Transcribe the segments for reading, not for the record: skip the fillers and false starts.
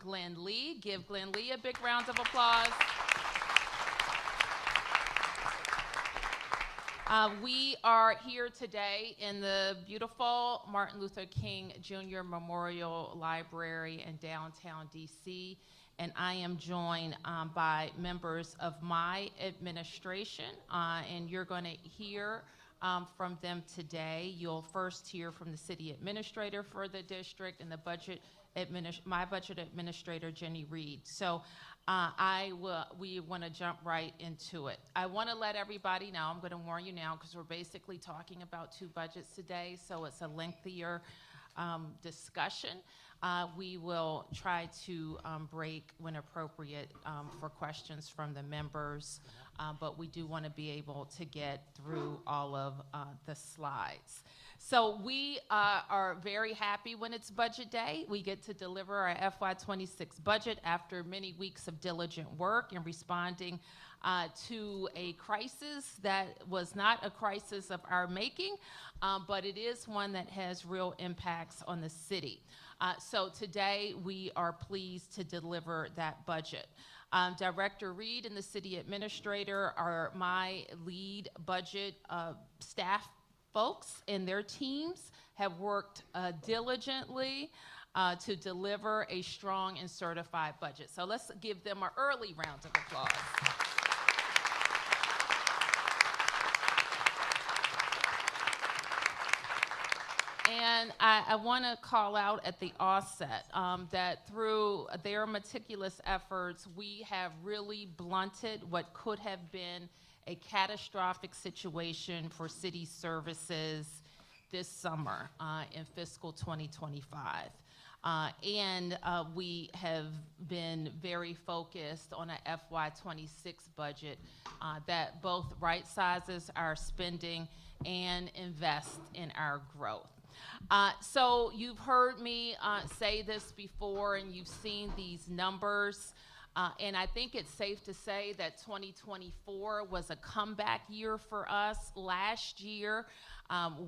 Glenn Lee. Give Glenn Lee a big round of applause. We are here today in the beautiful Martin Luther King Jr. Memorial Library in downtown DC, and I am joined by members of my administration, and you're going to hear from them today. You'll first hear from the city administrator for the district and the my budget administrator, Jenny Reed. So we want to jump right into it. I want to let everybody know, I'm going to warn you now, because we're basically talking about two budgets today, so it's a lengthier discussion. We will try to break when appropriate for questions from the members, but we do want to be able to get through all of the slides. So we are very happy when it's budget day. We get to deliver our FY26 budget after many weeks of diligent work in responding to a crisis that was not a crisis of our making, but it is one that has real impacts on the city. So today we are pleased to deliver that budget. Director Reed and the city administrator are my lead budget staff folks, and their teams have worked diligently to deliver a strong and certified budget. So let's give them an early round of applause. And I want to call out at the offset that through their meticulous efforts, we have really blunted what could have been a catastrophic situation for city services this summer in fiscal 2025. And we have been very focused on an FY26 budget that both right sizes our spending and invest in our growth. So you've heard me say this before, and you've seen these numbers. And I think it's safe to say that 2024 was a comeback year for us. Last year,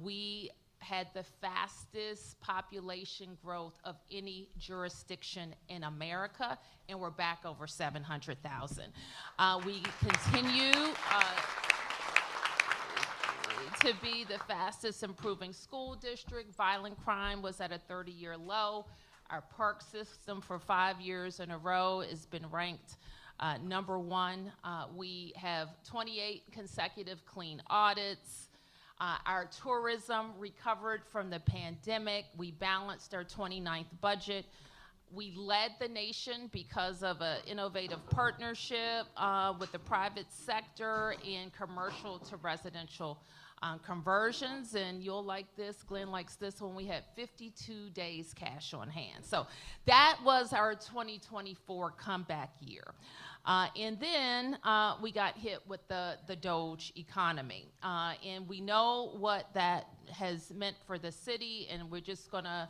we had the fastest population growth of any jurisdiction in America, and we're back over 700,000. We continue to be the fastest improving school district. Violent crime was at a 30-year low. Our park system for 5 years in a row has been ranked number one. We have 28 consecutive clean audits. Our tourism recovered from the pandemic. We balanced our 29th budget. We led the nation because of an innovative partnership with the private sector in commercial to residential conversions, and you'll like this, Glenn likes this one, we had 52 days cash on hand. So that was our 2024 comeback year. And then we got hit with the Doge economy. And we know what that has meant for the city, and we're just gonna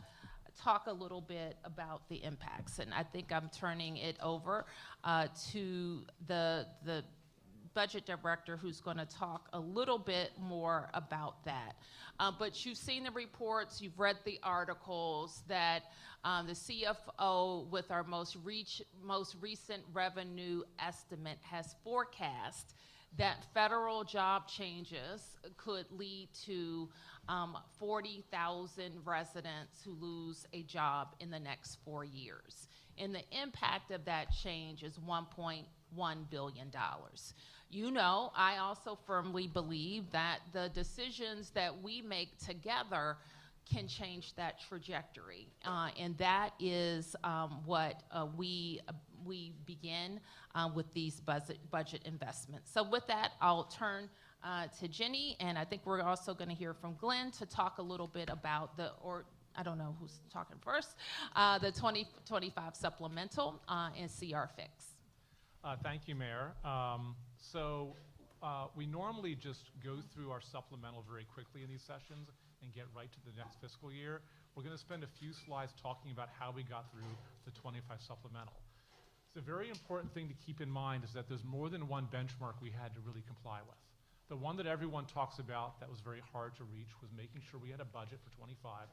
talk a little bit about the impacts. And I think I'm turning it over to the budget director, who's going to talk a little bit more about that. But you've seen the reports, you've read the articles that the CFO, with our most recent revenue estimate, has forecast that federal job changes could lead to 40,000 residents who lose a job in the next 4 years. And the impact of that change is $1.1 billion. You know, I also firmly believe that the decisions that we make together can change that trajectory. And that is what we begin with these budget investments. So with that, I'll turn to Jenny, and I think we're also going to hear from Glenn to talk a little bit about I don't know who's talking first, the 2025 supplemental and CR fix. Thank you, Mayor. We normally just go through our supplemental very quickly in these sessions and get right to the next fiscal year. We're going to spend a few slides talking about how we got through the 25 supplemental. The very important thing to keep in mind is that there's more than one benchmark we had to really comply with. The one that everyone talks about that was very hard to reach was making sure we had a budget for 25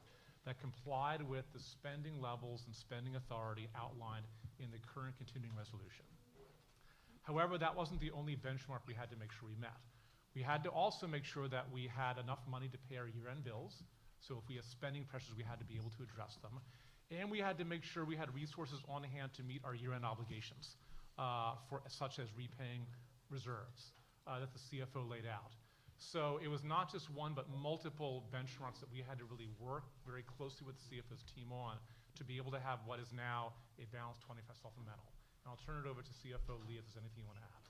that complied with the spending levels and spending authority outlined current continuing resolution. However, that wasn't the only benchmark we had to make sure we met. We had to also make sure that we had enough money to pay our year-end bills. So if we had spending pressures, we had to be able to address them. And we had to make sure we had resources on hand to meet our year-end obligations, such as repaying reserves that the CFO laid out. So it was not just one, but multiple benchmarks that we had to really work very closely with the CFO's team on to be able to have what is now a balanced 25 supplemental. And I'll turn it over to CFO Lee if there's anything you want to add.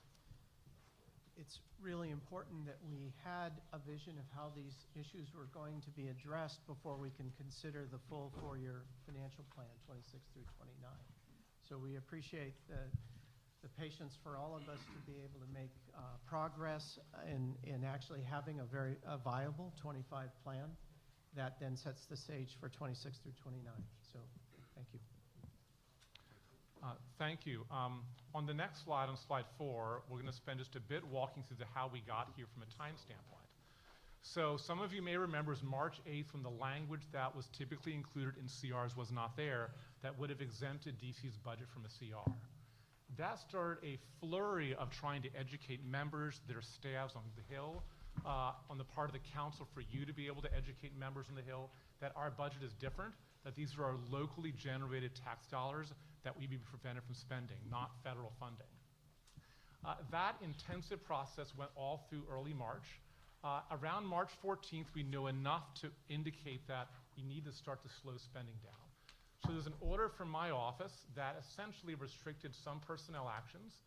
It's really important that we had a vision of how these issues were going to be addressed before we can consider the full four-year financial plan, 26 through 29. So we appreciate the patience for all of us to be able to make progress in actually having a very viable 25 plan that then sets the stage for 26 through 29. So thank you. Thank you. On the next slide, on slide 4, we're going to spend just a bit walking through how we got here from a time standpoint. So some of you may remember is March 8th when the language that was typically included in CRs was not there that would have exempted DC's budget from a CR. That started a flurry of trying to educate members, their staffs on the Hill, on the part of the council for you to be able to educate members on the Hill that our budget is different, that these are our locally generated tax dollars that we be prevented from spending, not federal funding. That intensive process went all through early March. Around March 14th, we knew enough to indicate that we need to start to slow spending down. So there's an order from my office that essentially restricted some personnel actions,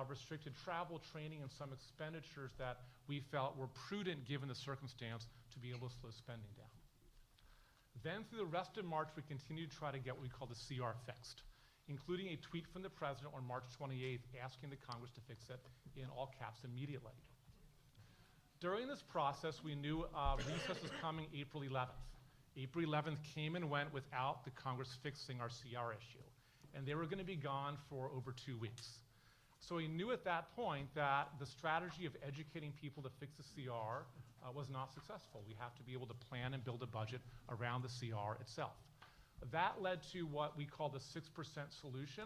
restricted travel, training, and some expenditures that we felt were prudent given the circumstance to be able to slow spending down. Then through the rest of March, we continued to try to get what we call the CR fixed, including a tweet from the president on March 28th asking the Congress to fix it in all caps immediately. During this process, we knew recess was coming April 11th. April 11th came and went without the Congress fixing our CR issue, and they were going to be gone for over 2 weeks. So we knew at that point that the strategy of educating people to fix the CR was not successful. We have to be able to plan and build a budget around the CR itself. That led to what we call the 6% solution,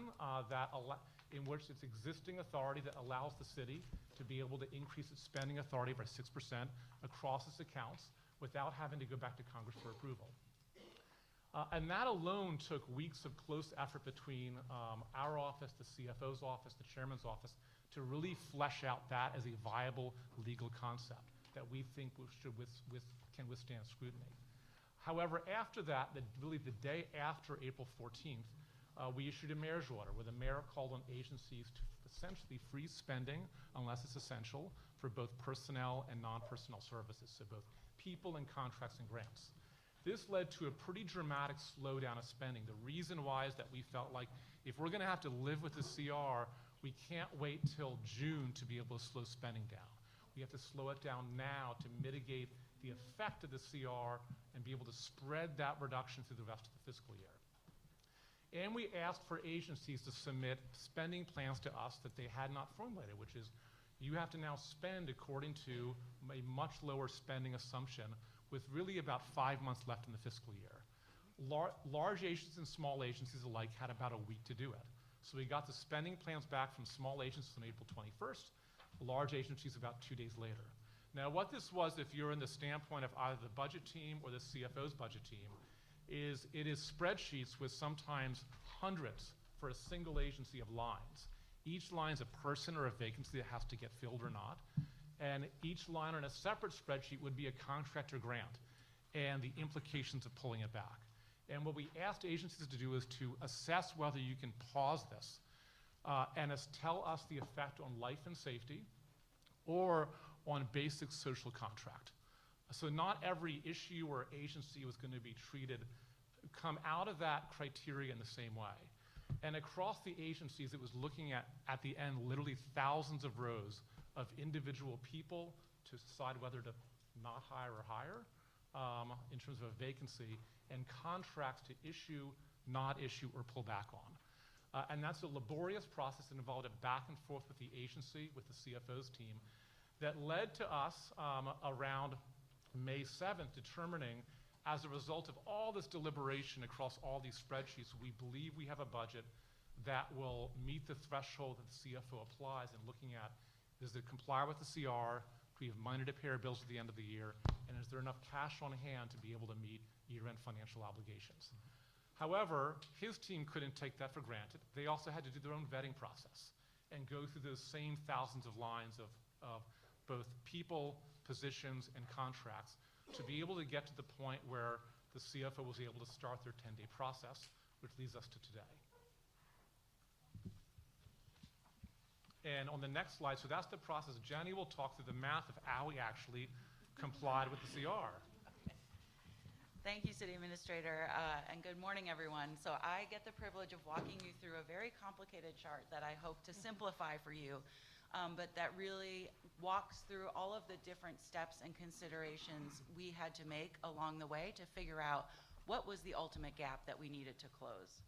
in which it's existing authority that allows the city to be able to increase its spending authority by 6% across its accounts without having to go back to Congress for approval. And that alone took weeks of close effort between our office, the CFO's office, the chairman's office, to really flesh out that as a viable legal concept that we think can withstand scrutiny. However, after that, really the day after April 14th, we issued a mayor's order where the mayor called on agencies to essentially freeze spending unless it's essential for both personnel and non-personnel services, so both people and contracts and grants. This led to a pretty dramatic slowdown of spending. The reason why is that we felt like if we're going to have to live with the CR, we can't wait till June to be able to slow spending down. We have to slow it down now to mitigate the effect of the CR and be able to spread that reduction through the rest of the fiscal year. And we asked for agencies to submit spending plans to us that they had not formulated, which is you have to now spend according to a much lower spending assumption with really about 5 months left in the fiscal year. Large agencies and small agencies alike had about a week to do it. So we got the spending plans back from small agencies on April 21st, large agencies about 2 days later. Now what this was, if you're in the standpoint of either the budget team or the CFO's budget team, is it is spreadsheets with sometimes hundreds for a single agency of lines. Each line is a person or a vacancy that has to get filled or not. And each line on a separate spreadsheet would be a contract or grant and the implications of pulling it back. And what we asked agencies to do is to assess whether you can pause this and tell us the effect on life and safety or on basic social contract. So not every issue or agency was going to be come out of that criteria in the same way. And across the agencies, it was looking at the end, literally thousands of rows of individual people to decide whether to not hire or hire in terms of a vacancy, and contracts to issue, not issue, or pull back on. And that's a laborious process that involved a back and forth with the agency, with the CFO's team, that led to us around May 7th determining, as a result of all this deliberation across all these spreadsheets, we believe we have a budget that will meet the threshold that the CFO applies in looking at, does it comply with the CR? Do we have money to pay our bills at the end of the year? And is there enough cash on hand to be able to meet year-end financial obligations? However, his team couldn't take that for granted. They also had to do their own vetting process and go through those same thousands of lines of both people, positions, and contracts to be able to get to the point where the CFO was able to start their 10-day process, which leads us to today. And on the next slide, so that's the process. Jenny will talk through the math of how we actually complied with the CR. Thank you, City Administrator, and good morning, everyone. So I get the privilege of walking you through a very complicated chart that I hope to simplify for you, but that really walks through all of the different steps and considerations we had to make along the way to figure out what was the ultimate gap that we needed to close.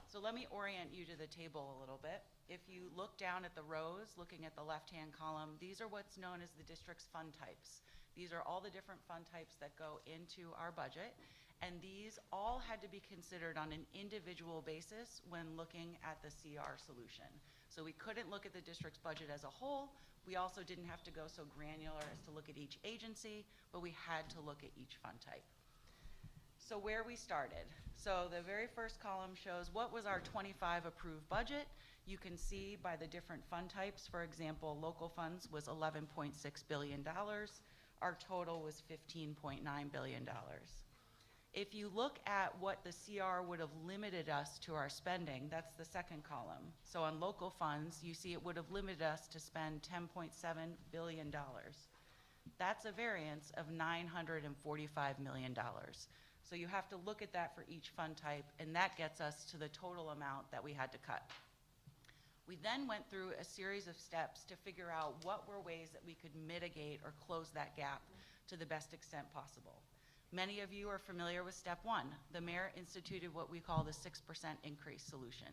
So let me orient you to the table a little bit. If you look down at the rows, looking at the left-hand column, these are what's known as the district's fund types. These are all the different fund types that go into our budget, and these all had to be considered on an individual basis when looking at the CR solution. So we couldn't look at the district's budget as a whole. We also didn't have to go so granular as to look at each agency, but we had to look at each fund type. So where we started. So the very first column shows what was our 25 approved budget. You can see by the different fund types, for example, local funds was $11.6 billion. Our total was $15.9 billion. If you look at what the CR would have limited us to our spending, that's the second column. So on local funds, you see it would have limited us to spend $10.7 billion. That's a variance of $945 million. So you have to look at that for each fund type, and that gets us to the total amount that we had to cut. We then went through a series of steps to figure out what were ways that we could mitigate or close that gap to the best extent possible. Many of you are familiar with step one. The mayor instituted what we call the 6% increase solution.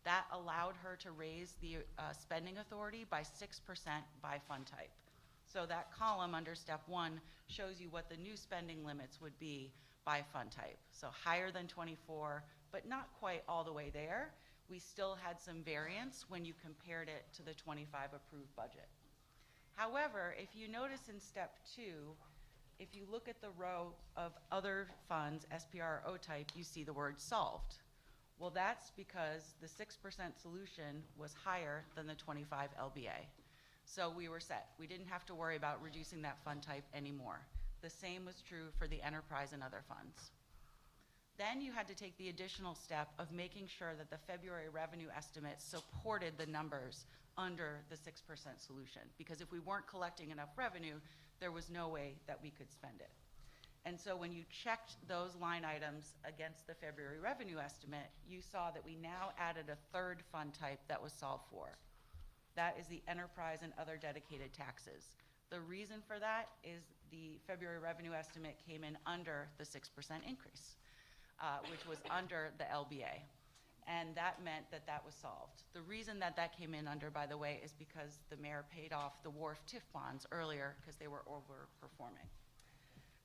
That allowed her to raise the spending authority by 6% by fund type. So that column under step one shows you what the new spending limits would be by fund type. So higher than 24, but not quite all the way there. We still had some variance when you compared it to the 25 approved budget. However, if you notice in step two, if you look at the row of other funds, SPR or O-type, you see the word solved. Well, that's because the 6% solution was higher than the 25 LBA. So we were set. We didn't have to worry about reducing that fund type anymore. The same was true for the enterprise and other funds. Then you had to take the additional step of making sure that the February revenue estimate supported the numbers under the 6% solution. Because if we weren't collecting enough revenue, there was no way that we could spend it. And so when you checked those line items against the February revenue estimate, you saw that we now added a third fund type that was solved for. That is the enterprise and other dedicated taxes. The reason for that is the February revenue estimate came in under the 6% increase, which was under the LBA. And that meant that that was solved. The reason that that came in under, by the way, is because the mayor paid off the WARF TIF bonds earlier because they were overperforming.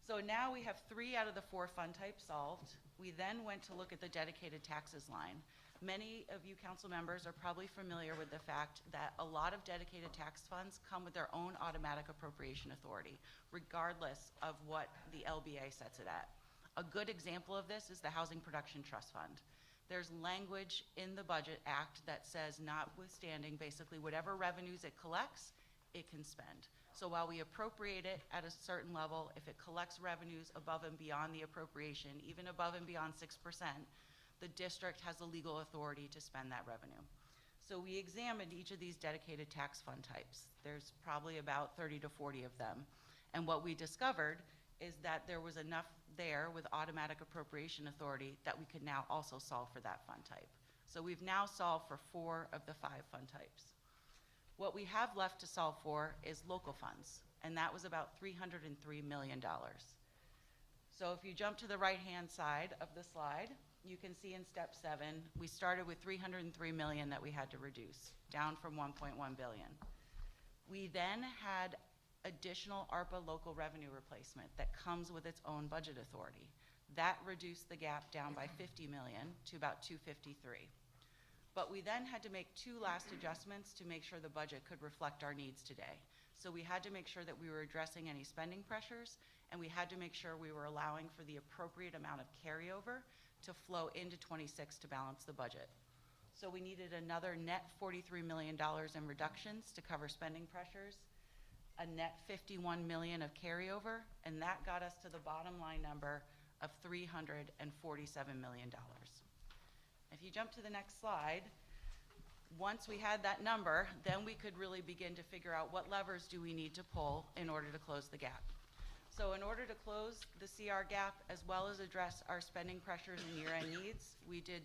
So now we have 3 out of the 4 fund types solved. We then went to look at the dedicated taxes line. Many of you council members are probably familiar with the fact that a lot of dedicated tax funds come with their own automatic appropriation authority, regardless of what the LBA sets it at. A good example of this is the Housing Production Trust Fund. There's language in the Budget Act that says notwithstanding basically whatever revenues it collects, it can spend. So while we appropriate it at a certain level, if it collects revenues above and beyond the appropriation, even above and beyond 6%, the district has the legal authority to spend that revenue. So we examined each of these dedicated tax fund types. There's probably about 30 to 40 of them. And what we discovered is that there was enough there with automatic appropriation authority that we could now also solve for that fund type. So we've now solved for 4 of the 5 fund types. What we have left to solve for is local funds, and that was about $303 million. So if you jump to the right-hand side of the slide, you can see in step 7, we started with $303 million that we had to reduce, down from $1.1 billion. We then had additional ARPA local revenue replacement that comes with its own budget authority. That reduced the gap down by $50 million to about $253. But we then had to make two last adjustments to make sure the budget could reflect our needs today. So we had to make sure that we were addressing any spending pressures, and we had to make sure we were allowing for the appropriate amount of carryover to flow into 26 to balance the budget. So we needed another net $43 million in reductions to cover spending pressures, a net $51 million of carryover, and that got us to the bottom line number of $347 million. If you jump to the next slide, once we had that number, then we could really begin to figure out what levers do we need to pull in order to close the gap. So in order to close the CR gap, as well as address our spending pressures and year-end needs, we did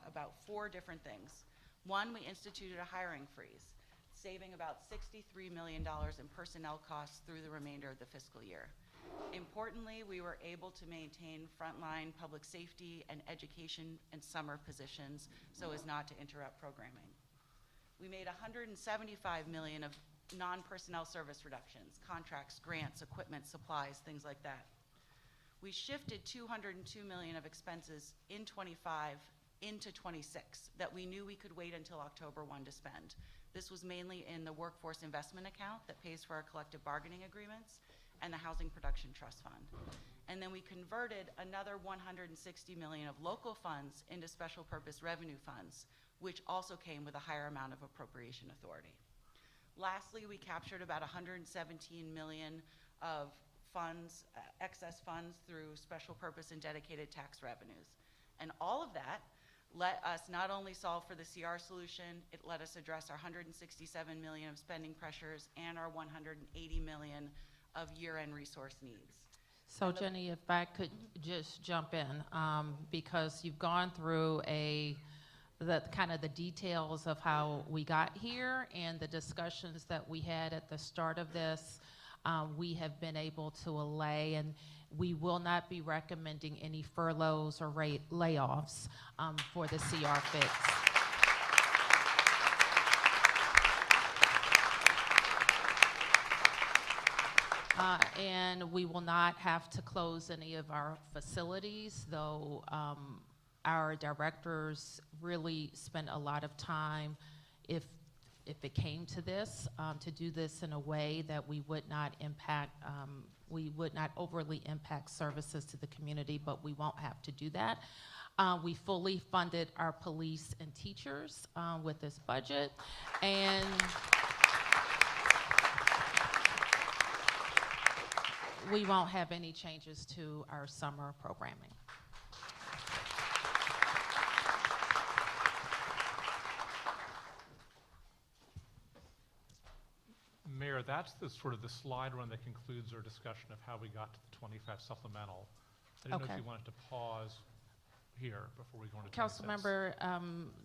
about 4 different things. One, we instituted a hiring freeze, saving about $63 million in personnel costs through the remainder of the fiscal year. Importantly, we were able to maintain frontline public safety and education and summer positions so as not to interrupt programming. We made $175 million of non-personnel service reductions, contracts, grants, equipment, supplies, things like that. We shifted $202 million of expenses in 25 into 26 that we knew we could wait until October 1 to spend. This was mainly in the workforce investment account that pays for our collective bargaining agreements and the Housing Production Trust Fund. And then we converted another $160 million of local funds into special purpose revenue funds, which also came with a higher amount of appropriation authority. Lastly, we captured about $117 million of funds, excess funds through special purpose and dedicated tax revenues. And all of that let us not only solve for the CR solution, it let us address our $167 million of spending pressures and our $180 million of year-end resource needs. So Jenny, if I could just jump in, because you've gone through the kind of the details of how we got here and the discussions that we had at the start of this, we have been able to allay, and we will not be recommending any furloughs or layoffs for the CR fix. And we will not have to close any of our facilities, though our directors really spent a lot of time, if it came to this, to do this in a way that we would not overly impact services to the community, but we won't have to do that. We fully funded our police and teachers with this budget, and we won't have any changes to our summer programming. Mayor, that's the sort of the slide run that concludes our discussion of how we got to the 25 supplemental. I didn't know if you wanted to pause here before we go into 26. Councilmember,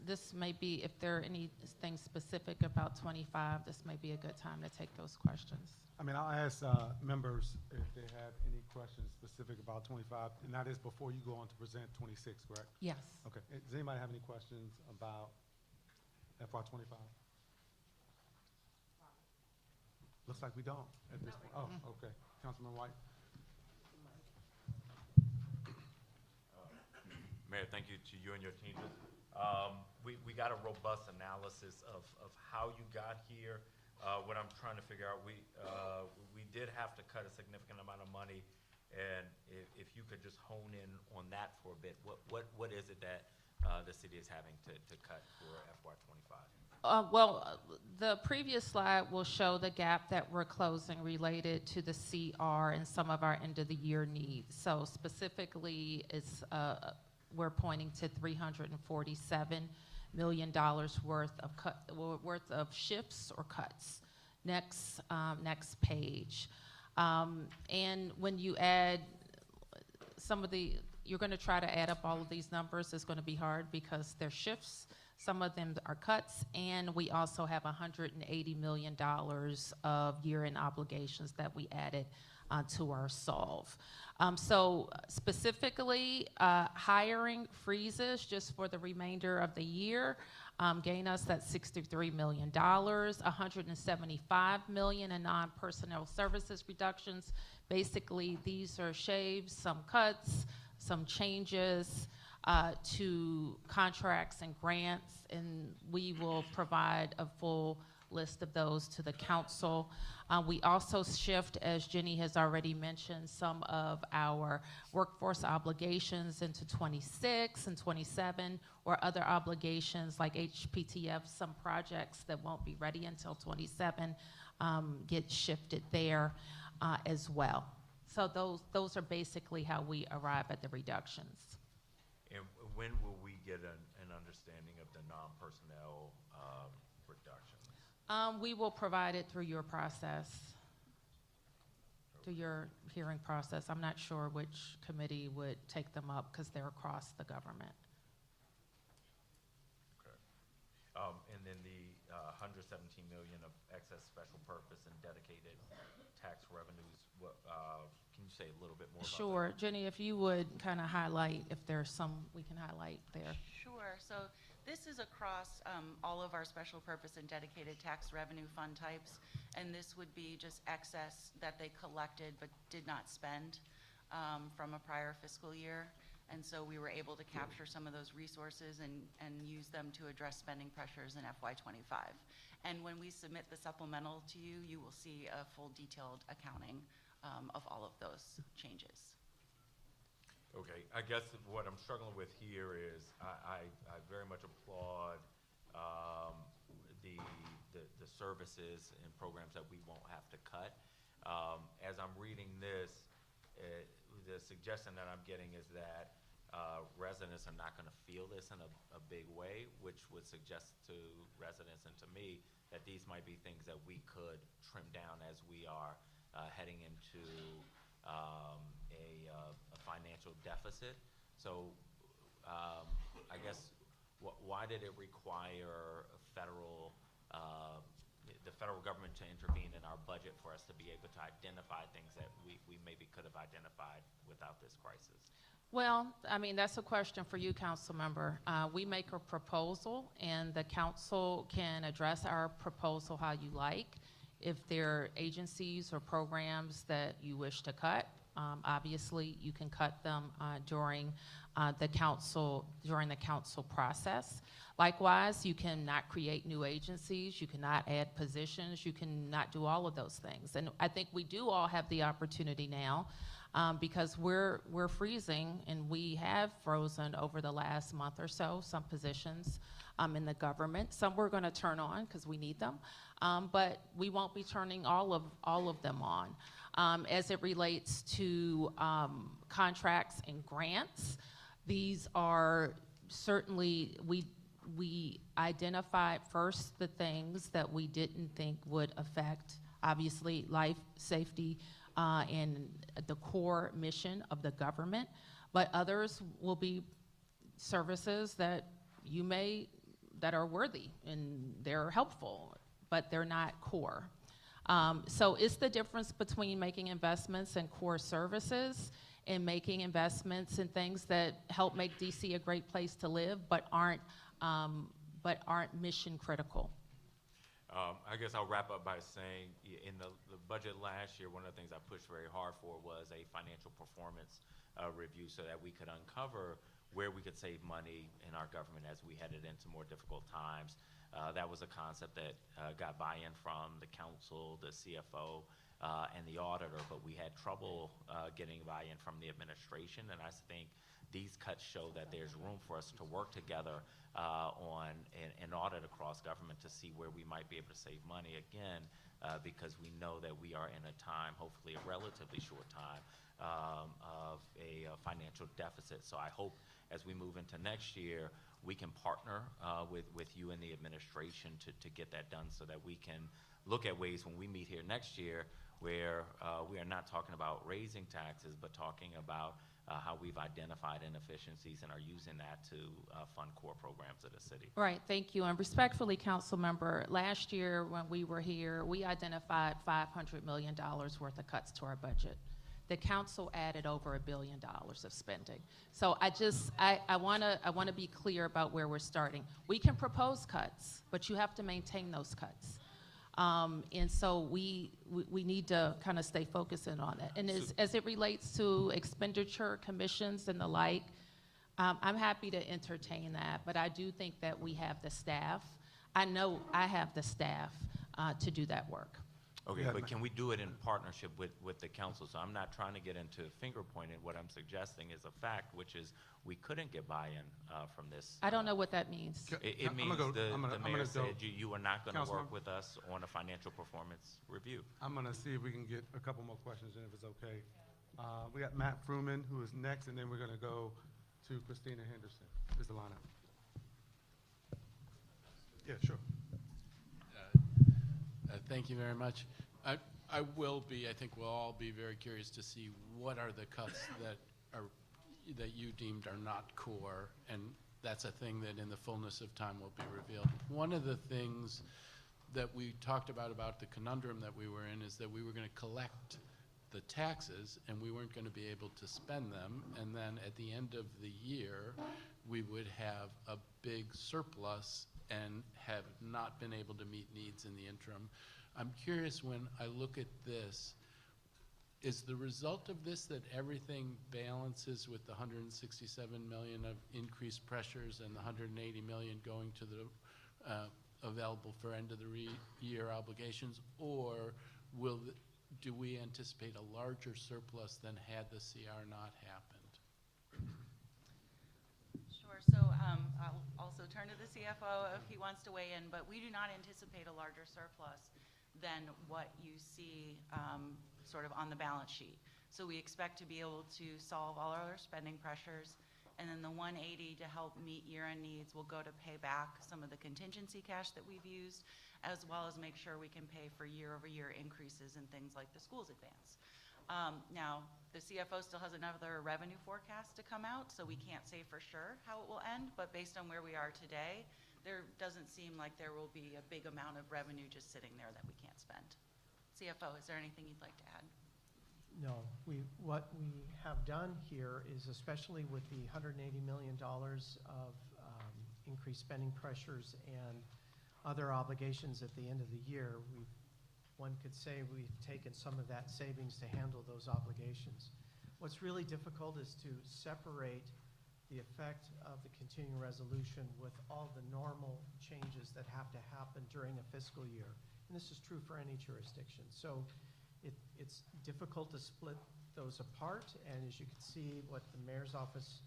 this may be, if there are anything specific about 25, this may be a good time to take those questions. I mean, I'll ask members if they have any questions specific about 25, and that is before you go on to present 26, correct? Yes. Okay. Does anybody have any questions about FY 25? Looks like we don't at this point. Oh, okay. Councilman White. Mayor, thank you to you and your team. We got a robust analysis of how you got here. What I'm trying to figure out, we did have to cut a significant amount of money, and if you could just hone in on that for a bit, what is it that the city is having to cut for FY 25? Well, the previous slide will show the gap that we're closing related to the CR and some of our end of the year needs. So specifically, it's we're pointing to $347 million worth of shifts or cuts. Next page. And when you add some of you're going to try to add up all of these numbers. It's going to be hard because they're shifts. Some of them are cuts, and we also have $180 million of year-end obligations that we added to our solve. So specifically, hiring freezes just for the remainder of the year gain us that $63 million, $175 million in non-personnel services reductions. Basically, these are shaves, some cuts, some changes. to contracts and grants, and we will provide a full list of those to the council. We also shift, as Jenny has already mentioned, some of our workforce obligations into 26 and 27, or other obligations like HPTF, some projects that won't be ready until 27 get shifted there as well. So those are basically how we arrive at the reductions. And when will we get an understanding of the non-personnel reductions? We will provide it through your process, through your hearing process. I'm not sure which committee would take them up because they're across the government. Okay. And then the 117 million of excess special purpose and dedicated tax revenues, what, can you say a little bit more about that? Sure. Jenny, if you would kind of highlight, if there's some we can highlight there. Sure. So this is across all of our special purpose and dedicated tax revenue fund types, and this would be just excess that they collected but did not spend from a prior fiscal year. And so we were able to capture some of those resources and use them to address spending pressures in FY25. And when we submit the supplemental to you, you will see a full detailed accounting of all of those changes. Okay, I guess what I'm struggling with here is I very much applaud the services and programs that we won't have to cut. As I'm reading this, the suggestion that I'm getting is that residents are not going to feel this in a big way, which would suggest to residents and to me that these might be things that we could trim down as we are heading into a financial deficit. So I guess why did it require the federal government to intervene in our budget for us to be able to identify things that we maybe could have identified without this crisis? Well, I mean, that's a question for you, council member. We make a proposal, and the council can address our proposal how you like. If there are agencies or programs that you wish to cut, obviously you can cut them during the council process. Likewise, you cannot create new agencies, you cannot add positions, you cannot do all of those things. And I think we do all have the opportunity now because we're freezing, and we have frozen over the last month or so some positions in the government. Some we're going to turn on because we need them, but we won't be turning all of them on. As it relates to contracts and grants, these are certainly, we identified first the things that we didn't think would affect, obviously, life, safety, and the core mission of the government, but others will be services that that are worthy and they're helpful, but they're not core. So it's the difference between making investments in core services and making investments in things that help make DC a great place to live, but aren't mission critical. I guess I'll wrap up by saying in the budget last year, one of the things I pushed very hard for was a financial performance review so that we could uncover where we could save money in our government as we headed into more difficult times. That was a concept that got buy-in from the council, the CFO, and the auditor, but we had trouble getting buy-in from the administration, and I think these cuts show that there's room for us to work together on an audit across government to see where we might be able to save money again, because we know that we are in a time, hopefully a relatively short time, of a financial deficit. So I hope as we move into next year, we can partner with you and the administration to get that done so that we can look at ways when we meet here next year where we are not talking about raising taxes, but talking about how we've identified inefficiencies and are using that to fund core programs of the city. Right, thank you. And respectfully, council member, last year when we were here, we identified $500 million worth of cuts to our budget. The council added over $1 billion of spending. So I want to be clear about where we're starting. We can propose cuts, but you have to maintain those cuts. And so we need to kind of stay focused in on that. And as it relates to expenditure, commissions, and the like, I'm happy to entertain that, but I do think that we have the staff. I know I have the staff to do that work. Okay, Yeah, but can we do it in partnership with the council? So I'm not trying to get into finger pointing. What I'm suggesting is a fact, which is we couldn't get buy-in from this. I don't know what that means. It I'm means gonna go- the I'm gonna mayor go- said you are not going to work Councilmember? with us on a financial performance review. I'm gonna see if we can get a couple more questions in, if it's okay. We got Matt Fruman, who is next, and then we're gonna go to Christina Henderson. Is the lineup? Yeah, sure. Thank you very much. I will be, I think we'll all be very curious to see what are the cuts that you deemed are not core, and that's a thing that in the fullness of time will be revealed. One of the things that we talked about the conundrum that we were in, is that we were going to collect the taxes and we weren't going to be able to spend them, and then at the end of the year we would have a big surplus and have not been able to meet needs in the interim. I'm curious, when I look at this, is the result of this that everything balances with the 167 million of increased pressures and the 180 million going to the available for end of the year obligations, or do we anticipate a larger surplus than had the CR not happened? Sure, so I'll also turn to the CFO if he wants to weigh in, but we do not anticipate a larger surplus than what you see sort of on the balance sheet. So we expect to be able to solve all our spending pressures, and then the 180 to help meet year-end needs will go to pay back some of the contingency cash that we've used, as well as make sure we can pay for year-over-year increases in things like the school's advance. Now, the CFO still has another revenue forecast to come out, so we can't say for sure how it will end, but based on where we are today, there doesn't seem like there will be a big amount of revenue just sitting there that we can't spend. CFO, is there anything you'd like to add? No, what we have done here is, especially with the $180 million of increased spending pressures and other obligations at the end of the year, one could say we've taken some of that savings to handle those obligations. What's really difficult is to separate the effect of the continuing resolution with all the normal changes that have to happen during a fiscal year. And this is true for any jurisdiction. So it's difficult to split those apart. And as you can see, what the mayor's office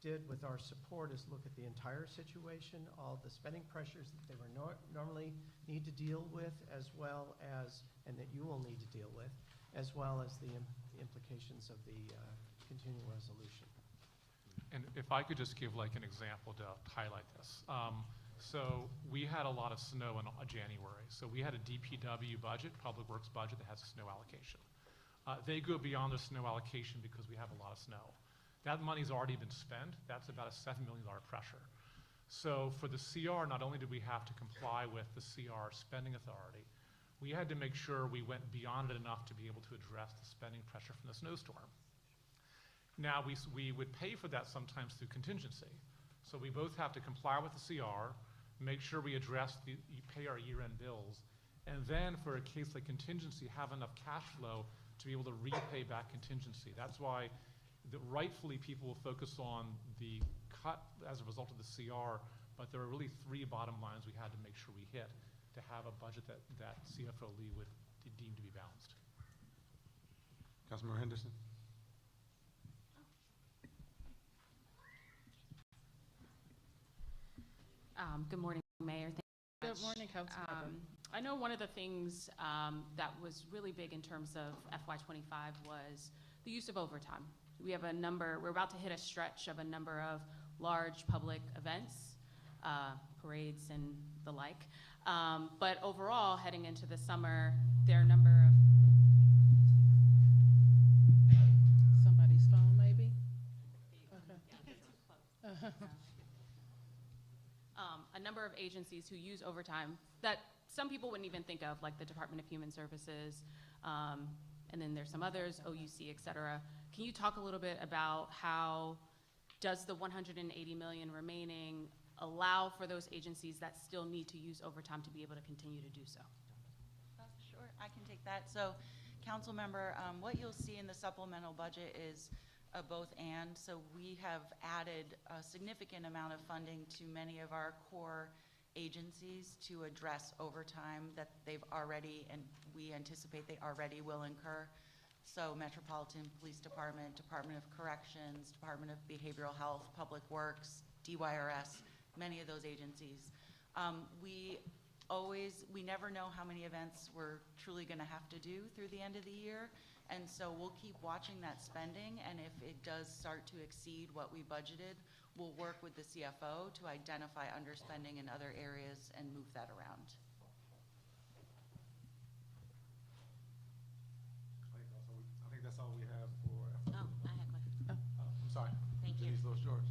did with our support is look at the entire situation, all the spending pressures that they were normally need to deal with, as well as, and that you will need to deal with, as well as the implications of the continuing resolution. And if I could just give like an example to highlight this. So we had a lot of snow in January. So we had a DPW budget, Public Works budget, that has a snow allocation. They go beyond the snow allocation because we have a lot of snow. That money's already been spent. That's about a $7 million pressure. So for the CR, not only did we have to comply with the CR spending authority, we had to make sure we went beyond it enough to be able to address the spending pressure from the snowstorm. Now, we would pay for that sometimes through contingency. So we both have to comply with the CR, make sure we pay our year-end bills, and then for a case like contingency, have enough cash flow to be able to repay back contingency. That's why rightfully people will focus on the cut as a result of the CR, but there are really three bottom lines we had to make sure we hit to have a budget that CFO Lee would deem to be balanced. Councilmember Henderson? Good morning, Mayor. Thank you. Good morning, Councilmember. I know one of the things that was really big in terms of FY25 was the use of overtime. We have we're about to hit a stretch of a number of large public events, parades and the like. But overall, heading into the summer, there are a number of Somebody's phone, maybe? Okay. a number of agencies who use overtime that some people wouldn't even think of, like the Department of Human Services, and then there's some others, OUC, et cetera. Can you talk a little bit about how does the 180 million remaining allow for those agencies that still need to use overtime to be able to continue to do so? Sure, I can take that. So, council member, what you'll see in the supplemental budget is both and. So we have added a significant amount of funding to many of our core agencies to address overtime that they've already, and we anticipate they already will incur. So Metropolitan Police Department, Department of Corrections, Department of Behavioral Health, Public Works, DYRS, many of those agencies. We never know how many events we're truly going to have to do through the end of the year. And so we'll keep watching that spending, and if it does start to exceed what we budgeted, we'll work with the CFO to identify underspending in other areas and move that around. I think that's all we have for. Oh, I had a question. I'm sorry. Thank you. Denise Lewis-George.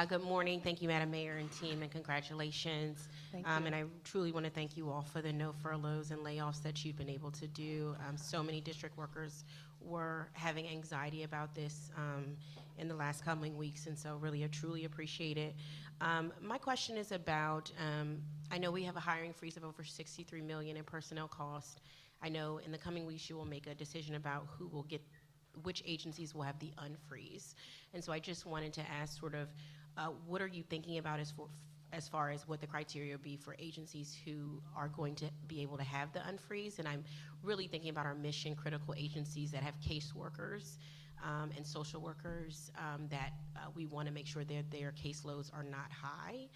Good morning. Thank you, Madam Mayor and team, and congratulations. Thank you. And I truly want to thank you all for the no furloughs and layoffs that you've been able to do. So many district workers were having anxiety about this in the last coming weeks, and so really, I truly appreciate it. My question is about, I know we have a hiring freeze of over $63 million in personnel costs. I know in the coming weeks you will make a decision about who will get, which agencies will have the unfreeze. And so I just wanted to ask sort of, what are you thinking about as far as what the criteria will be for agencies who are going to be able to have the unfreeze? And I'm really thinking about our mission critical agencies that have caseworkers and social workers that we want to make sure that their caseloads are not high.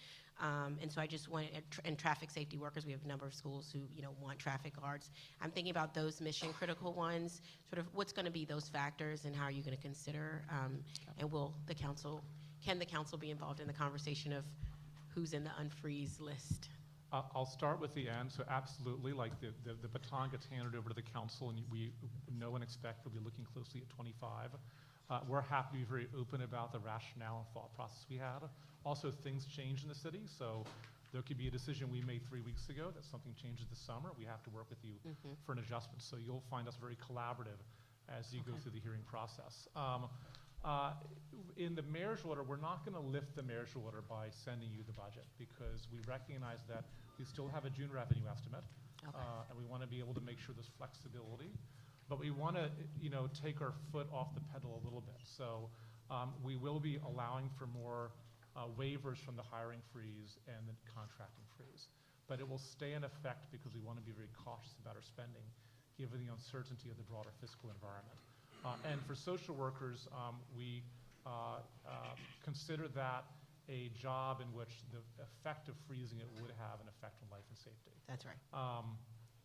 And so I just want, and traffic safety workers, we have a number of schools who, want traffic guards. I'm thinking about those mission critical ones, sort of what's going to be those factors and how are you going to consider, and can the council be involved in the conversation of who's in the unfreeze list? I'll start with the end. So absolutely, like the baton gets handed over to the council, and we know and expect we'll be looking closely at 25. We're happy to be very open about the rationale and thought process we had. Also, things change in the city, so there could be a decision we made 3 weeks ago that something changes this summer. We have to work with you for an adjustment. So you'll find us very collaborative as you go through the hearing process. In the mayor's order, we're not going to lift the mayor's order by sending you the budget because we recognize that we still have a June revenue estimate, and we want to be able to make sure there's flexibility. But we want to, take our foot off the pedal a little bit. So we will be allowing for more waivers from the hiring freeze and the contracting freeze. But it will stay in effect because we want to be very cautious about our spending, given the uncertainty of the broader fiscal environment. And for social workers, we consider that a job in which the effect of freezing it would have an effect on life and safety. That's right.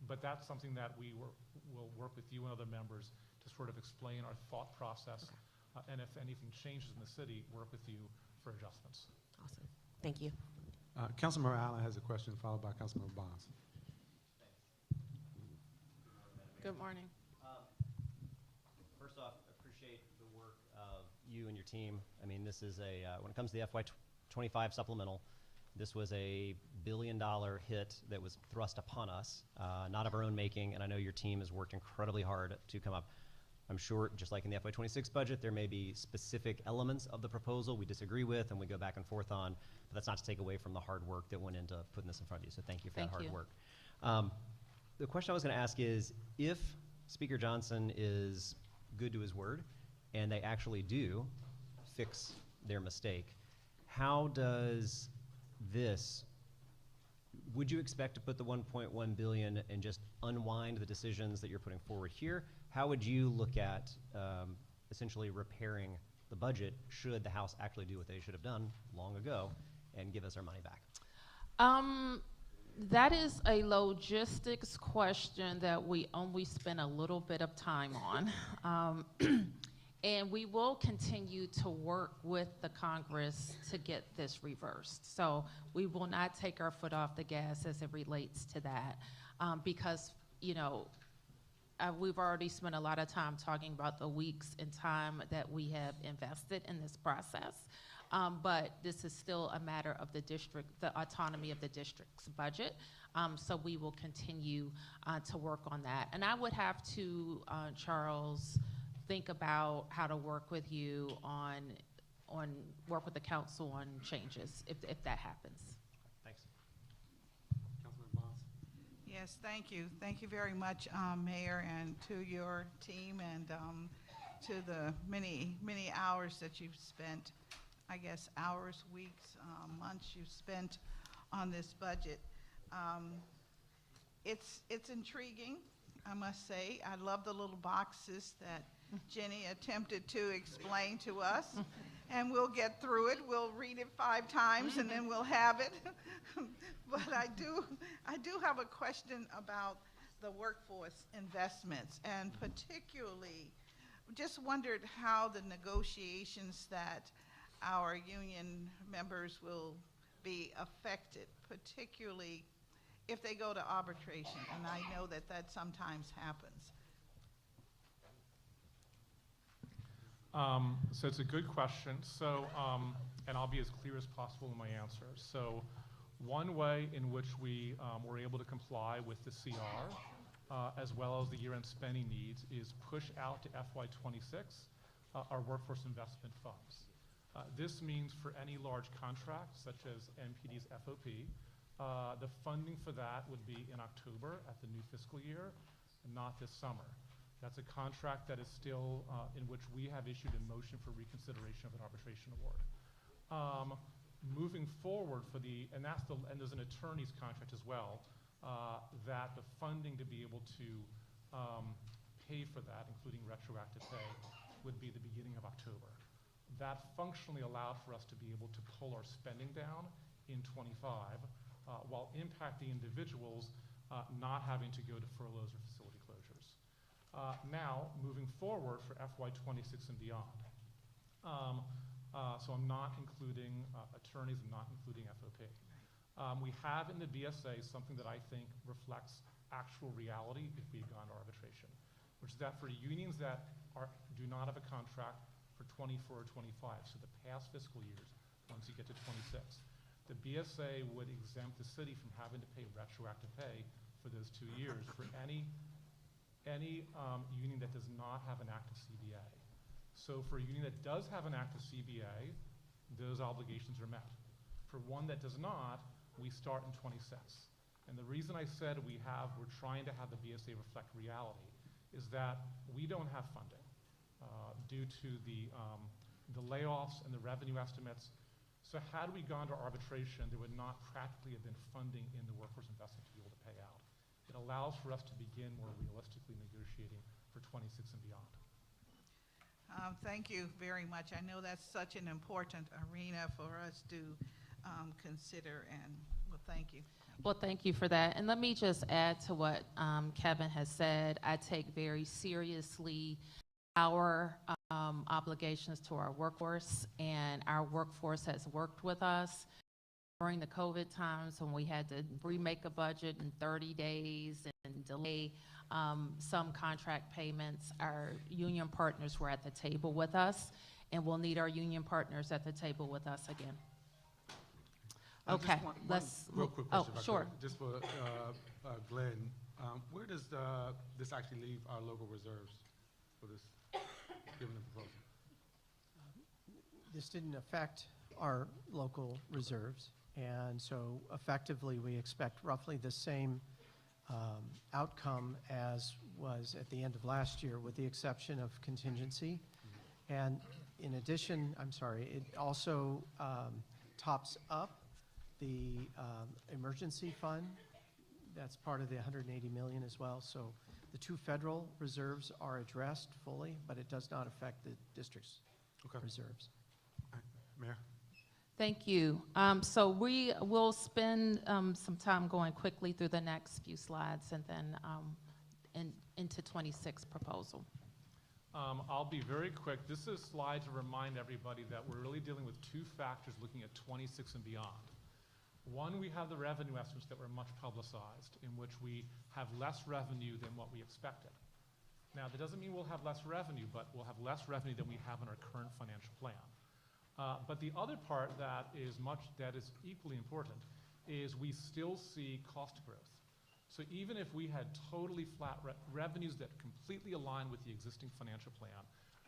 But that's something that we will work with you and other members to sort of explain our thought process. And if anything changes in the city, work with you for adjustments. Awesome. Thank you. Councilmember Allen has a question, followed by Councilmember Bonds. Good morning. First off, appreciate the work of you and your team. I mean, this is when it comes to the FY25 supplemental, this was a $1 billion hit that was thrust upon us, not of our own making, and I know your team has worked incredibly hard to come up. I'm sure, just like in the FY26 budget, there may be specific elements of the proposal we disagree with and we go back and forth on, but that's not to take away from the hard work that went into putting this in front of you, so thank you for that hard work. The question I was going to ask is, if Speaker Johnson is good to his word and they actually do fix their mistake, how does this, would you expect to put the $1.1 billion and just unwind the decisions that you're putting forward here? How would you look at essentially repairing the budget should the House actually do what they should have done long ago and give us our money back? That is a logistics question that we only spend a little bit of time on. And we will continue to work with the Congress to get this reversed. So we will not take our foot off the gas as it relates to that because, we've already spent a lot of time talking about the weeks and time that we have invested in this process. But this is still a matter of the autonomy of the district's budget. So we will continue to work on that. And I would have to, Charles, think about how to work with you work with the council on changes if that happens. Thanks. Councilmember Bonds. Yeah, Yes, thank you. Thank you very much, Mayor, and to your team, and to the many, many hours that you've spent, I guess hours, weeks, months you've spent on this budget. It's intriguing, I must say. I love the little boxes that Jenny attempted to explain to us. And we'll get through it. We'll read it 5 times and then we'll have it. But I do have a question about the workforce investments, and particularly just wondered how the negotiations that our union members will be affected, particularly if they go to arbitration, and I know that that sometimes happens. So it's a good question. So, and I'll be as clear as possible in my answer. So one way in which we were able to comply with the CR, as well as the year-end spending needs, is push out to FY26 our workforce investment funds. This means for any large contract, such as MPD's FOP, the funding for that would be in October at the new fiscal year, not this summer. That's a contract that is still in which we have issued a motion for reconsideration of an arbitration award. Moving forward for and there's an attorney's contract as well, that the funding to be able to pay for that, including retroactive pay, would be the beginning of October. That functionally allowed for us to be able to pull our spending down in 25, while impacting individuals not having to go to furloughs or facility closures. Now, moving forward for FY26 and beyond. So I'm not including attorneys, I'm not including FOP. We have in the BSA something that I think reflects actual reality if we had gone to arbitration, which is that for unions that do not have a contract for 24 or 25, so the past fiscal years, once you get to 26, the BSA would exempt the city from having to pay retroactive pay for those 2 years for any union that does not have an active CBA. So for a union that does have an active CBA, those obligations are met. For one that does not, we start in 26. And the reason I said we're trying to have the BSA reflect reality is that we don't have funding due to the layoffs and the revenue estimates. So had we gone to arbitration, there would not practically have been funding in the workforce investment to be able to pay out. It allows for us to begin more realistically negotiating for 26 and beyond. Thank you very much. I know that's such an important arena for us to consider, and well, thank you. Well, thank you for that. And let me just add to what Kevin has said. I take very seriously our obligations to our workforce, and our workforce has worked with us during the COVID times when we had to remake a budget in 30 days and delay some contract payments. Our union partners were at the table with us, and we'll need our union partners at the table with us again. Okay, let's. Real quick question. Oh, sure. Just for Glenn, where does this actually leave our local reserves for this, given the proposal? This didn't affect our local reserves, and so effectively we expect roughly the same outcome as was at the end of last year, with the exception of contingency. And in addition, it also tops up the emergency fund. That's part of the 180 million as well. So the 2 federal reserves are addressed fully, but it does not affect the district's reserves. All right. Mayor? Thank you. So we will spend some time going quickly through the next few slides and then into 26 proposal. I'll be very quick. This is a slide to remind everybody that we're really dealing with 2 factors looking at 26 and beyond. One, we have the revenue estimates that were much publicized, in which we have less revenue than what we expected. Now, that doesn't mean we'll have less revenue, but we'll have less revenue than we have in our current financial plan. But the other part that is equally important is we still see cost growth. So even if we had totally flat revenues that completely align with the existing financial plan,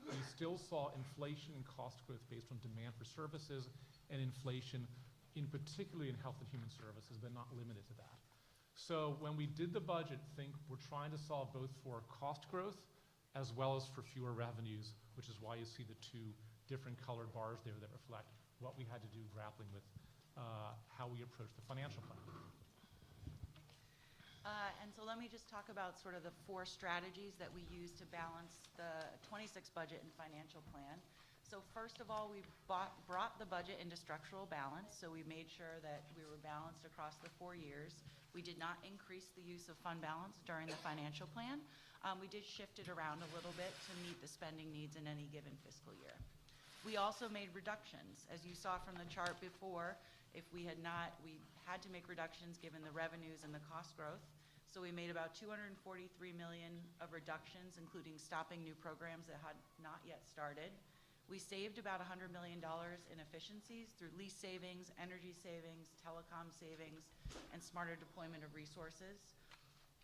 we still saw inflation and cost growth based on demand for services and inflation, in particularly in health and human services, but not limited to that. So when we did the budget, we're trying to solve both for cost growth as well as for fewer revenues, which is why you see the two different colored bars there that reflect what we had to do grappling with how we approach the financial plan. And so let me just talk about sort of the 4 strategies that we use to balance the 26 budget and financial plan. So first of all, we brought the budget into structural balance, so we made sure that we were balanced across the 4 years. We did not increase the use of fund balance during the financial plan. We did shift it around a little bit to meet the spending needs in any given fiscal year. We also made reductions. As you saw from the chart before, if we had not, we had to make reductions given the revenues and the cost growth. So we made about $243 million of reductions, including stopping new programs that had not yet started. We saved about $100 million in efficiencies through lease savings, energy savings, telecom savings, and smarter deployment of resources.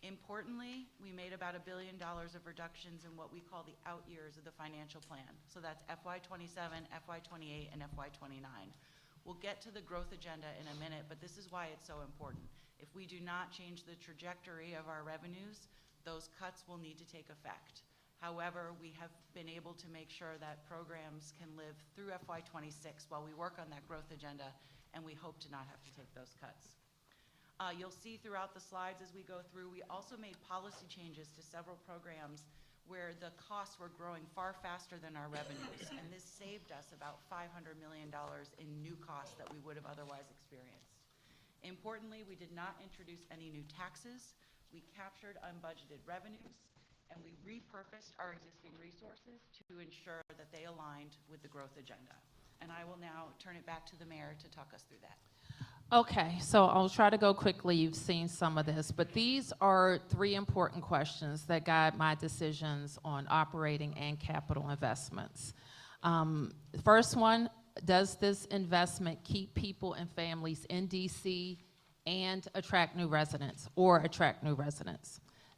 Importantly, we made about $1 billion of reductions in what we call the out years of the financial plan. So that's FY27, FY28, and FY29. We'll get to the growth agenda in a minute, but this is why it's so important. If we do not change the trajectory of our revenues, those cuts will need to take effect. However, we have been able to make sure that programs can live through FY26 while we work on that growth agenda, and we hope to not have to take those cuts. You'll see throughout the slides as we go through, we also made policy changes to several programs where the costs were growing far faster than our revenues, and this saved us about $500 million in new costs that we would have otherwise experienced. Importantly, we did not introduce any new taxes. We captured unbudgeted revenues, and we repurposed our existing resources to ensure that they aligned with the growth agenda. And I will now turn it back to the mayor to talk us through that. Okay, so I'll try to go quickly. You've seen some of this, but these are 3 important questions that guide my decisions on operating and capital investments. The first one, does this investment keep people and families in DC and attract new residents?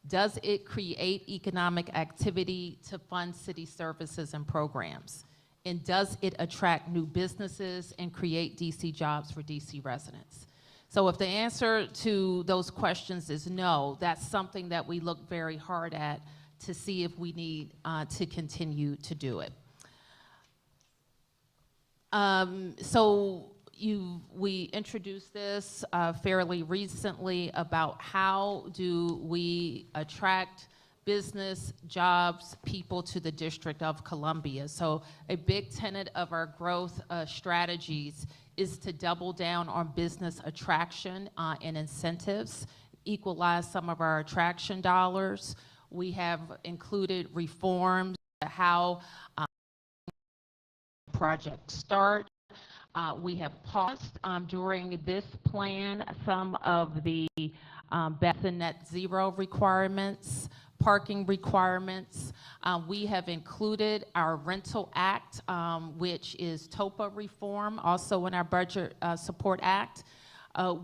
Does it create economic activity to fund city services and programs? And does it attract new businesses and create DC jobs for DC residents? So if the answer to those questions is no, that's something that we look very hard at to see if we need to continue to do it. We introduced this fairly recently about how do we attract business, jobs, people to the District of Columbia. So a big tenet of our growth strategies is to double down on business attraction and incentives, equalize some of our attraction dollars. We have included reforms to how projects start. We have paused during this plan some of the best and net zero requirements, parking requirements. We have included our Rental Act, which is TOPA reform, also in our Budget Support Act.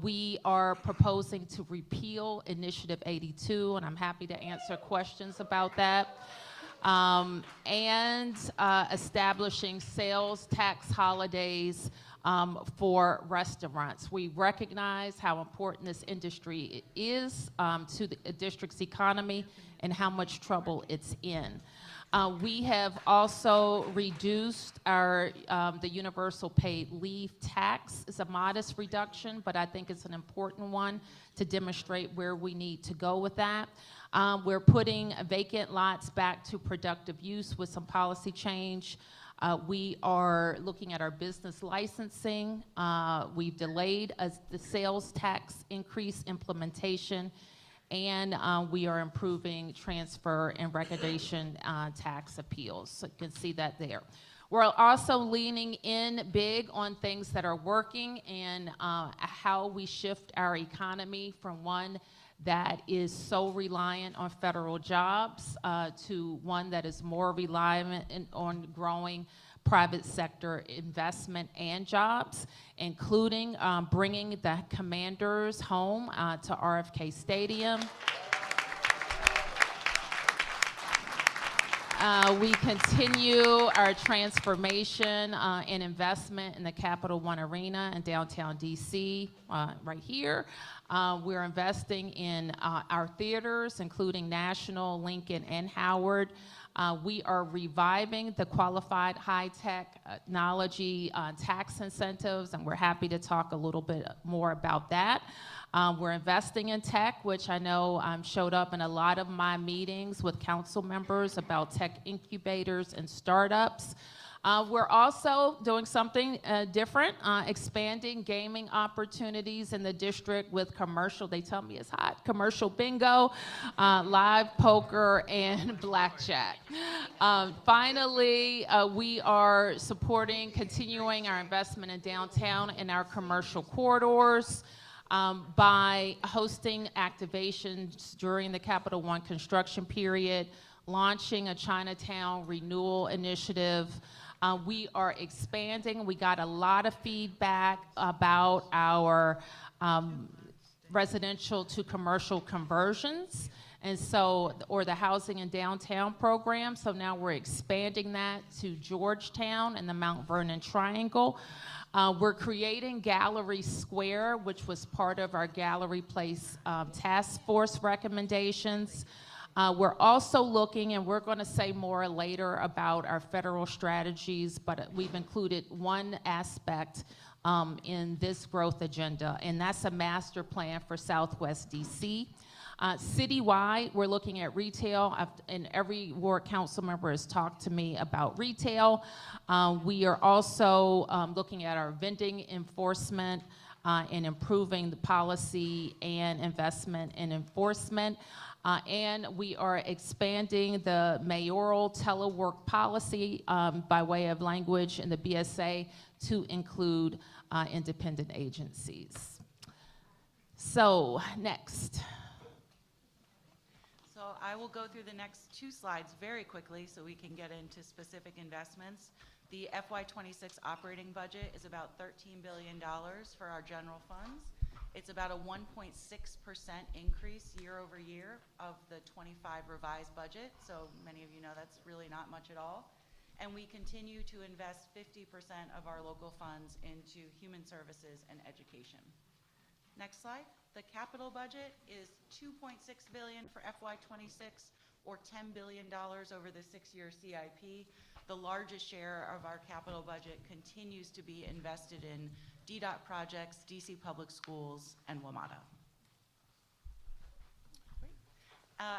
We are proposing to repeal Initiative 82, and I'm happy to answer questions about that. And establishing sales tax holidays for restaurants. We recognize how important this industry is to the district's economy and how much trouble it's in. We have also reduced our the universal paid leave tax. It's a modest reduction, but I think it's an important one to demonstrate where we need to go with that. We're putting vacant lots back to productive use with some policy change. We are looking at our business licensing. We've delayed the sales tax increase implementation, and we are improving transfer and recordation tax appeals. So you can see that there. We're also leaning in big on things that are working and how we shift our economy from one that is so reliant on federal jobs to one that is more reliant on growing private sector investment and jobs, including bringing the Commanders home to RFK Stadium. We continue our transformation and investment in the Capital One Arena in downtown DC, right here. We're investing in our theaters, including National, Lincoln, and Howard. We are reviving the qualified high-tech technology tax incentives, and we're happy to talk a little bit more about that. We're investing in tech, which I know showed up in a lot of my meetings with council members about tech incubators and startups. We're also doing something different, expanding gaming opportunities in the district with commercial, they tell me it's hot, commercial bingo, live poker, and blackjack. Finally, we are continuing our investment in downtown and our commercial corridors. By hosting activations during the Capital One construction period, launching a Chinatown renewal initiative. We are expanding. We got a lot of feedback about our residential to commercial conversions, and so, or the housing in downtown program. So now we're expanding that to Georgetown and the Mount Vernon Triangle. We're creating Gallery Square, which was part of our Gallery Place task force recommendations. We're also looking, and we're going to say more later about our federal strategies, but we've included one aspect in this growth agenda, and that's a master plan for Southwest DC. Citywide, we're looking at retail, and every ward council member has talked to me about retail. We are also looking at our vending enforcement and improving the policy and investment in enforcement. And we are expanding the mayoral telework policy by way of language in the BSA to include independent agencies. So, next. So I will go through the next two slides very quickly so we can get into specific investments. The FY26 operating budget is about $13 billion for our general funds. It's about a 1.6% increase year over year of the 25 revised budget. So many of you know that's really not much at all. And we continue to invest 50% of our local funds into human services and education. Next slide. The capital budget is $2.6 billion for FY26, or $10 billion over the 6-year CIP. The largest share of our capital budget continues to be invested in DDOT projects, DC Public Schools, and WMATA.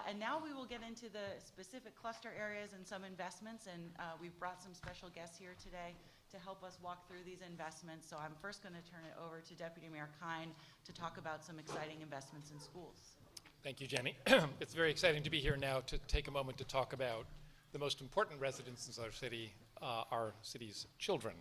And now we will get into the specific cluster areas and some investments, and we've brought some special guests here today to help us walk through these investments. So I'm first going to turn it over to Deputy Mayor Kine to talk about some exciting investments in schools. Thank you, Jenny. It's very exciting to be here now to take a moment to talk about the most important residents in our city, our city's children.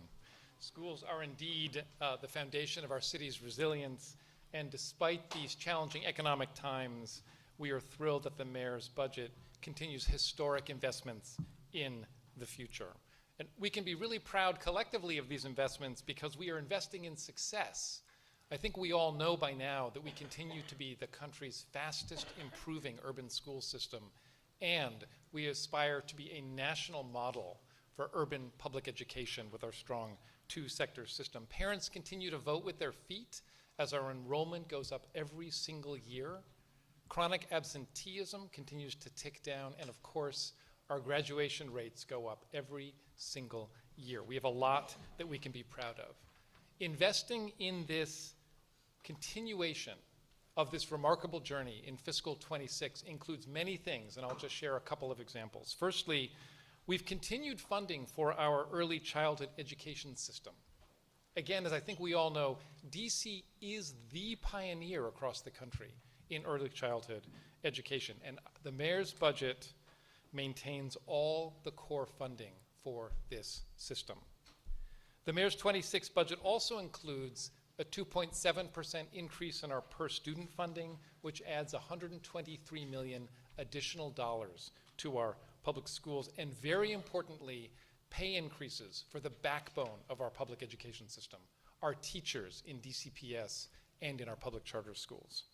Schools are indeed the foundation of our city's resilience, and despite these challenging economic times, we are thrilled that the mayor's budget continues historic investments in the future. And we can be really proud collectively of these investments because we are investing in success. I think we all know by now that we continue to be the country's fastest improving urban school system, and we aspire to be a national model for urban public education with our strong two-sector system. Parents continue to vote with their feet as our enrollment goes up every single year. Chronic absenteeism continues to tick down, and of course, our graduation rates go up every single year. We have a lot that we can be proud of. Investing in this continuation of this remarkable journey in fiscal 26 includes many things, and I'll just share a couple of examples. Firstly, we've continued funding for our early childhood education system. Again, as I think we all know, DC is the pioneer across the country in early childhood education, and the mayor's budget maintains all the core funding for this system. The mayor's 26 budget also includes a 2.7% increase in our per student funding, which adds $123 million additional dollars to our public schools, and very importantly, pay increases for the backbone of our public education system, our teachers in DCPS and in our public charter schools.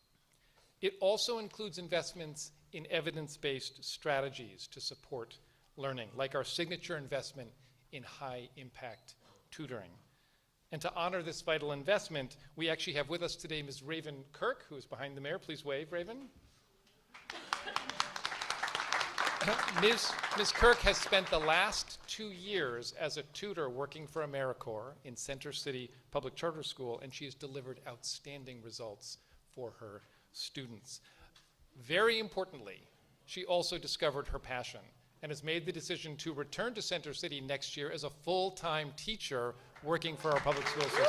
It also includes investments in evidence-based strategies to support learning, like our signature investment in high-impact tutoring. And to honor this vital investment, we actually have with us today Ms. Raven Kirk, who is behind the mayor. Please wave, Raven. Ms. Kirk has spent the last 2 years as a tutor working for AmeriCorps in Center City Public Charter School, and she has delivered outstanding results for her students. Very importantly, she also discovered her passion and has made the decision to return to Center City next year as a full-time teacher working for our public school system.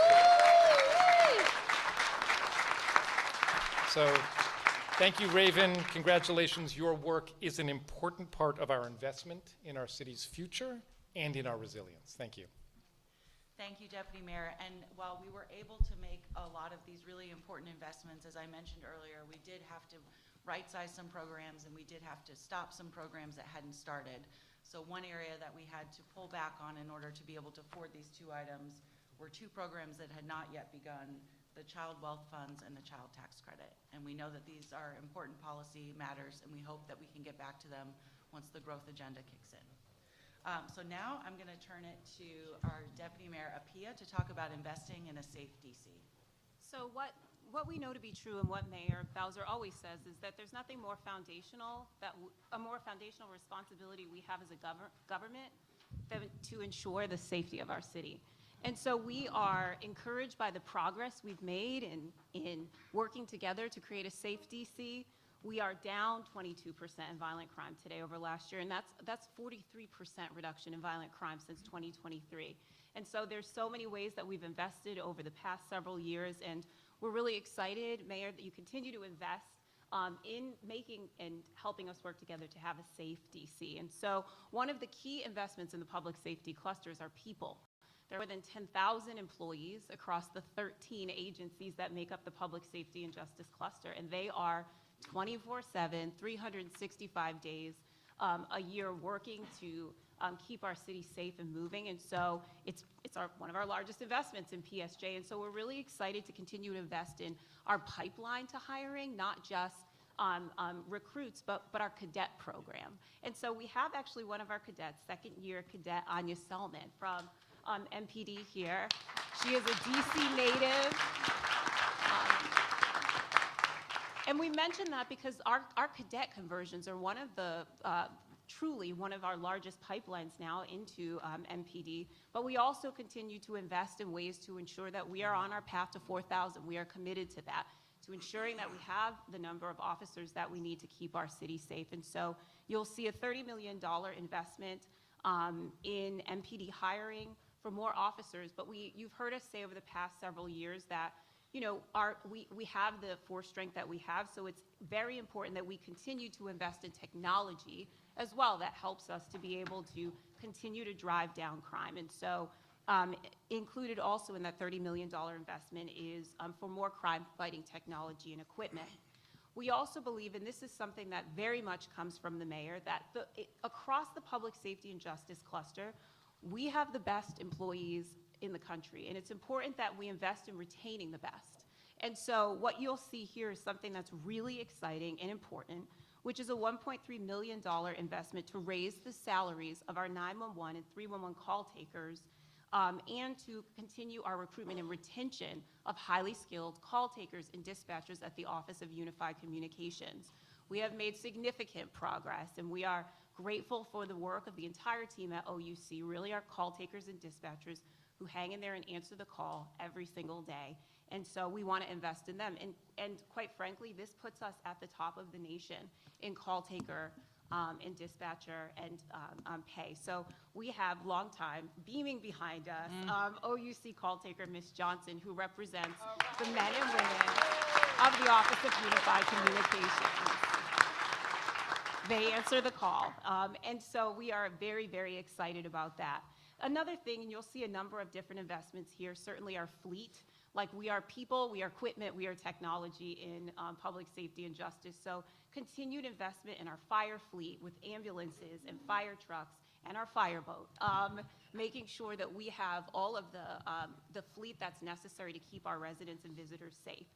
So, thank you, Raven. Congratulations. Your work is an important part of our investment in our city's future and in our resilience. Thank you. Thank you, Deputy Mayor. And while we were able to make a lot of these really important investments, as I mentioned earlier, we did have to right-size some programs, and we did have to stop some programs that hadn't started. So one area that we had to pull back on in order to be able to afford these 2 items were 2 programs that had not yet begun, the Child Wealth Funds and the Child Tax Credit. And we know that these are important policy matters, and we hope that we can get back to them once the growth agenda kicks in. So now I'm going to turn it to our Deputy Mayor Apia to talk about investing in a safe DC. So what we know to be true and what Mayor Bowser always says is that there's nothing more foundational, a more foundational responsibility we have as a government than to ensure the safety of our city. And so we are encouraged by the progress we've made in working together to create a safe DC. We are down 22% in violent crime today over last year, and that's 43% reduction in violent crime since 2023. And so there's so many ways that we've invested over the past several years, and we're really excited, Mayor, that you continue to invest in making and helping us work together to have a safe DC. And so one of the key investments in the public safety cluster is our people. There are more than 10,000 employees across the 13 agencies that make up the public safety and justice cluster, and they are 24/7, 365 days a year working to keep our city safe and moving. And so it's one of our largest investments in PSJ. And so we're really excited to continue to invest in our pipeline to hiring, not just recruits, but our cadet program. And so we have actually one of our cadets, second-year cadet Anya Selman from MPD here. She is a DC native. And we mention that because our cadet conversions are one of the truly one of our largest pipelines now into MPD, but we also continue to invest in ways to ensure that we are on our path to 4,000. We are committed to that, to ensuring that we have the number of officers that we need to keep our city safe. And so you'll see a $30 million investment in MPD hiring for more officers, but you've heard us say over the past several years that we have the force strength that we have, so it's very important that we continue to invest in technology as well that helps us to be able to continue to drive down crime. And so included also in that $30 million investment is for more crime-fighting technology and equipment. We also believe, and this is something that very much comes from the mayor, that across the public safety and justice cluster, we have the best employees in the country, and it's important that we invest in retaining the best. And so what you'll see here is something that's really exciting and important, which is a $1.3 million investment to raise the salaries of our 911 and 311 call takers, and to continue our recruitment and retention of highly skilled call takers and dispatchers at the Office of Unified Communications. We have made significant progress, and we are grateful for the work of the entire team at OUC, really our call takers and dispatchers who hang in there and answer the call every single day. And so we want to invest in them. And quite frankly, this puts us at the top of the nation in call taker and dispatcher and pay. So we have long time beaming behind us, OUC call taker Ms. Johnson, who represents the men and women of the Office of Unified Communications. They answer the call. And so we are very, very excited about that. Another thing, and you'll see a number of different investments here, certainly our fleet. Like we are people, we are equipment, we are technology in public safety and justice. So continued investment in our fire fleet with ambulances and fire trucks and our fireboat, making sure that we have all of the fleet that's necessary to keep our residents and visitors safe,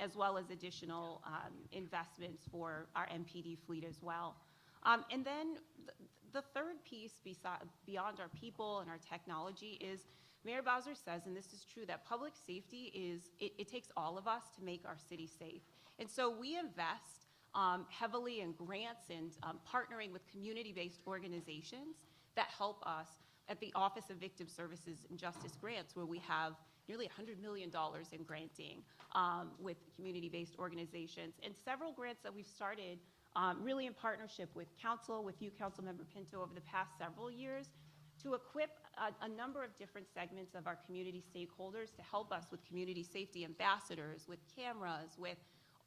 as well as additional investments for our MPD fleet as well. And then the third piece beyond our people and our technology is Mayor Bowser says, and this is true, that public safety it takes all of us to make our city safe. And so we invest heavily in grants and partnering with community-based organizations that help us at the Office of Victim Services and Justice Grants, where we have nearly $100 million in granting with community-based organizations, and several grants that we've started really in partnership with council, with you, Councilmember Pinto, over the past several years to equip a number of different segments of our community stakeholders to help us with community safety ambassadors, with cameras, with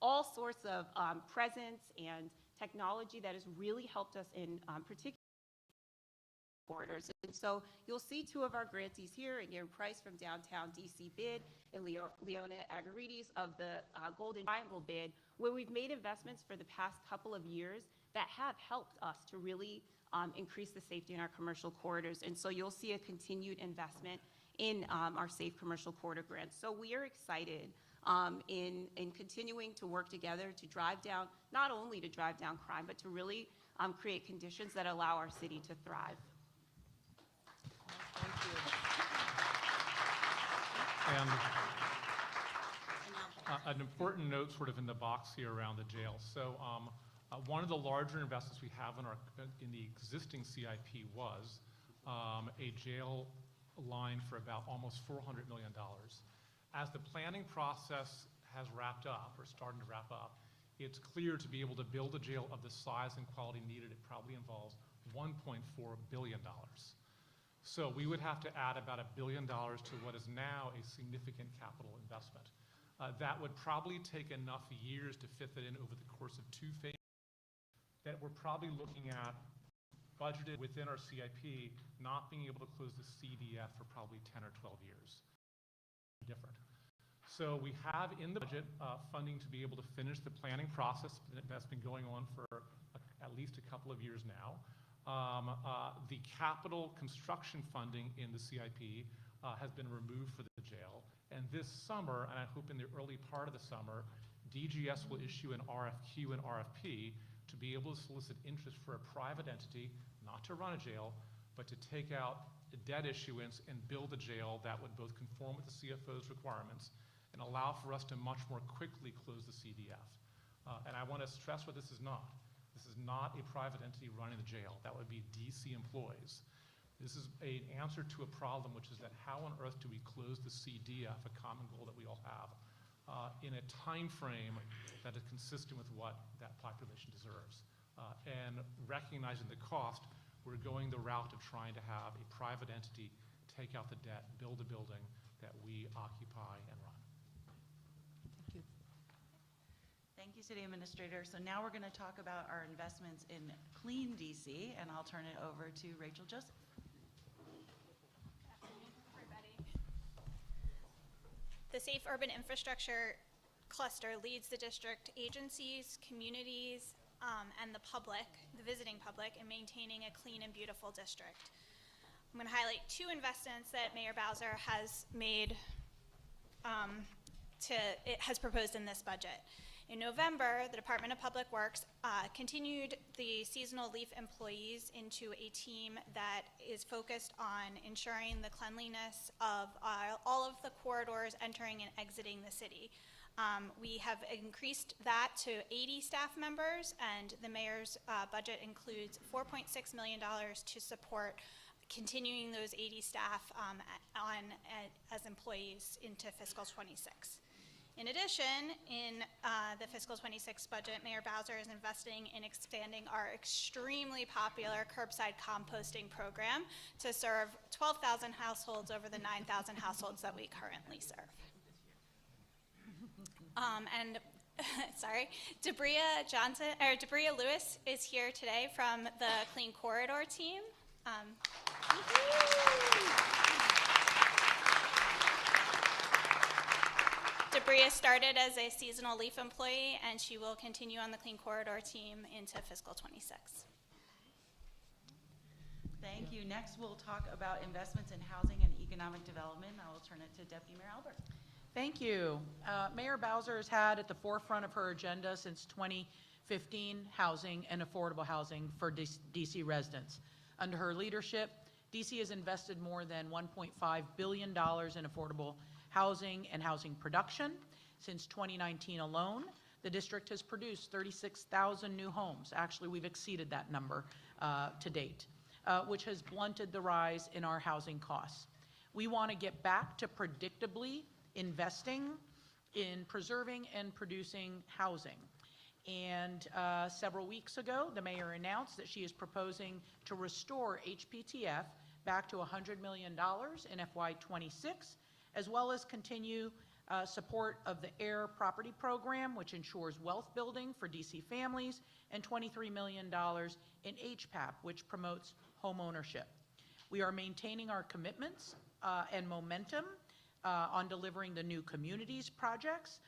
all sorts of presence and technology that has really helped us in particular corridors. And so you'll see two of our grantees here, Aaron Price from downtown DC bid and Leona Agarides of the Golden Triangle bid, where we've made investments for the past couple of years that have helped us to really increase the safety in our commercial corridors. And so you'll see a continued investment in our Safe Commercial Corridor grants. So we are excited in continuing to work together to drive down, not only to drive down crime, but to really create conditions that allow our city to thrive. Thank you. And an important note sort of in the box here around the jail. So one of the larger investments we have in the existing CIP was a jail line for about almost $400 million. As the planning process has wrapped up, or starting to wrap up, it's clear to be able to build a jail of the size and quality needed, it probably involves $1.4 billion. So we would have to add about $1 billion to what is now a significant capital investment. That would probably take enough years to fit that in over the course of 2 phases that we're probably looking at budgeted within our CIP not being able to close the CDF for probably 10 or 12 years. Different. So we have in the budget funding to be able to finish the planning process that's been going on for at least a couple of years now. The capital construction funding in the CIP has been removed for the jail. And this summer, and I hope in the early part of the summer, DGS will issue an RFQ and RFP to be able to solicit interest for a private entity, not to run a jail, but to take out a debt issuance and build a jail that would both conform with the CFO's requirements and allow for us to much more quickly close the CDF. And I want to stress what this is not. This is not a private entity running the jail. That would be DC employees. This is an answer to a problem, which is that how on earth do we close the CDF, a common goal that we all have, in a time frame that is consistent with what that population deserves. And recognizing the cost, we're going the route of trying to have a private entity take out the debt, build a building that we occupy and run. Thank you. Thank you, City Administrator. So now we're going to talk about our investments in Clean DC, and I'll turn it over to Rachel Joseph. The Safe Urban Infrastructure Cluster leads the district agencies, communities, and the public, the visiting public, in maintaining a clean and beautiful district. I'm going to highlight 2 investments that Mayor Bowser has made, has proposed in this budget. In November, the Department of Public Works continued the seasonal leaf employees into a team that is focused on ensuring the cleanliness of all of the corridors entering and exiting the city. We have increased that to 80 staff members, and the mayor's budget includes $4.6 million to support continuing those 80 staff as employees into fiscal 26. In addition, in the fiscal 26 budget, Mayor Bowser is investing in expanding our extremely popular curbside composting program to serve 12,000 households over the 9,000 households that we currently serve. Debria Lewis is here today from the Clean Corridor team. Debria started as a seasonal leaf employee, and she will continue on the Clean Corridor team into fiscal 26. Thank you. Next, we'll talk about investments in housing and economic development. I will turn it to Deputy Mayor Albert. Thank you. Mayor Bowser has had at the forefront of her agenda since 2015 15 housing and affordable housing for DC residents. Under her leadership, DC has invested more than $1.5 billion in affordable housing and housing production. Since 2019 alone, the district has produced 36,000 new homes. Actually, we've exceeded that number to date, which has blunted the rise in our housing costs. We want to get back to predictably investing in preserving and producing housing. And several weeks ago, the mayor announced that she is proposing to restore HPTF back to $100 million in FY26, as well as continue support of the AIR property program, which ensures wealth building for DC families, and $23 million in HPAP, which promotes home ownership. We are maintaining our commitments and momentum on delivering the new communities projects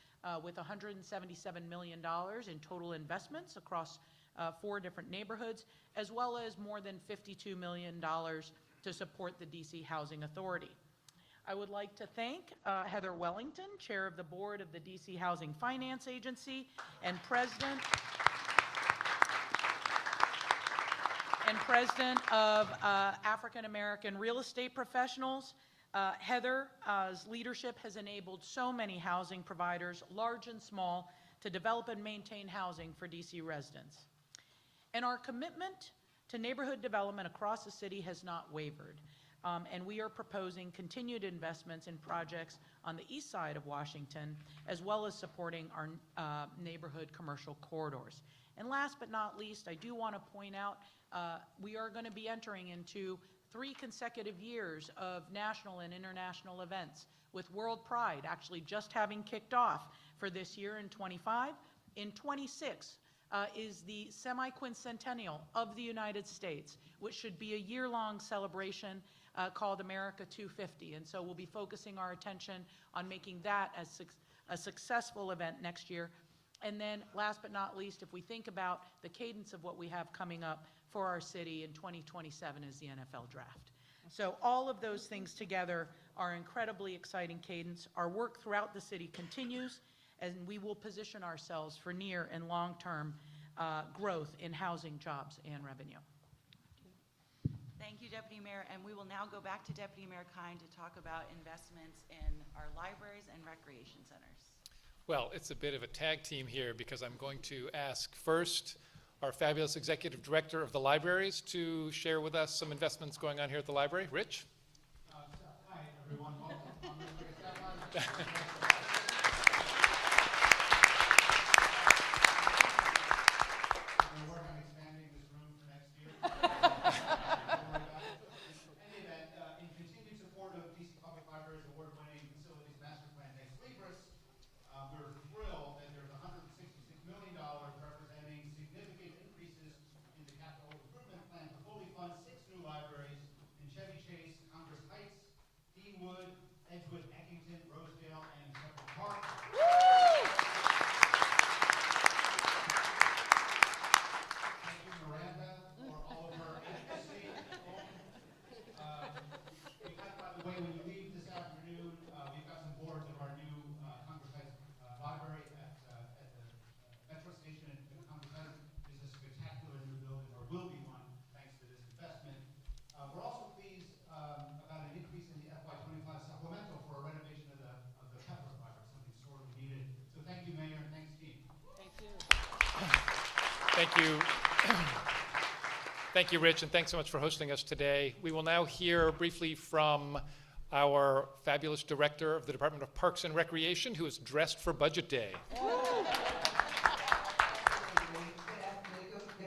with $177 million in total investments across 4 different neighborhoods, as well as more than $52 million to support the DC Housing Authority. I would like to thank Heather Wellington, Chair of the Board of the DC Housing Finance Agency and President of African American Real Estate Professionals. Heather's leadership has enabled so many housing providers, large and small, to develop and maintain housing for DC residents. And our commitment to neighborhood development across the city has not wavered. And we are proposing continued investments in projects on the east side of Washington, as well as supporting our neighborhood commercial corridors. And last but not least, I do want to point out we are going to be entering into 3 consecutive years of national and international events, with World Pride actually just having kicked off for this year in 25. In 26 is the semi-quincentennial of the United States, which should be a year-long celebration called America 250. And so we'll be focusing our attention on making that as a successful event next year. And then last but not least, if we think about the cadence of what we have coming up for our city in 2027 is the NFL draft. So all of those things together are incredibly exciting cadence. Our work throughout the city continues, and we will position ourselves for near and long-term growth in housing, jobs, and revenue. Thank you, Deputy Mayor. And we will now go back to Deputy Mayor Kine to talk about investments in our libraries and recreation centers. Well, it's a bit of a tag team here because I'm going to ask first our fabulous Executive Director of the Libraries to share with us some investments going on here at the library. Rich? Hi, everyone. Welcome. I'm going to take a step on we work on expanding this room for next year. In any event, in continued support of DC Public Library's award-winning facilities master plan, Ex Libris, we're thrilled that there's $166 million representing significant increases in the capital improvement plan to fully fund 6 new libraries in Chevy Chase, Congress Heights, Deanwood, Edgewood, Eckington, Rosedale, and Central Park. Thank you, Miranda, for all of her advocacy. We've got, by the way, when you leave this afternoon, we've got some boards of our new Congress Heights library at the metro station in Congress Heights. Is a spectacular new building, or will be one, thanks to this investment. We're also pleased about an increase in the FY25 supplemental for a renovation of the Pepper Library, something sorely needed. So thank you, Mayor, and thanks, team. Thank you. Thank you. Thank you, Rich, and thanks so much for hosting us today. We will now hear briefly from our fabulous Director of the Department of Parks and Recreation, who is dressed for Budget Day. Good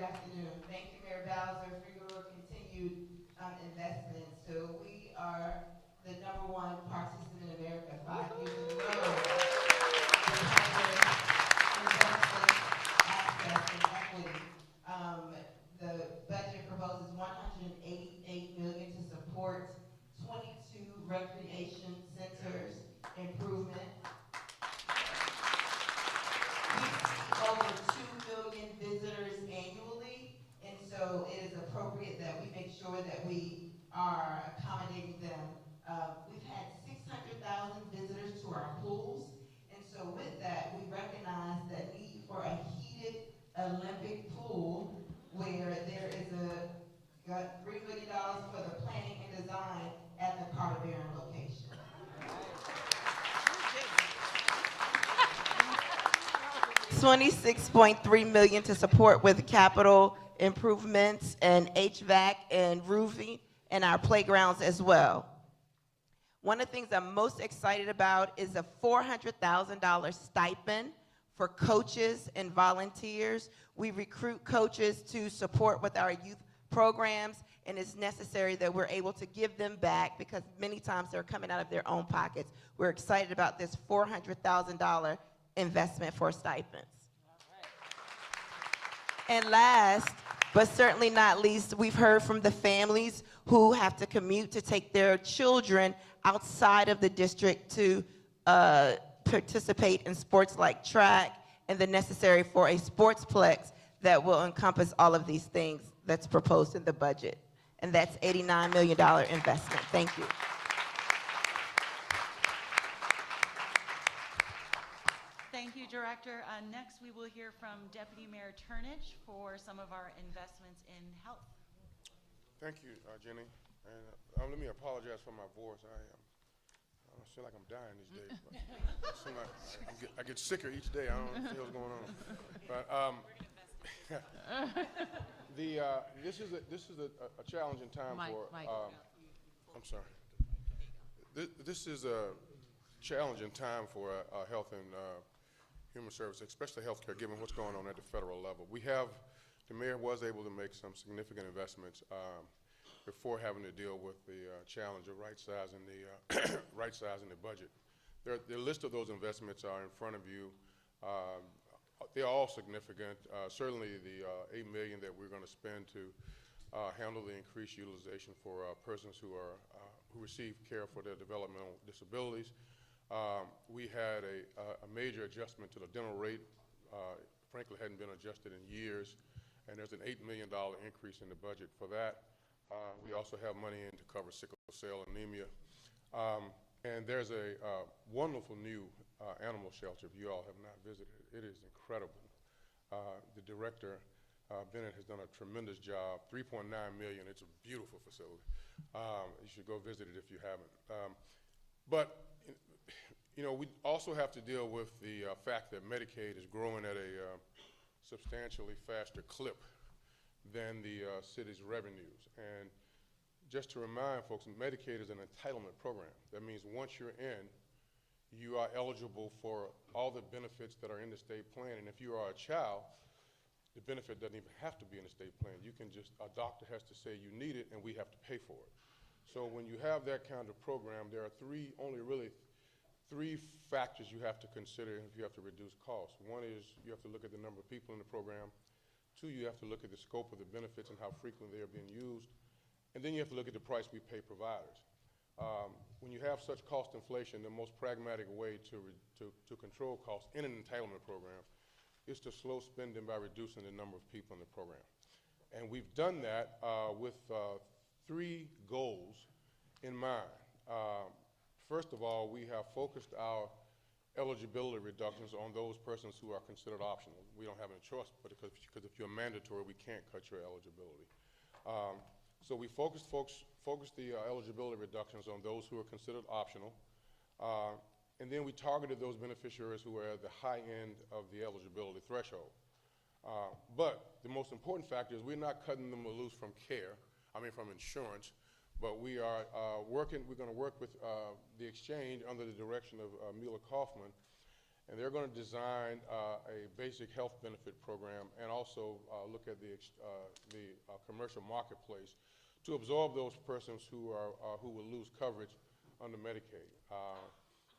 afternoon. Thank you, Mayor Bowser, for your continued investments. So we are the #1 park system in America, 5 years in a row. Investment, access, and equity. The budget proposes $188 million to support 22 recreation centers improvement. $26.3 million to support with capital improvements and HVAC and roofing and our playgrounds as well. One of the things I'm most excited about is a $400,000 stipend for coaches and volunteers. We recruit coaches to support with our youth programs, and it's necessary that we're able to give them back because many times they're coming out of their own pockets. We're excited about this $400,000 investment for stipends. And last, but certainly not least, we've heard from the families who have to commute to take their children outside of the district to participate in sports like track and the necessary for a sportsplex that will encompass all of these things that's proposed in the budget. And that's $89 million investment. Thank you. Thank you, Director. Next, we will hear from Deputy Mayor Turnage for some of our investments in health. Thank you, Jenny. And let me apologize for my voice. I feel like I'm dying these days. But it seems like I get sicker each day. I don't know what's going on. But this is a challenging time for. I'm sorry. This is a challenging time for health and human services, especially healthcare, given what's going on at the federal level. The mayor was able to make some significant investments before having to deal with the challenge of right-sizing the budget. The list of those investments are in front of you. They're all significant. Certainly the $8 million that we're going to spend to handle the increased utilization for persons who receive care for their developmental disabilities. We had a major adjustment to the dental rate. Frankly, hadn't been adjusted in years, and there's an $8 million increase in the budget for that. We also have money in to cover sickle cell anemia. And there's a wonderful new animal shelter, if you all have not visited. It is incredible. The director, Bennett, has done a tremendous job. $3.9 million, it's a beautiful facility. You should go visit it if you haven't. But we also have to deal with the fact that Medicaid is growing at a substantially faster clip than the city's revenues. And just to remind folks, Medicaid is an entitlement program. That means once you're in, you are eligible for all the benefits that are in the state plan. And if you are a child, the benefit doesn't even have to be in the state plan. You can a doctor has to say you need it and we have to pay for it. So when you have that kind of program, there are only three factors you have to consider if you have to reduce costs. One is you have to look at the number of people in the program. Two, you have to look at the scope of the benefits and how frequently they're being used. And then you have to look at the price we pay providers. When you have such cost inflation, the most pragmatic way to control costs in an entitlement program is to slow spending by reducing the number of people in the program. And we've done that with three goals in mind. First of all, we have focused our eligibility reductions on those persons who are considered optional. We don't have any choice, but because if you're mandatory, we can't cut your eligibility. So we focused the eligibility reductions on those who are considered optional, and then we targeted those beneficiaries who are at the high end of the eligibility threshold. But the most important factor is we're not cutting them loose from from insurance, but we're going to work with the exchange under the direction of Mila Kaufman, and they're going to design a basic health benefit program and also look at the commercial marketplace to absorb those persons who will lose coverage under Medicaid.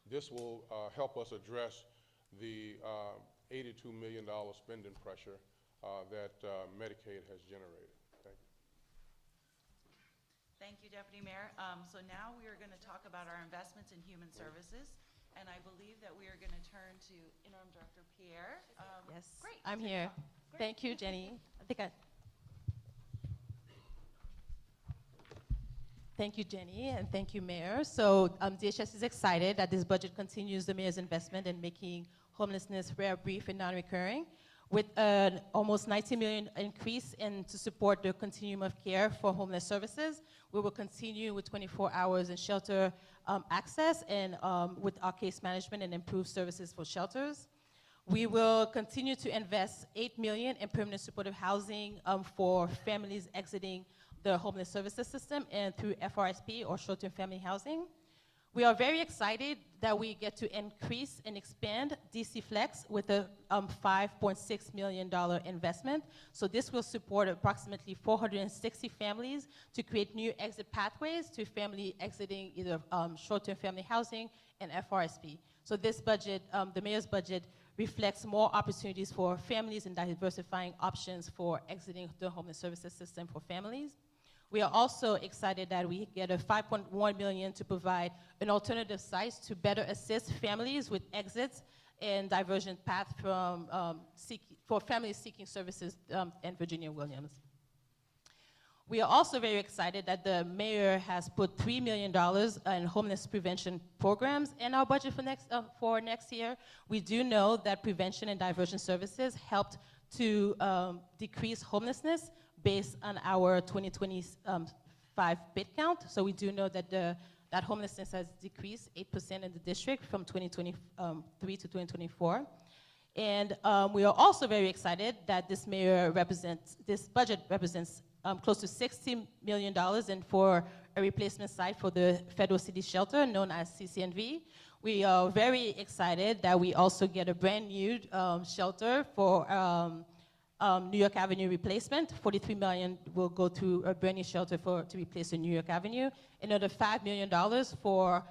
This will help us address the $82 million spending pressure that Medicaid has generated. Thank you. Thank you, Deputy Mayor. So now we are going to talk about our investments in human services, and I believe that we are going to turn to Interim Director Pierre. Yes, great. I'm here. Thank you, Jenny. Thank you, Jenny, and thank you, Mayor. So DHS is excited that this budget continues the Mayor's investment in making homelessness rare, brief, and non-recurring, with an almost $90 million increase to support the continuum of care for homeless services. We will continue with 24 hours in shelter access and with our case management and improved services for shelters. We will continue to invest $8 million in permanent supportive housing for families exiting the homeless services system and through FRSP or short-term family housing. We are very excited that we get to increase and expand DC Flex with a $5.6 million investment. So this will support approximately 460 families to create new exit pathways to family exiting either short-term family housing and FRSP. So this budget, the mayor's budget, reflects more opportunities for families and diversifying options for exiting the homeless services system for families. We are also excited that we get a $5.1 million to provide an alternative site to better assist families with exits and diversion path from for families seeking services in Virginia Williams. We are also very excited that the mayor has put $3 million in homeless prevention programs in our budget for next year. We do know that prevention and diversion services helped to decrease homelessness based on our 2025 bid count. So we do know that that homelessness has decreased 8% in the district from 2023 to 2024. And we are also very excited that this budget represents close to $60 million and for a replacement site for the federal city shelter known as CCNV. We are very excited that we also get a brand new shelter for New York Avenue replacement. $43 million will go to a brand new shelter to replace the New York Avenue. Another $5 million for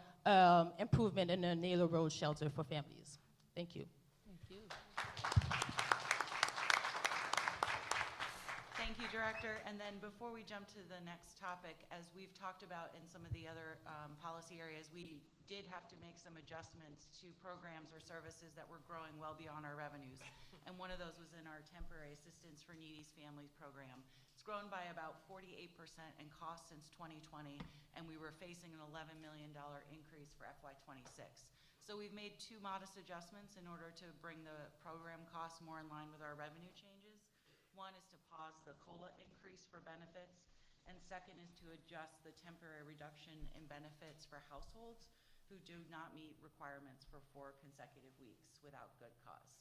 improvement in the Naylor Road shelter for families. Thank you. Thank you, Director. And then before we jump to the next topic, as we've talked about in some of the other policy areas, we did have to make some adjustments to programs or services that were growing well beyond our revenues. And one of those was in our temporary assistance for needy families program. It's grown by about 48% in cost since 2020, and we were facing an $11 million increase for FY26. So we've made two modest adjustments in order to bring the program costs more in line with our revenue changes. One is to pause the COLA increase for benefits, and second is to adjust the temporary reduction in benefits for households who do not meet requirements for 4 consecutive weeks without good cause.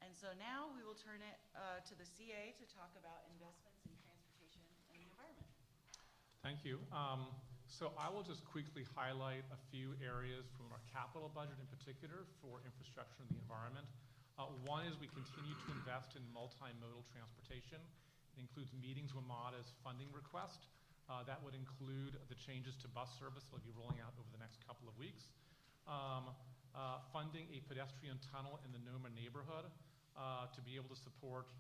And so now we will turn it to the CA to talk about investments in transportation and the environment. Thank you. So I will just quickly highlight a few areas from our capital budget in particular for infrastructure and the environment. One is we continue to invest in multimodal transportation. It includes meetings with WMATA's funding request. That would include the changes to bus service that will be rolling out over the next couple of weeks. Funding a pedestrian tunnel in the Noma neighborhood to be able to support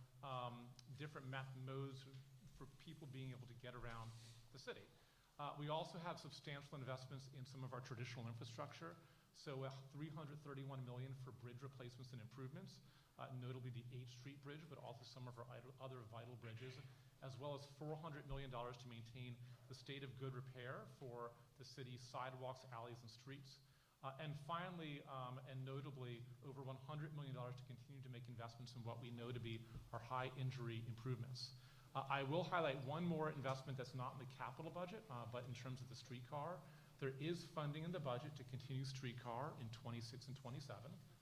different modes for people being able to get around the city. We also have substantial investments in some of our traditional infrastructure. So $331 million for bridge replacements and improvements, notably the 8th Street Bridge, but also some of our other vital bridges, as well as $400 million to maintain the state of good repair for the city's sidewalks, alleys, and streets. And finally, and notably, over $100 million to continue to make investments in what we know to be our high injury improvements. I will highlight one more investment that's not in the capital budget, but in terms of the streetcar. There is funding in the budget to continue streetcar in 26 and 27,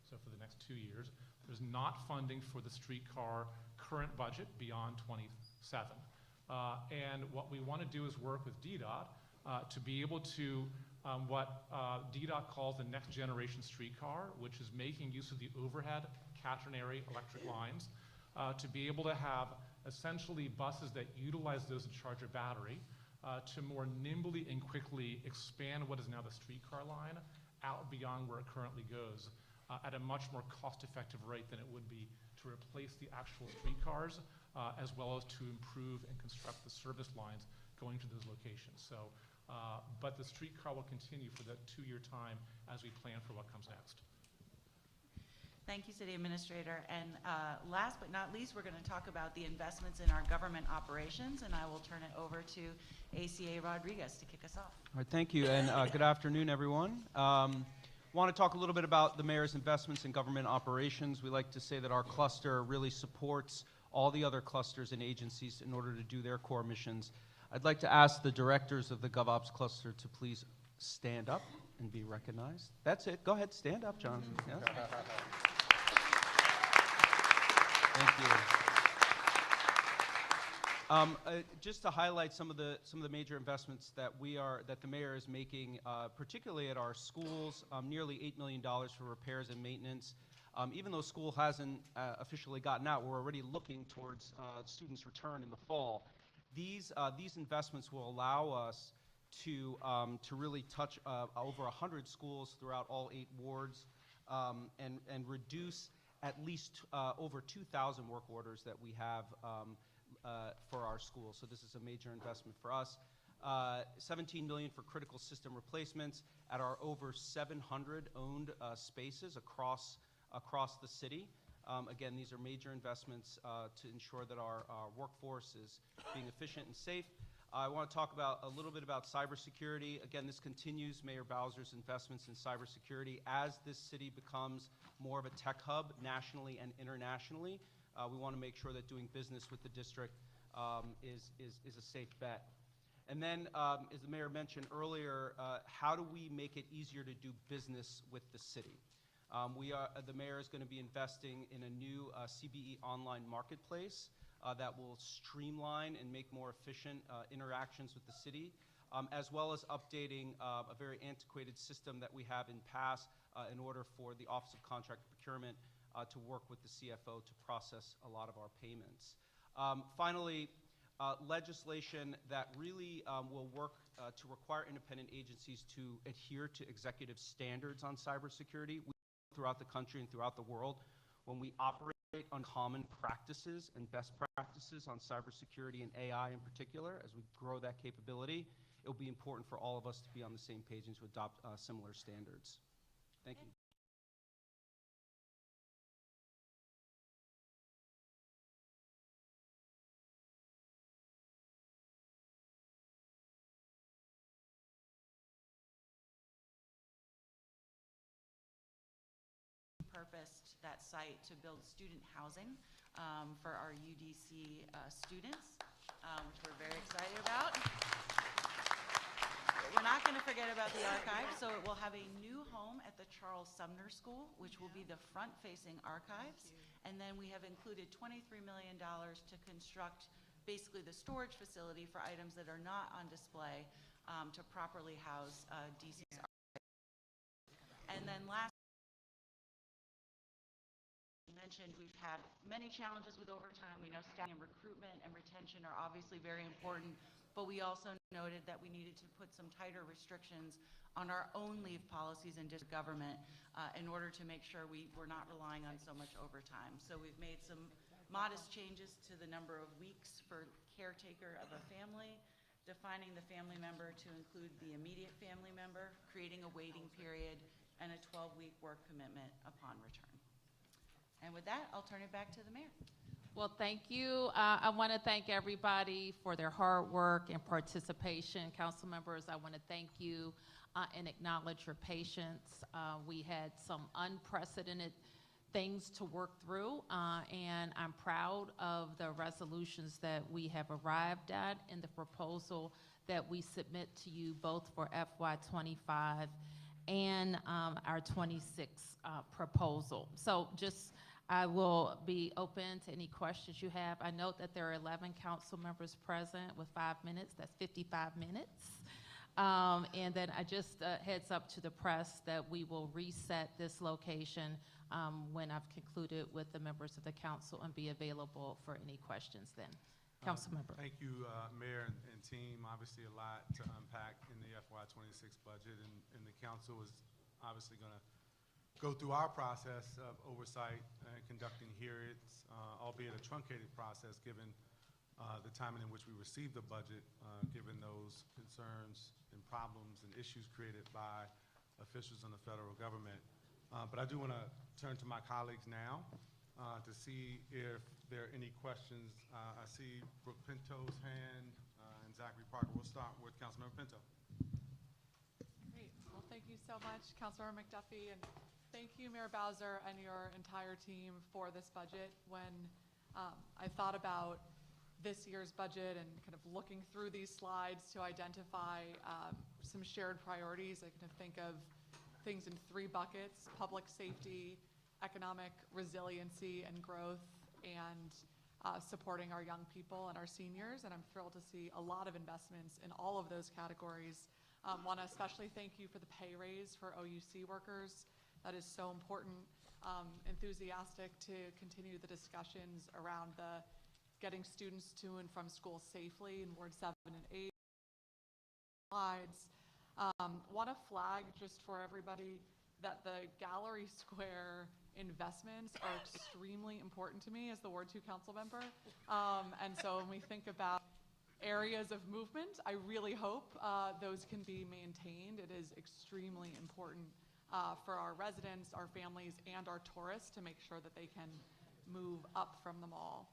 so for the next 2 years. There's not funding for the streetcar current budget beyond 27. And what we want to do is work with DDOT to be able to what DDOT calls the next generation streetcar, which is making use of the overhead catenary electric lines to be able to have essentially buses that utilize those and charge a battery to more nimbly and quickly expand what is now the streetcar line out beyond where it currently goes at a much more cost-effective rate than it would be to replace the actual streetcars as well as to improve and construct the service lines going to those locations. So, but the streetcar will continue for that 2-year time as we plan for what comes next. Thank you, City Administrator. And last but not least, we're going to talk about the investments in our government operations, and I will turn it over to ACA Rodriguez to kick us off. All right, thank you, and good afternoon, everyone. Want to talk a little bit about the mayor's investments in government operations. We like to say that our cluster really supports all the other clusters and agencies in order to do their core missions. I'd like to ask the directors of the GovOps cluster to please stand up and be recognized. That's it. Go ahead, stand up, John. Yeah. Thank you. Just to highlight some of the major investments that the mayor is making, particularly at our schools, nearly $8 million for repairs and maintenance. Even though school hasn't officially gotten out, we're already looking towards students' return in the fall. These investments will allow us to really touch over 100 schools throughout all 8 wards, and reduce at least over 2,000 work orders that we have for our schools. So this is a major investment for us. $17 million for critical system replacements at our over 700 owned spaces across the city. Again, these are major investments to ensure that our workforce is being efficient and safe. I want to talk a little bit about cybersecurity. Again, this continues Mayor Bowser's investments in cybersecurity. As this city becomes more of a tech hub nationally and internationally, we want to make sure that doing business with the district is a safe bet. And then, as the mayor mentioned earlier, how do we make it easier to do business with the city? The mayor is going to be investing in a new CBE online marketplace that will streamline and make more efficient interactions with the city, as well as updating a very antiquated system that we have in PASS in order for the Office of Contract Procurement to work with the CFO to process a lot of our payments. Finally, legislation that really will work to require independent agencies to adhere to executive standards on cybersecurity. Throughout the country and throughout the world, when we operate on common practices and best practices on cybersecurity and AI in particular, as we grow that capability, it will be important for all of us to be on the same page and to adopt similar standards. Thank you. Purposed that site to build student housing for our UDC students, which we're very excited about. We're not going to forget about the archive, so it will have a new home at the Charles Sumner School, which will be the front-facing archives. And then we have included $23 million to construct basically the storage facility for items that are not on display to properly house DC's archives. And then last, mentioned, we've had many challenges with overtime. We know staffing and recruitment and retention are obviously very important, but we also noted that we needed to put some tighter restrictions on our own leave policies in district government in order to make sure we're not relying on so much overtime. So we've made some modest changes to the number of weeks for caretaker of a family, defining the family member to include the immediate family member, creating a waiting period, and a 12-week work commitment upon return. And with that, I'll turn it back to the mayor. Well, thank you. I want to thank everybody for their hard work and participation. Council members, I want to thank you and acknowledge your patience. We had some unprecedented things to work through, and I'm proud of the resolutions that we have arrived at and the proposal that we submit to you both for FY25 and our 26 proposal. So I will be open to any questions you have. I note that there are 11 council members present with 5 minutes. That's 55 minutes. And then I just heads up to the press that we will reset this location when I've concluded with the members of the council and be available for any questions then. Council member. Thank you, Mayor and team. Obviously a lot to unpack in the FY26 budget, and the council is obviously going to go through our process of oversight and conducting hearings, albeit a truncated process given the timing in which we received the budget, given those concerns and problems and issues created by officials in the federal government. But I do want to turn to my colleagues now to see if there are any questions. I see Brooke Pinto's hand and Zachary Parker. We'll start with Councilmember Pinto. Great. Well, thank you so much, Councilmember McDuffie, and thank you, Mayor Bowser, and your entire team for this budget. When I thought about this year's budget and kind of looking through these slides to identify some shared priorities, I kind of think of things in 3 buckets: public safety, economic resiliency and growth, and supporting our young people and our seniors, and I'm thrilled to see a lot of investments in all of those categories. Want to especially thank you for the pay raise for OUC workers. That is so important. Enthusiastic to continue the discussions around the getting students to and from school safely in Ward 7 and 8 slides. Want to flag just for everybody that the Gallery Square investments are extremely important to me as the Ward 2 council member. And so when we think about areas of movement, I really hope those can be maintained. It is extremely important for our residents, our families, and our tourists to make sure that they can move up from the mall.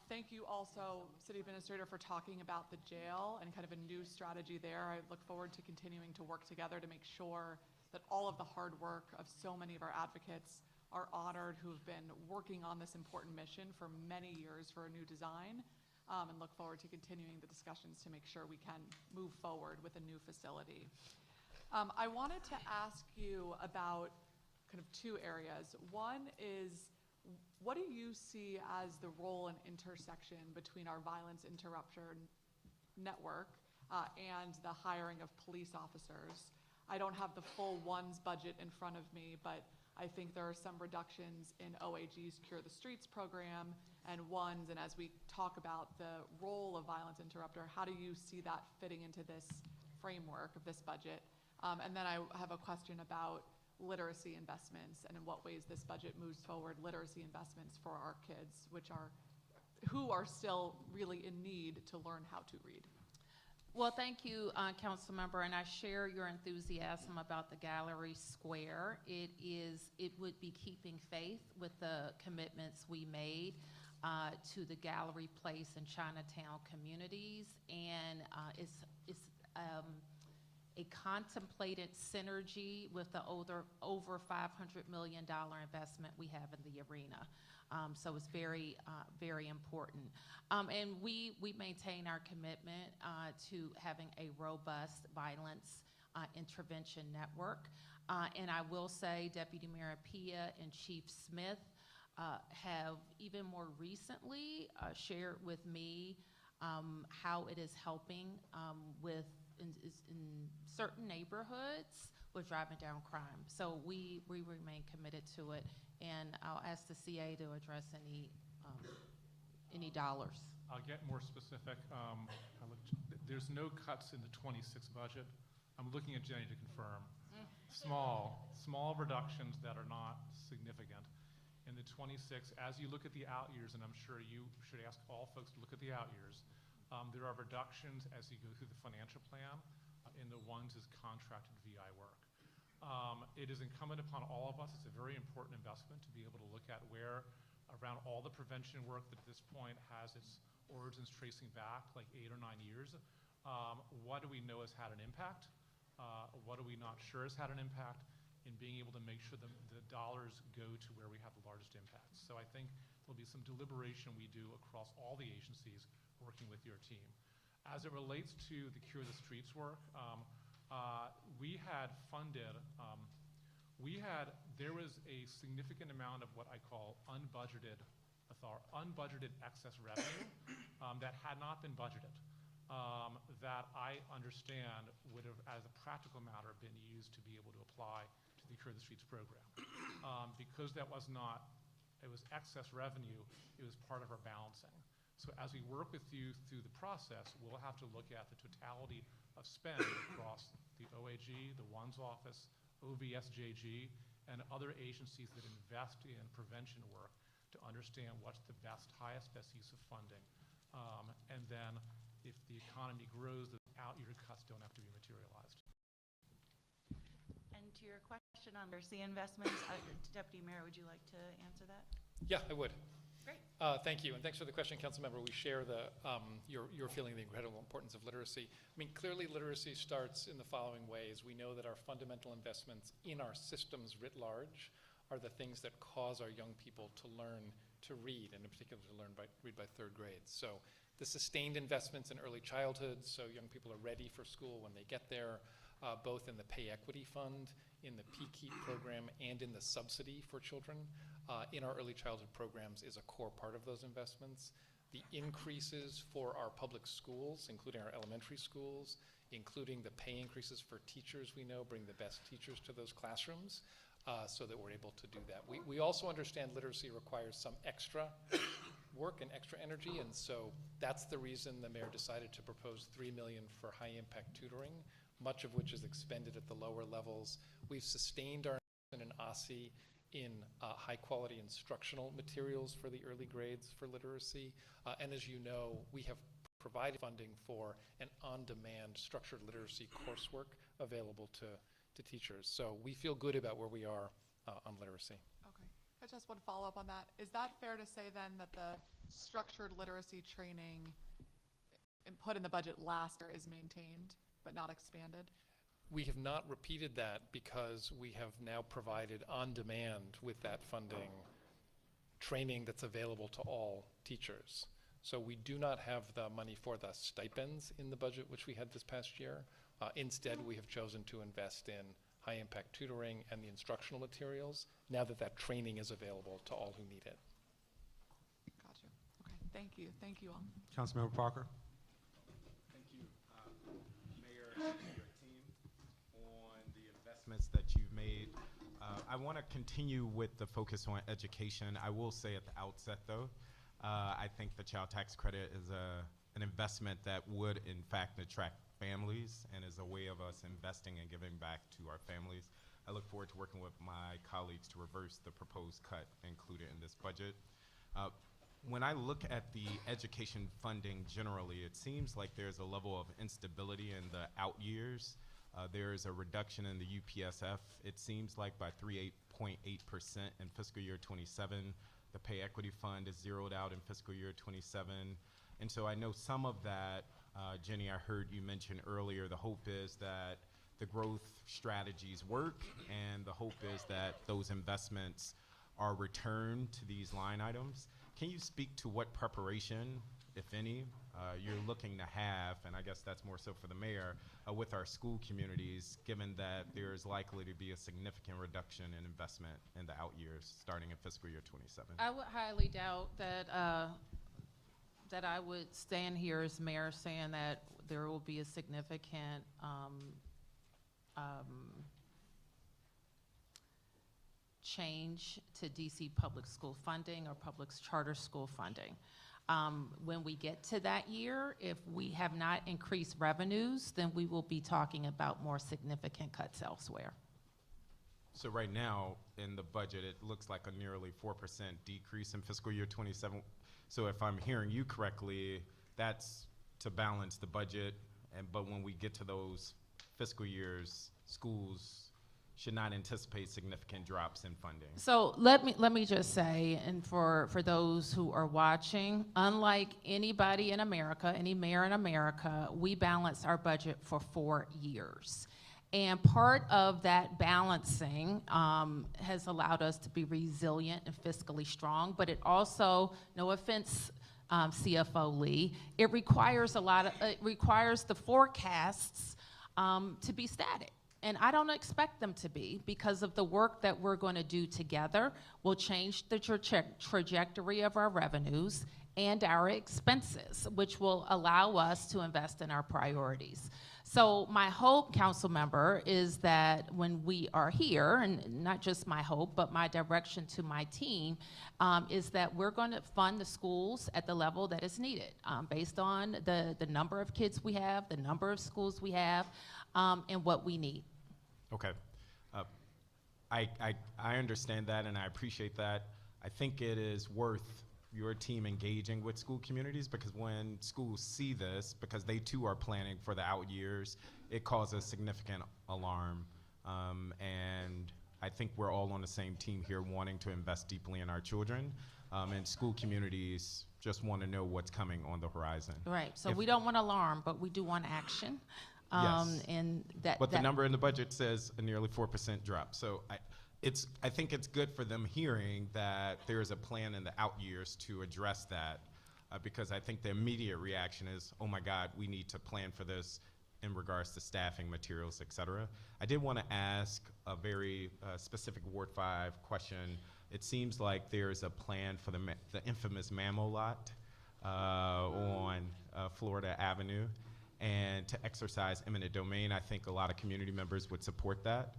Thank you also, City Administrator, for talking about the jail and kind of a new strategy there. I look forward to continuing to work together to make sure that all of the hard work of so many of our advocates are honored who have been working on this important mission for many years for a new design, and look forward to continuing the discussions to make sure we can move forward with a new facility. I wanted to ask you about kind of two areas. One is, what do you see as the role and intersection between our violence interruption network and the hiring of police officers? I don't have the full ONES budget in front of me, but I think there are some reductions in OAG's Cure the Streets program and ONES, and as we talk about the role of violence interrupter, how do you see that fitting into this framework of this budget? And then I have a question about literacy investments and in what ways this budget moves forward literacy investments for our kids, who are still really in need to learn how to read. Well, thank you, Council Member, and I share your enthusiasm about the Gallery Square. It would be keeping faith with the commitments we made to the Gallery Place and Chinatown communities, and it's a contemplated synergy with the over $500 million investment we have in the arena. So it's very, very important. And we maintain our commitment to having a robust violence intervention network. And I will say Deputy Mayor Pia and Chief Smith have even more recently shared with me how it is helping in certain neighborhoods with driving down crime. So we remain committed to it, and I'll ask the CA to address any dollars. I'll get more specific. There's no cuts in the 26 budget. I'm looking at Jenny to confirm. Small reductions that are not significant. In the 26, as you look at the out years, and I'm sure you should ask all folks to look at the out years, there are reductions as you go through the financial plan in the ONES is contracted VI work. It is incumbent upon all of us, it's a very important investment to be able to look at where around all the prevention work that at this point has its origins tracing back like 8 or 9 years. What do we know has had an impact? What are we not sure has had an impact in being able to make sure the dollars go to where we have the largest impacts? So I think there'll be some deliberation we do across all the agencies working with your team. As it relates to the Cure the Streets work, we had funded, there was a significant amount of what I call unbudgeted excess revenue that had not been budgeted, that I understand would have, as a practical matter, been used to be able to apply to the Cure the Streets program. Because that was not, it was excess revenue, it was part of our balancing. So as we work with you through the process, we'll have to look at the totality of spend across the OAG, the ONES office, OVSJG, and other agencies that invest in prevention work to understand what's the highest, best use of funding. And then if the economy grows, the out-year cuts don't have to be materialized. And to your question on literacy investments, Deputy Mayor, would you like to answer that? Yeah, I would. Great. Thank you, and thanks for the question, Councilmember. We share your feeling of the incredible importance of literacy. I mean, clearly literacy starts in the following ways. We know that our fundamental investments in our systems writ large are the things that cause our young people to learn to read, and in particular to read by 3rd grade. So the sustained investments in early childhood, so young people are ready for school when they get there, both in the Pay Equity Fund, in the PKEEP program, and in the subsidy for children. in our early childhood programs is a core part of those investments. The increases for our public schools, including our elementary schools, including the pay increases for teachers we know bring the best teachers to those classrooms so that we're able to do that. We also understand literacy requires some extra work and extra energy, and so that's the reason the mayor decided to propose $3 million for high-impact tutoring, much of which is expended at the lower levels. We've sustained our investment in OSSI in high-quality instructional materials for the early grades for literacy, and as you know, we have provided funding for an on-demand structured literacy coursework available to teachers. So we feel good about where we are on literacy. Okay. I just want to follow up on that. Is that fair to say then that the structured literacy training put in the budget last year is maintained but not expanded? We have not repeated that because we have now provided on demand with that funding training that's available to all teachers. So we do not have the money for the stipends in the budget which we had this past year. Instead, we have chosen to invest in high-impact tutoring and the instructional materials now that that training is available to all who need it. Gotcha. Okay, thank you. Thank you all. Councilmember Parker. Thank you, Mayor and your team, on the investments that you've made. I want to continue with the focus on education. I will say at the outset, though, I think the child tax credit is an investment that would, in fact, attract families and is a way of us investing and giving back to our families. I look forward to working with my colleagues to reverse the proposed cut included in this budget. When I look at the education funding generally, it seems like there's a level of instability in the out years. There's a reduction in the UPSF, it seems like by 3.8% in fiscal year 27. The pay equity fund is zeroed out in fiscal year 27. And so I know some of that, Jenny, I heard you mention earlier, the hope is that the growth strategies work, and the hope is that those investments are returned to these line items. Can you speak to what preparation, if any, you're looking to have, and I guess that's more so for the mayor, with our school communities, given that there's likely to be a significant reduction in investment in the out years, starting in fiscal year 27? I would highly doubt that that I would stand here as mayor saying that there will be a significant change to DC public school funding or public charter school funding. When we get to that year, if we have not increased revenues, then we will be talking about more significant cuts elsewhere. So right now, in the budget, it looks like a nearly 4% decrease in fiscal year 27. So if I'm hearing you correctly, that's to balance the budget, but when we get to those fiscal years, schools should not anticipate significant drops in funding. So let me just say, and for those who are watching, unlike anybody in America, any mayor in America, we balance our budget for 4 years. And part of that balancing has allowed us to be resilient and fiscally strong, but it also, no offense, CFO Lee, it requires the forecasts to be static. And I don't expect them to be, because of the work that we're going to do together will change the trajectory of our revenues and our expenses, which will allow us to invest in our priorities. So my hope, council member, is that when we are here, and not just my hope, but my direction to my team, is that we're going to fund the schools at the level that is needed, based on the number of kids we have, the number of schools we have, and what we need. Okay. I understand that, and I appreciate that. I think it is worth your team engaging with school communities, because when schools see this, because they too are planning for the out years, it causes significant alarm. And I think we're all on the same team here, wanting to invest deeply in our children. And school communities just want to know what's coming on the horizon. Right, so we don't want alarm, but we do want action. Yes. And but the number in the budget says a nearly 4% drop. So I think it's good for them hearing that there is a plan in the out years to address that, because I think the immediate reaction is, oh my God, we need to plan for this in regards to staffing, materials, et cetera. I did want to ask a very specific Ward 5 question. It seems like there's a plan for the infamous Mammo lot on Florida Avenue, and to exercise eminent domain. I think a lot of community members would support that.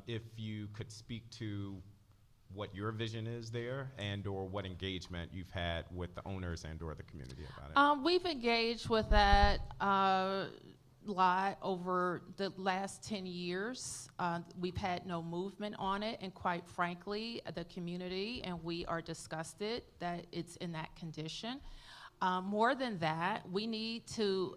If you could speak to what your vision is there, and or what engagement you've had with the owners and or the community about it. We've engaged with that lot over the last 10 years. We've had no movement on it, and quite frankly, the community and we are disgusted that it's in that condition. More than that, we need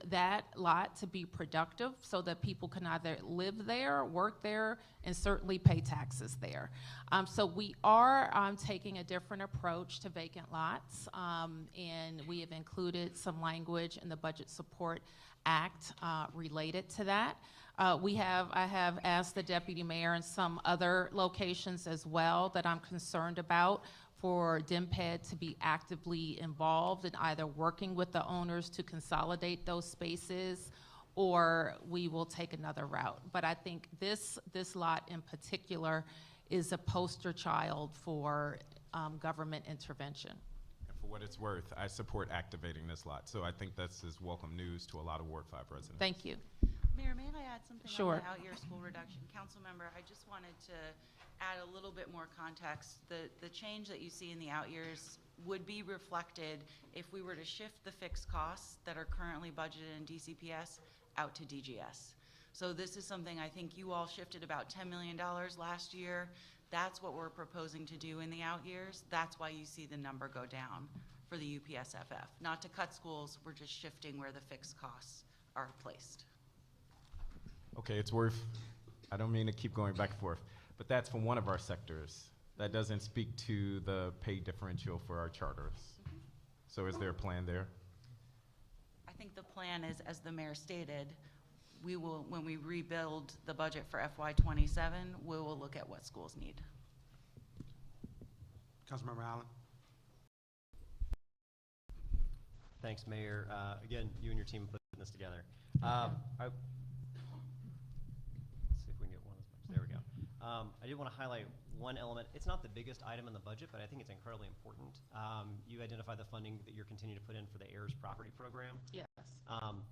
that lot to be productive so that people can either live there, work there, and certainly pay taxes there. So we are taking a different approach to vacant lots, and we have included some language in the Budget Support Act related to that. I have asked the Deputy Mayor and some other locations as well that I'm concerned about for DMPED to be actively involved in either working with the owners to consolidate those spaces, or we will take another route. But I think this lot in particular is a poster child for government intervention. And for what it's worth, I support activating this lot. So I think this is welcome news to a lot of Ward 5 residents. Thank you. Mayor, may I add something Sure. on the out-year school reduction? Council member, I just wanted to add a little bit more context. The change that you see in the out years would be reflected if we were to shift the fixed costs that are currently budgeted in DCPS out to DGS. So this is something I think you all shifted about $10 million last year. That's what we're proposing to do in the out years. That's why you see the number go down for the UPSFF. Not to cut schools, we're just shifting where the fixed costs are placed. Okay, it's worth, I don't mean to keep going back and forth, but that's from one of our sectors. That doesn't speak to the pay differential for our charters. So is there a plan there? I think the plan is, as the mayor stated, we will, when we rebuild the budget for FY27, we will look at what schools need. Councilmember Allen. Thanks, Mayor. Again, you and your team putting this together. Let's see if we can get one. There we go. I did want to highlight one element. It's not the biggest item in the budget, but I think it's incredibly important. You identified the funding that you're continuing to put in for the heirs property program. Yes. On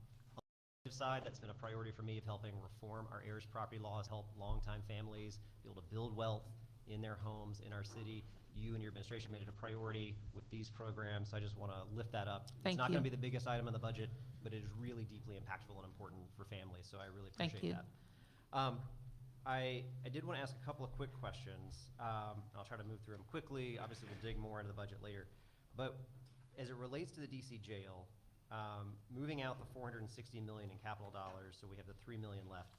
the side, that's been a priority for me of helping reform our heirs property laws, help longtime families be able to build wealth in their homes in our city. You and your administration made it a priority with these programs, so I just want to lift that up. Thank it's not you. going to be the biggest item in the budget, but it is really deeply impactful and important for families, so I really appreciate that. I did want to ask a couple of quick questions. I'll try to move through them quickly. Obviously, we'll dig more into the budget later. But as it relates to the DC jail, moving out the $460 million in capital dollars, so we have the $3 million left.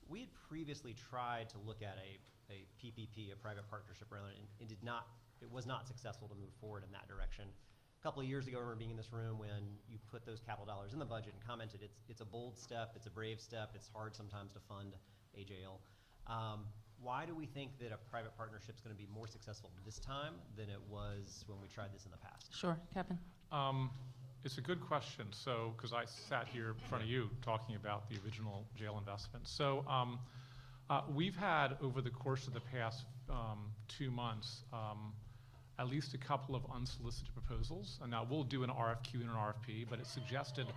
We had previously tried to look at a PPP, a private partnership, rather, and it was not successful to move forward in that direction. A couple of years ago, I remember being in this room when you put those capital dollars in the budget and commented it's a bold step, it's a brave step, it's hard sometimes to fund a jail. Why do we think that a private partnership is going to be more successful this time than it was when we tried this in the past? Sure, Kevin. It's a good question. So, because I sat here in front of you talking about the original jail investment. So, we've had over the course of the past 2 months at least a couple of unsolicited proposals. And now we'll do an RFQ and an RFP, but it suggested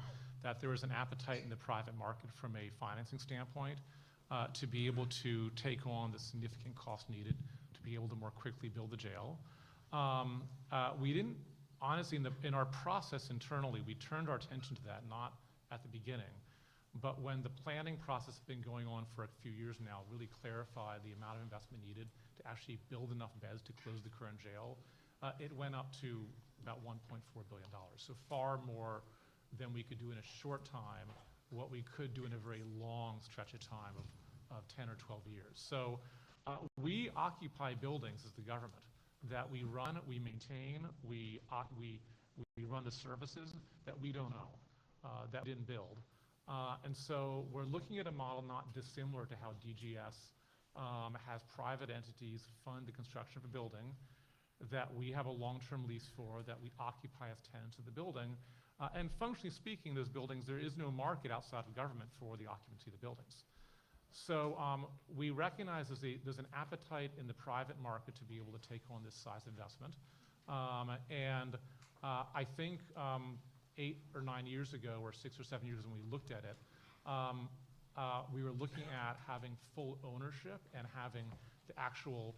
that there was an appetite in the private market from a financing standpoint to be able to take on the significant cost needed to be able to more quickly build the jail. We didn't, honestly, in our process internally, we turned our attention to that, not at the beginning. But when the planning process has been going on for a few years now, really clarified the amount of investment needed to actually build enough beds to close the current jail, it went up to about $1.4 billion. So far more than we could do in a short time, what we could do in a very long stretch of time of 10 or 12 years. So we occupy buildings as the government that we run, we maintain, we run the services that we don't own, that we didn't build. And so we're looking at a model not dissimilar to how DGS has private entities fund the construction of a building that we have a long-term lease for, that we occupy as tenants of the building. And functionally speaking, those buildings, there is no market outside of government for the occupancy of the buildings. So we recognize there's an appetite in the private market to be able to take on this size investment. I think 8 or 9 years ago, or 6 or 7 years when we looked at it, we were looking at having full ownership and having the actual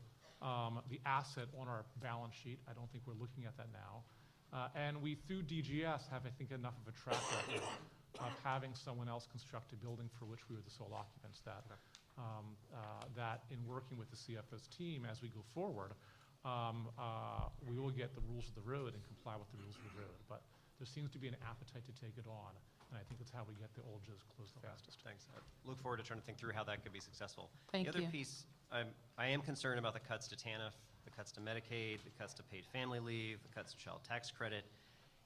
the asset on our balance sheet. I don't think we're looking at that now. And we, through DGS, have, I think, enough of a track record of having someone else construct a building for which we were the sole occupants, that in working with the CFO's team as we go forward, we will get the rules of the road and comply with the rules of the road. But there seems to be an appetite to take it on, and I think that's how we get the old Joe's closed the fastest. Thanks. I look forward to trying to think through how that could be successful. Thank the other you. piece, I am concerned about the cuts to TANF, the cuts to Medicaid, the cuts to paid family leave, the cuts to child tax credit.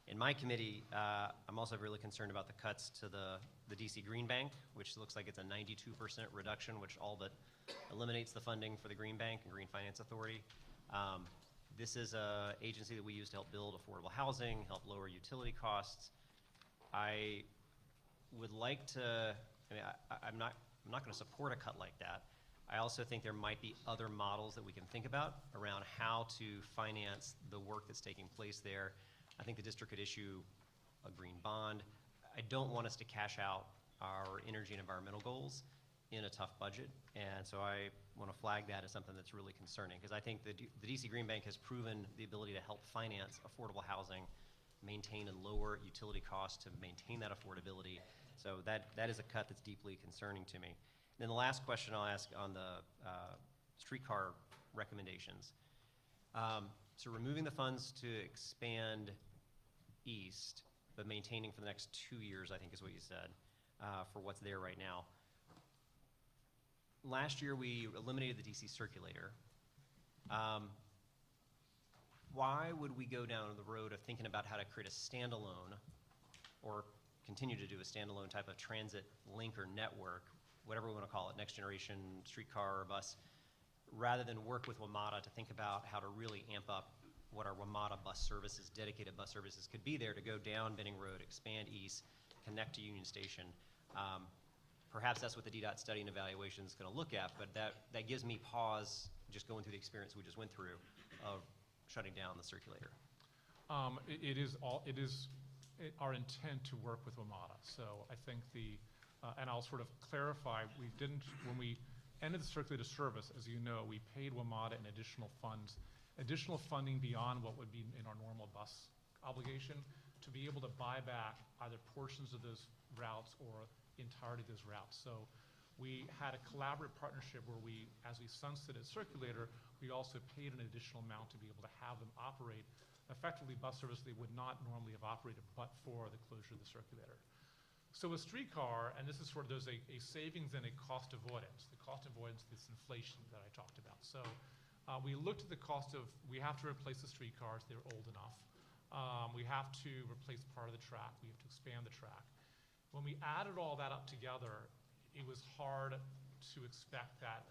In my committee, I'm also really concerned about the cuts to the DC Green Bank, which looks like it's a 92% reduction, which all but eliminates the funding for the Green Bank and Green Finance Authority. This is an agency that we use to help build affordable housing, help lower utility costs. I would like to, I'm not going to support a cut like that. I also think there might be other models that we can think about around how to finance the work that's taking place there. I think the district could issue a green bond. I don't want us to cash out our energy and environmental goals in a tough budget, and so I want to flag that as something that's really concerning, because I think the DC Green Bank has proven the ability to help finance affordable housing, maintain and lower utility costs to maintain that affordability. So that is a cut that's deeply concerning to me. And then the last question I'll ask on the streetcar recommendations. So removing the funds to expand east, but maintaining for the next 2 years, I think is what you said, for what's there right now. Last year, we eliminated the DC circulator. Why would we go down the road of thinking about how to create a standalone, or continue to do a standalone type of transit link or network, whatever we want to call it, next generation streetcar or bus, rather than work with WMATA to think about how to really amp up what our WMATA bus services, dedicated bus services could be there to go down Benning Road, expand east, connect to Union Station. Perhaps that's what the DDOT study and evaluation is going to look at, but that gives me pause just going through the experience we just went through of shutting down the circulator. It is our intent to work with WMATA. So I think and I'll sort of clarify, when we ended the circulator service, as you know, we paid WMATA in additional funding beyond what would be in our normal bus obligation to be able to buy back either portions of those routes or entirety of those routes. So we had a collaborative partnership where as we sunsetted circulator, we also paid an additional amount to be able to have them operate effectively bus service they would not normally have operated but for the closure of the circulator. So with streetcar, and this is sort of, there's a savings and a cost avoidance. The cost avoidance is inflation that I talked about. So we looked at the cost of, we have to replace the streetcars, they're old enough. We have to replace part of the track, we have to expand the track. When we added all that up together, it was hard to expect that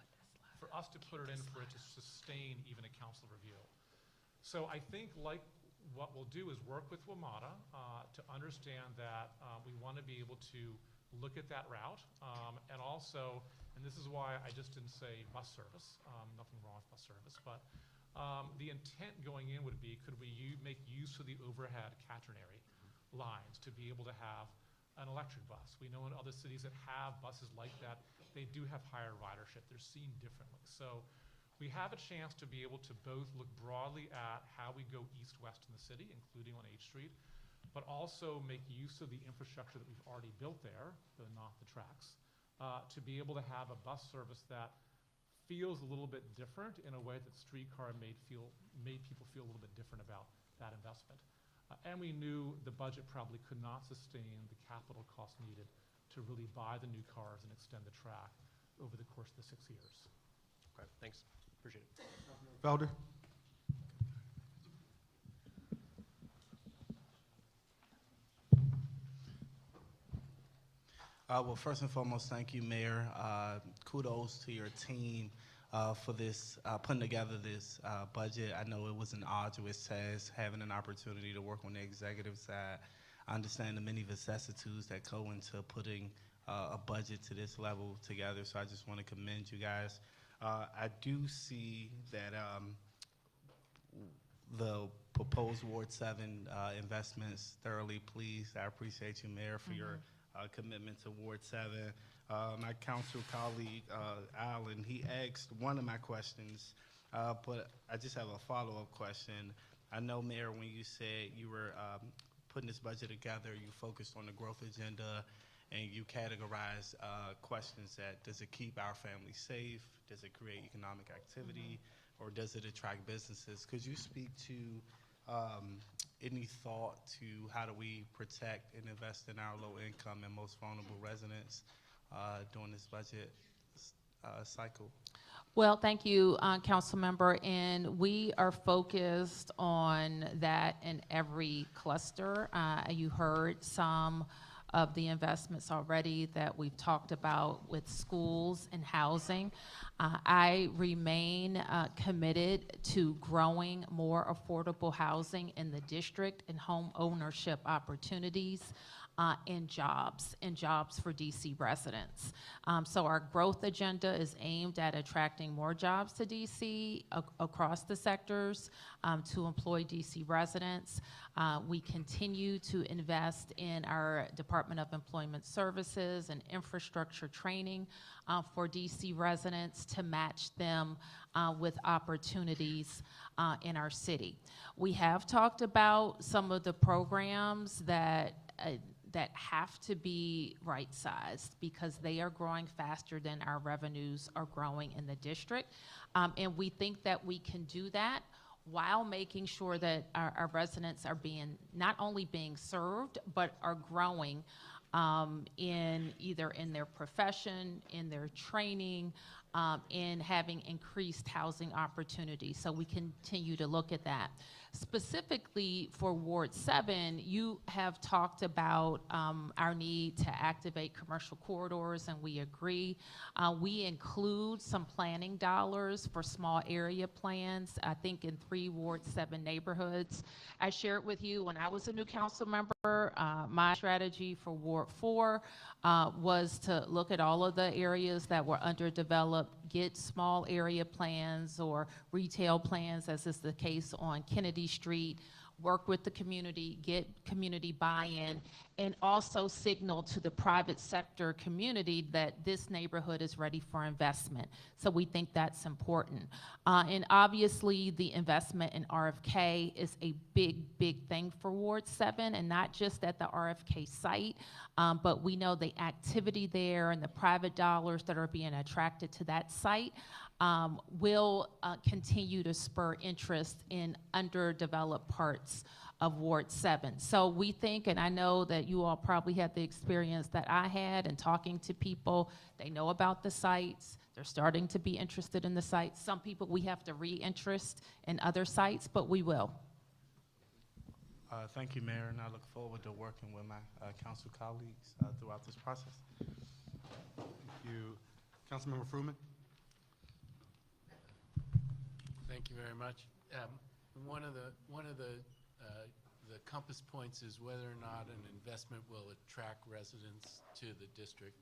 for us to put it in for it to sustain even a council review. So I think what we'll do is work with WMATA to understand that we want to be able to look at that route, and also, and this is why I just didn't say bus service, nothing wrong with bus service, but the intent going in would be, could we make use of the overhead catenary lines to be able to have an electric bus? We know in other cities that have buses like that, they do have higher ridership. They're seen differently. So we have a chance to be able to both look broadly at how we go east-west in the city, including on H Street, but also make use of the infrastructure that we've already built there, not the tracks, to be able to have a bus service that feels a little bit different in a way that streetcar made people feel a little bit different about that investment. And we knew the budget probably could not sustain the capital cost needed to really buy the new cars and extend the track over the course of the 6 years. Okay, thanks. Appreciate it. Felder? Well, first and foremost, thank you, Mayor. Kudos to your team for this, putting together this budget. I know it was an arduous task, having an opportunity to work on the executive side. I understand the many vicissitudes that go into putting a budget to this level together. So I just want to commend you guys. I do see that the proposed Ward 7 investments thoroughly pleased. I appreciate you, Mayor, for your commitment to Ward 7. My council colleague, Alan, he asked one of my questions, but I just have a follow-up question. I know, Mayor, when you said you were putting this budget together, you focused on the growth agenda, and you categorize questions that, does it keep our families safe? Does it create economic activity? Or does it attract businesses? Could you speak to any thought to how do we protect and invest in our low-income and most vulnerable residents during this budget cycle? Well, thank you, Council Member, and we are focused on that in every cluster. You heard some of the investments already that we've talked about with schools and housing. I remain committed to growing more affordable housing in the district and home ownership opportunities and jobs for DC residents. So our growth agenda is aimed at attracting more jobs to DC across the sectors to employ DC residents. We continue to invest in our Department of Employment Services and infrastructure training for DC residents to match them with opportunities in our city. We have talked about some of the programs that have to be right-sized because they are growing faster than our revenues are growing in the district. And we think that we can do that while making sure that our residents are not only being served, but are growing either in their profession, in their training, in having increased housing opportunities. So we continue to look at that. Specifically for Ward 7, you have talked about our need to activate commercial corridors, and we agree. We include some planning dollars for small area plans, I think in 3 Ward 7 neighborhoods. I shared with you when I was a new council member, my strategy for Ward 4 was to look at all of the areas that were underdeveloped, get small area plans or retail plans, as is the case on Kennedy Street, work with the community, get community buy-in, and also signal to the private sector community that this neighborhood is ready for investment. So we think that's important. And obviously the investment in RFK is a big, big thing for Ward 7, and not just at the RFK site, but we know the activity there and the private dollars that are being attracted to that site will continue to spur interest in underdeveloped parts of Ward 7. So we think, and I know that you all probably had the experience that I had in talking to people, they know about the sites, they're starting to be interested in the sites. Some people we have to re-interest in other sites, but we will. Thank you, Mayor, and I look forward to working with my council colleagues throughout this process. Thank you. Councilmember Fruman? Thank you very much. One of the compass points is whether or not an investment will attract residents to the district.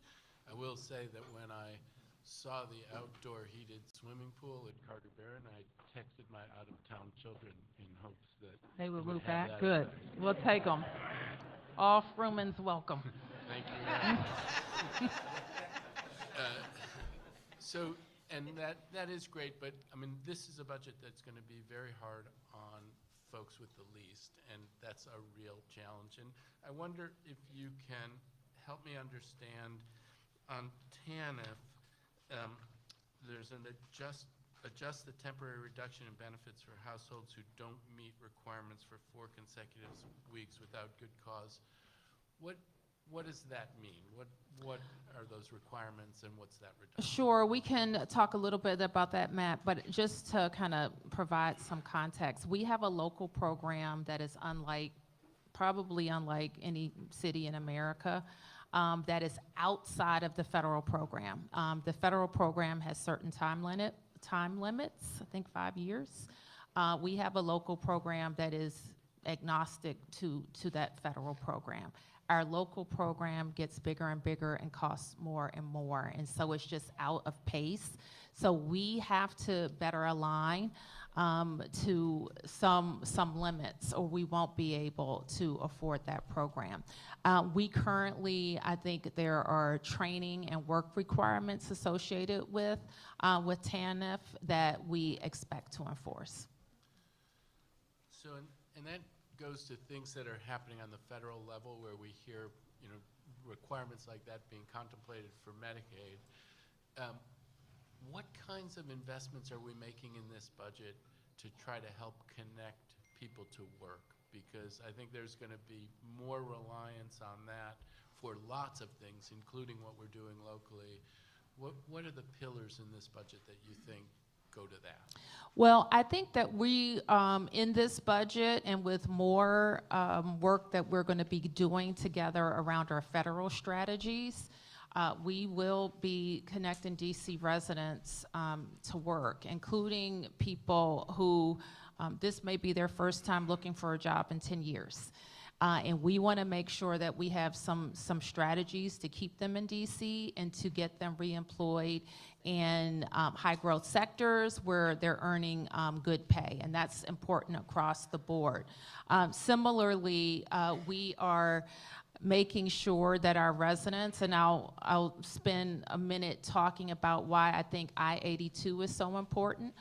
I will say that when I saw the outdoor heated swimming pool at Carter Barron, I texted my out-of-town children in hopes that They would move have back. that Good. effect. We'll take them. All Frumans welcome. Thank you. And that is great, but I mean, this is a budget that's going to be very hard on folks with the least, and that's a real challenge. And I wonder if you can help me understand on TANF, there's an adjust the temporary reduction in benefits for households who don't meet requirements for 4 consecutive weeks without good cause. What does that mean? What are those requirements, and what's that reduction? Sure, we can talk a little bit about that, Matt, but just to kind of provide some context, we have a local program that is probably unlike any city in America, that is outside of the federal program. The federal program has certain time limits, I think 5 years. We have a local program that is agnostic to that federal program. our local program gets bigger and bigger and costs more and more. And so it's just out of pace. So we have to better align to some limits, or we won't be able to afford that program. We currently, I think there are training and work requirements associated with TANF that we expect to enforce. So, and that goes to things that are happening on the federal level where we hear, requirements like that being contemplated for Medicaid. What kinds of investments are we making in this budget to try to help connect people to work? Because I think there's going to be more reliance on that for lots of things, including what we're doing locally. What are the pillars in this budget that you think go to that? Well, I think that we, in this budget and with more work that we're going to be doing together around our federal strategies, we will be connecting DC residents to work, including people who this may be their first time looking for a job in 10 years. And we want to make sure that we have some strategies to keep them in DC and to get them reemployed in high growth sectors where they're earning good pay, and that's important across the board. Similarly, we are making sure that our residents, and I'll spend a minute talking about why I think I-82 is so important,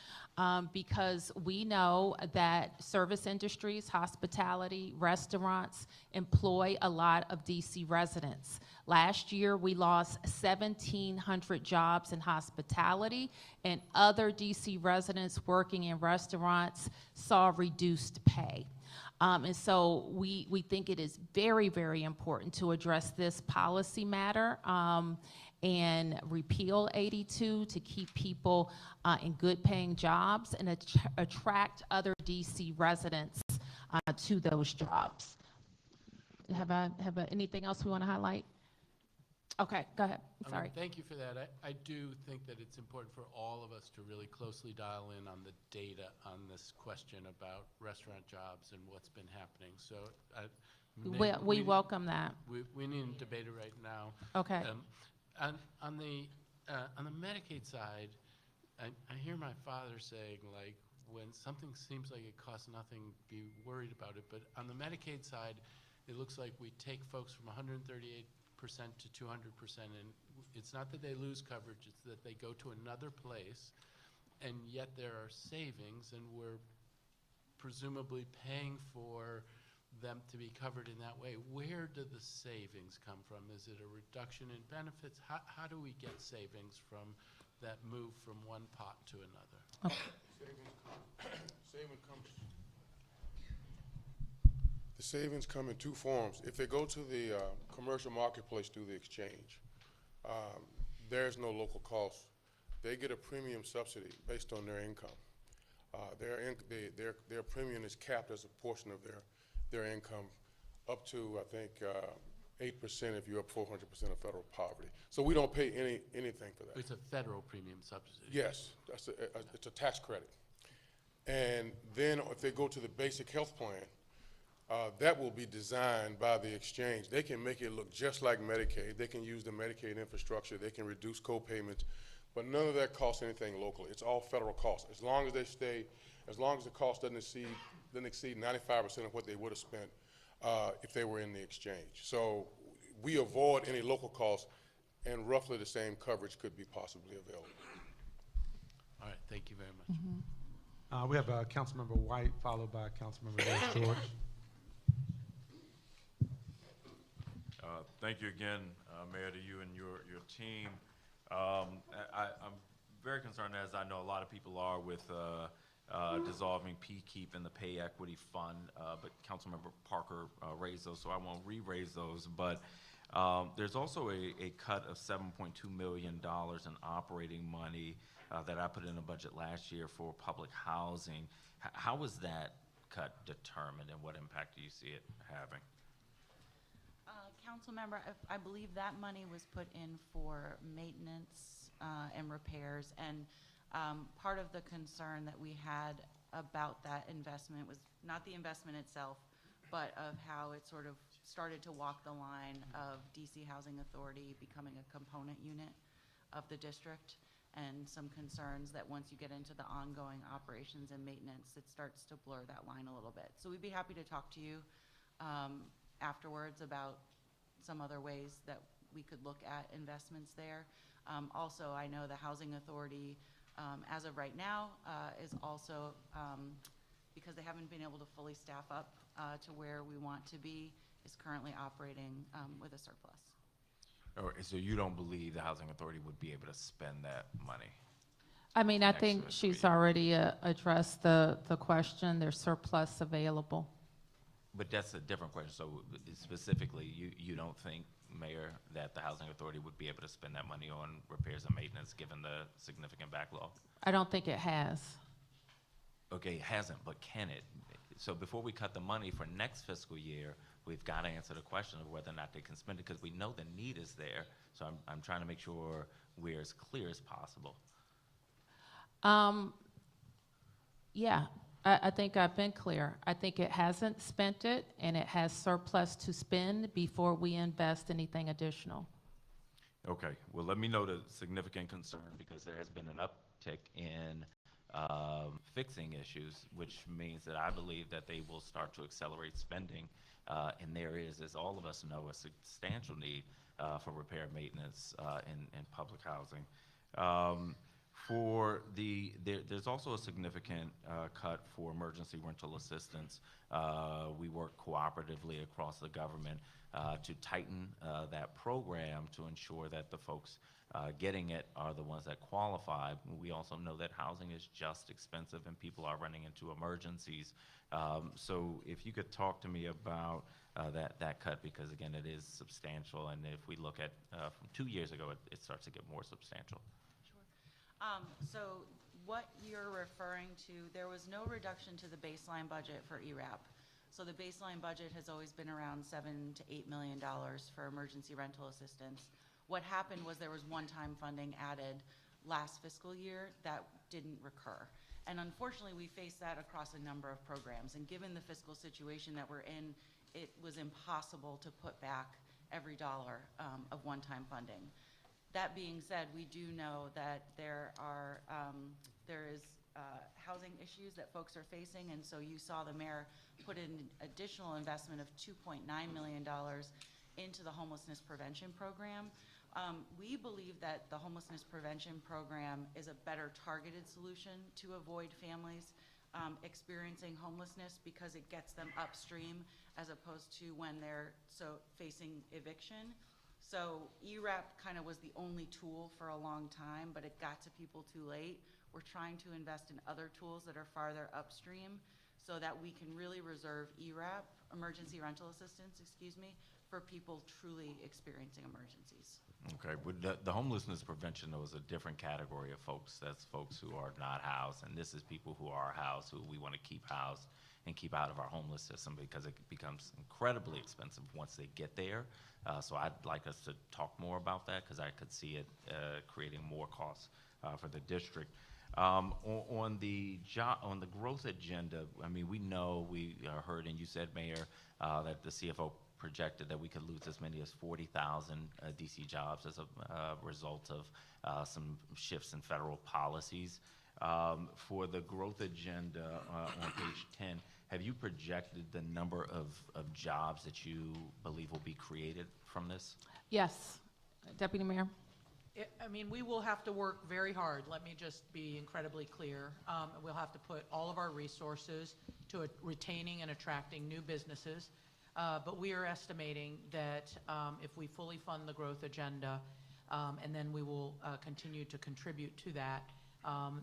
because we know that service industries, hospitality, restaurants employ a lot of DC residents. Last year, we lost 1,700 jobs in hospitality, and other DC residents working in restaurants saw reduced pay. And so we think it is very, very important to address this policy matter and repeal 82 to keep people in good paying jobs and attract other DC residents to those jobs. Have anything else we want to highlight? Okay, go ahead. Sorry. Thank you for that. I do think that it's important for all of us to really closely dial in on the data on this question about restaurant jobs and what's been happening. So we welcome that. We need to debate it right now. Okay. On the Medicaid side, I hear my father saying, like, when something seems like it costs nothing, be worried about it. But on the Medicaid side, it looks like we take folks from 138% to 200%, and it's not that they lose coverage, it's that they go to another place, and yet there are savings, and we're presumably paying for them to be covered in that way. Where do the savings come from? Is it a reduction in benefits? How do we get savings from that move from one pot to another? The savings come in two forms. If they go to the commercial marketplace through the exchange, there's no local cost. They get a premium subsidy based on their income. Their premium is capped as a portion of their income, up to, I think, 8% if you're up 400% of federal poverty. So we don't pay anything for that. It's a federal premium subsidy. Yes, it's a tax credit. And then if they go to the basic health plan, that will be designed by the exchange. They can make it look just like Medicaid. They can use the Medicaid infrastructure. They can reduce co-payments, but none of that costs anything locally. It's all federal costs. As long as the cost doesn't exceed 95% of what they would have spent if they were in the exchange. So we avoid any local costs, and roughly the same coverage could be possibly available. All right, thank you very much. We have Councilmember White, followed by Councilmember Lewis George. Thank you again, Mayor, to you and your team. I'm very concerned, as I know a lot of people are, with dissolving P-Keep and the Pay Equity Fund, but Councilmember Parker raised those, so I won't re-raise those. But there's also a cut of $7.2 million in operating money that I put in the budget last year for public housing. How was that cut determined, and what impact do you see it having? Council member, I believe that money was put in for maintenance and repairs, and part of the concern that we had about that investment was not the investment itself, but of how it sort of started to walk the line of DC Housing Authority becoming a component unit of the district, and some concerns that once you get into the ongoing operations and maintenance, it starts to blur that line a little bit. So we'd be happy to talk to you afterwards about some other ways that we could look at investments there. Also, I know the Housing Authority, as of right now, is also, because they haven't been able to fully staff up to where we want to be, is currently operating with a surplus. So you don't believe the Housing Authority would be able to spend that money? I mean, I next think fiscal she's year? already addressed the question. There's surplus available. But that's a different question. So specifically, you don't think, Mayor, that the Housing Authority would be able to spend that money on repairs and maintenance given the significant backlog? I don't think it has. Okay, it hasn't, but can it? So before we cut the money for next fiscal year, we've got to answer the question of whether or not they can spend it, because we know the need is there. So I'm trying to make sure we're as clear as possible. Yeah, I think I've been clear. I think it hasn't spent it, and it has surplus to spend before we invest anything additional. Okay, well, let me know the significant concern, because there has been an uptick in fixing issues, which means that I believe that they will start to accelerate spending. And there is, as all of us know, a substantial need for repair and maintenance in public housing. There's also a significant cut for emergency rental assistance. We work cooperatively across the government to tighten that program to ensure that the folks getting it are the ones that qualify. We also know that housing is just expensive and people are running into emergencies. So if you could talk to me about that cut, because again, it is substantial, and if we look at from 2 years ago, it starts to get more substantial. So what you're referring to, there was no reduction to the baseline budget for ERAP. So the baseline budget has always been around $7 to $8 million for emergency rental assistance. What happened was there was one-time funding added last fiscal year that didn't recur. And unfortunately, we faced that across a number of programs. And given the fiscal situation that we're in, it was impossible to put back every dollar of one-time funding. That being said, we do know that there is housing issues that folks are facing, and so you saw the mayor put in additional investment of $2.9 million into the homelessness prevention program. We believe that the homelessness prevention program is a better targeted solution to avoid families experiencing homelessness, because it gets them upstream as opposed to when they're facing eviction. So ERAP kind of was the only tool for a long time, but it got to people too late. We're trying to invest in other tools that are farther upstream so that we can really reserve ERAP, emergency rental assistance, for people truly experiencing emergencies. Okay, but the homelessness prevention, though, is a different category of folks. That's folks who are not housed, and this is people who are housed, who we want to keep housed and keep out of our homeless system, because it becomes incredibly expensive once they get there. So I'd like us to talk more about that, because I could see it creating more costs for the district. On the growth agenda, I mean, we know, we heard, and you said, Mayor, that the CFO projected that we could lose as many as 40,000 DC jobs as a result of some shifts in federal policies. For the growth agenda on page 10, have you projected the number of jobs that you believe will be created from this? Yes, Deputy Mayor. I mean, we will have to work very hard. Let me just be incredibly clear. We'll have to put all of our resources to retaining and attracting new businesses. But we are estimating that if we fully fund the growth agenda, and then we will continue to contribute to that,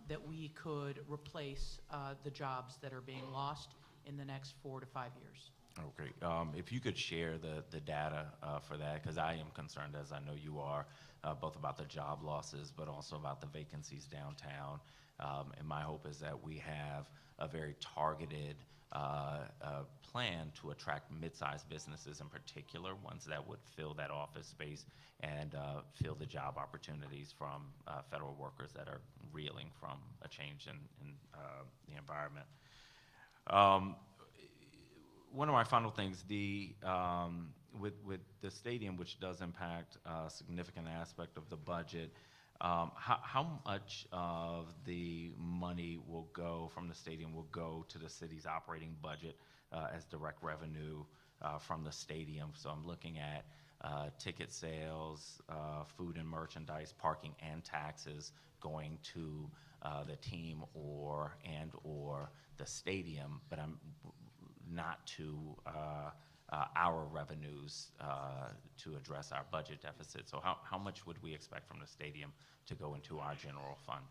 that we could replace the jobs that are being lost in the next 4 to 5 years. Okay, if you could share the data for that, because I am concerned, as I know you are, both about the job losses, but also about the vacancies downtown. And my hope is that we have a very targeted plan to attract mid-sized businesses, in particular, ones that would fill that office space and fill the job opportunities from federal workers that are reeling from a change in the environment. one of my final things, with the stadium, which does impact a significant aspect of the budget, how much of the money will go from the stadium will go to the city's operating budget as direct revenue from the stadium? So I'm looking at ticket sales, food and merchandise, parking, and taxes going to the team or the stadium, but I'm not to our revenues to address our budget deficit. So how much would we expect from the stadium to go into our general fund?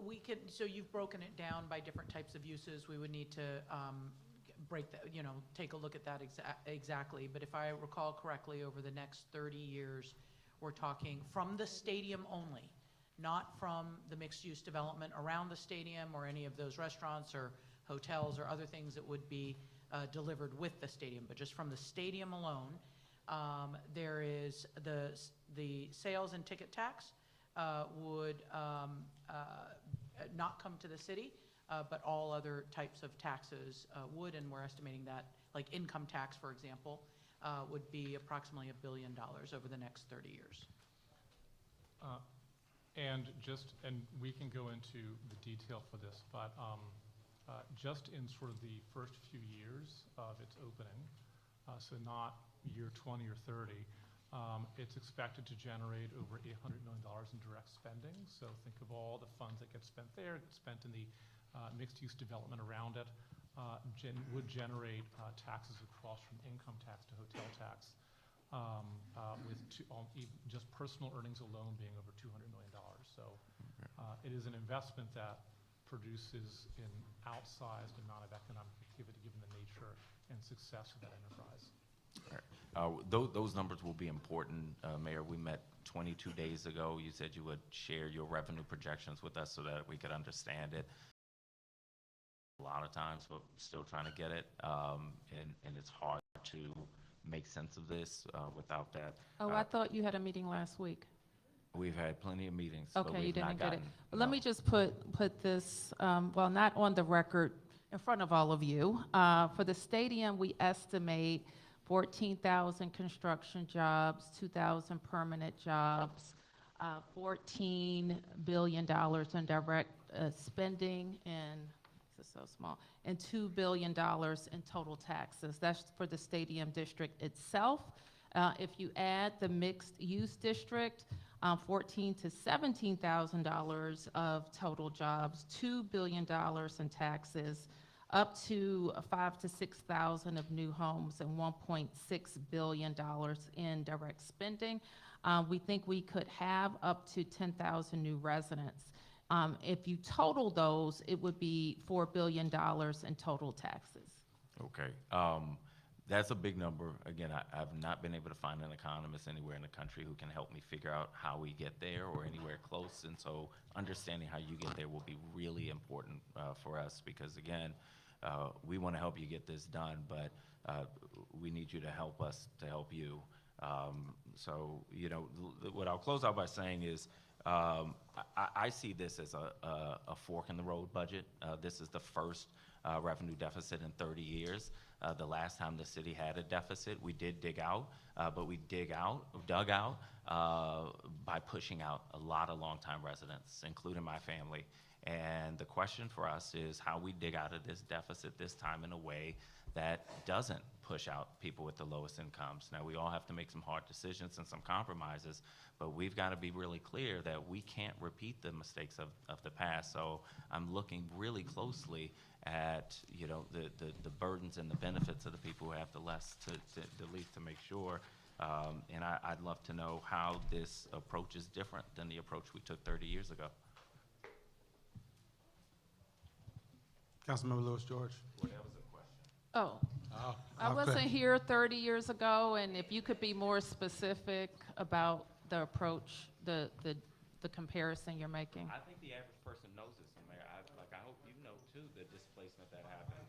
We could, so you've broken it down by different types of uses. We would need to break that, take a look at that exactly. But if I recall correctly, over the next 30 years, we're talking from the stadium only, not from the mixed-use development around the stadium or any of those restaurants or hotels or other things that would be delivered with the stadium, but just from the stadium alone. There is the sales and ticket tax would not come to the city, but all other types of taxes would, and we're estimating that, like income tax, for example, would be approximately $1 billion over the next 30 years. And we can go into the detail for this, but just in sort of the first few years of its opening, so not year 20 or 30, it's expected to generate over $800 million in direct spending. So think of all the funds that get spent there, get spent in the mixed-use development around it, would generate taxes across from income tax to hotel tax, with just personal earnings alone being over $200 million. So it is an investment that produces an outsized amount of economic activity given the nature and success of that enterprise. Those numbers will be important, Mayor. We met 22 days ago. You said you would share your revenue projections with us so that we could understand it. A lot of times we're still trying to get it, and it's hard to make sense of this without that. Oh, I thought you had a meeting last week. We've had plenty of meetings. Okay, but we've you didn't not get it. gotten, Well, let me just put this, well, not on the record, in front of all of you. For the stadium, we estimate 14,000 construction jobs, 2,000 permanent jobs, $14 billion in direct spending, and this is so small, and $2 billion in total taxes. That's for the stadium district itself. If you add the mixed-use district, $14,000 to $17,000 of total jobs, $2 billion in taxes, up to 5,000 to 6,000 of new homes, and $1.6 billion in direct spending. We think we could have up to 10,000 new residents. If you total those, it would be $4 billion in total taxes. Okay. That's a big number. Again, I've not been able to find an economist anywhere in the country who can help me figure out how we get there or anywhere close. And so understanding how you get there will be really important for us because, again, we want to help you get this done, but we need you to help us to help you. So, what I'll close out by saying is I see this as a fork in the road budget. This is the first revenue deficit in 30 years. The last time the city had a deficit, we did dig out, but we dug out by pushing out a lot of longtime residents, including my family. And the question for us is how we dig out of this deficit this time in a way that doesn't push out people with the lowest incomes. Now, we all have to make some hard decisions and some compromises, but we've got to be really clear that we can't repeat the mistakes of the past. So I'm looking really closely at the burdens and the benefits of the people who have the least to make sure. And I'd love to know how this approach is different than the approach we took 30 years ago. Councilmember Lewis George. Well, that was a question. Oh, I wasn't here 30 years ago, and if you could be more specific about the approach, the comparison you're making. I think the average person knows this, Mayor. I hope you know too the displacement that happened.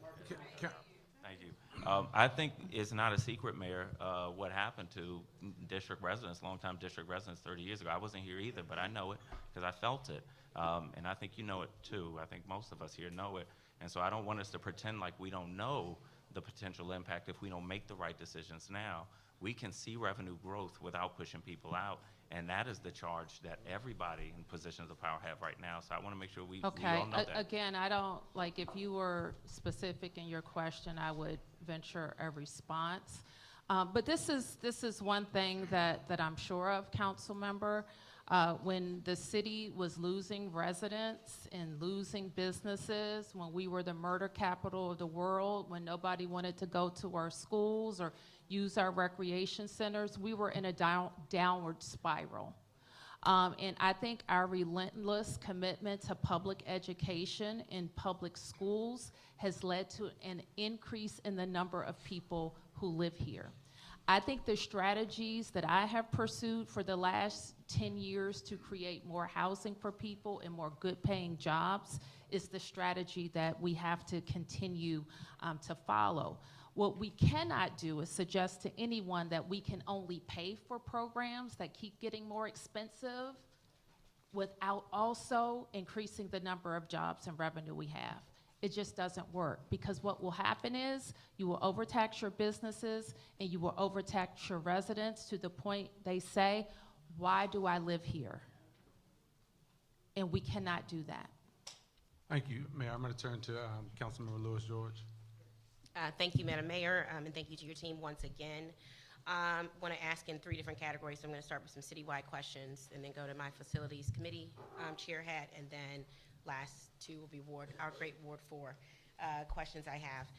Thank you. I think it's not a secret, Mayor, what happened to district residents, longtime district residents 30 years ago. I wasn't here either, but I know it because I felt it. And I think you know it too. I think most of us here know it. And so I don't want us to pretend like we don't know the potential impact if we don't make the right decisions now. We can see revenue growth without pushing people out, and that is the charge that everybody in positions of power have right now. So I want to make sure we all know that. Again, I don't, like, if you were specific in your question, I would venture a response. But this is one thing that I'm sure of, council member. When the city was losing residents and losing businesses, when we were the murder capital of the world, when nobody wanted to go to our schools or use our recreation centers, we were in a downward spiral. And I think our relentless commitment to public education in public schools has led to an increase in the number of people who live here. I think the strategies that I have pursued for the last 10 years to create more housing for people and more good paying jobs is the strategy that we have to continue to follow. What we cannot do is suggest to anyone that we can only pay for programs that keep getting more expensive without also increasing the number of jobs and revenue we have. It just doesn't work, because what will happen is you will overtax your businesses and you will overtax your residents to the point they say, why do I live here? And we cannot do that. Thank you, Mayor. I'm going to turn to Councilmember Lewis George. Thank you, Madam Mayor, and thank you to your team once again. I want to ask in 3 different categories, so I'm going to start with some citywide questions and then go to my facilities committee chair hat, and then last 2 will be our great Ward 4 questions I have.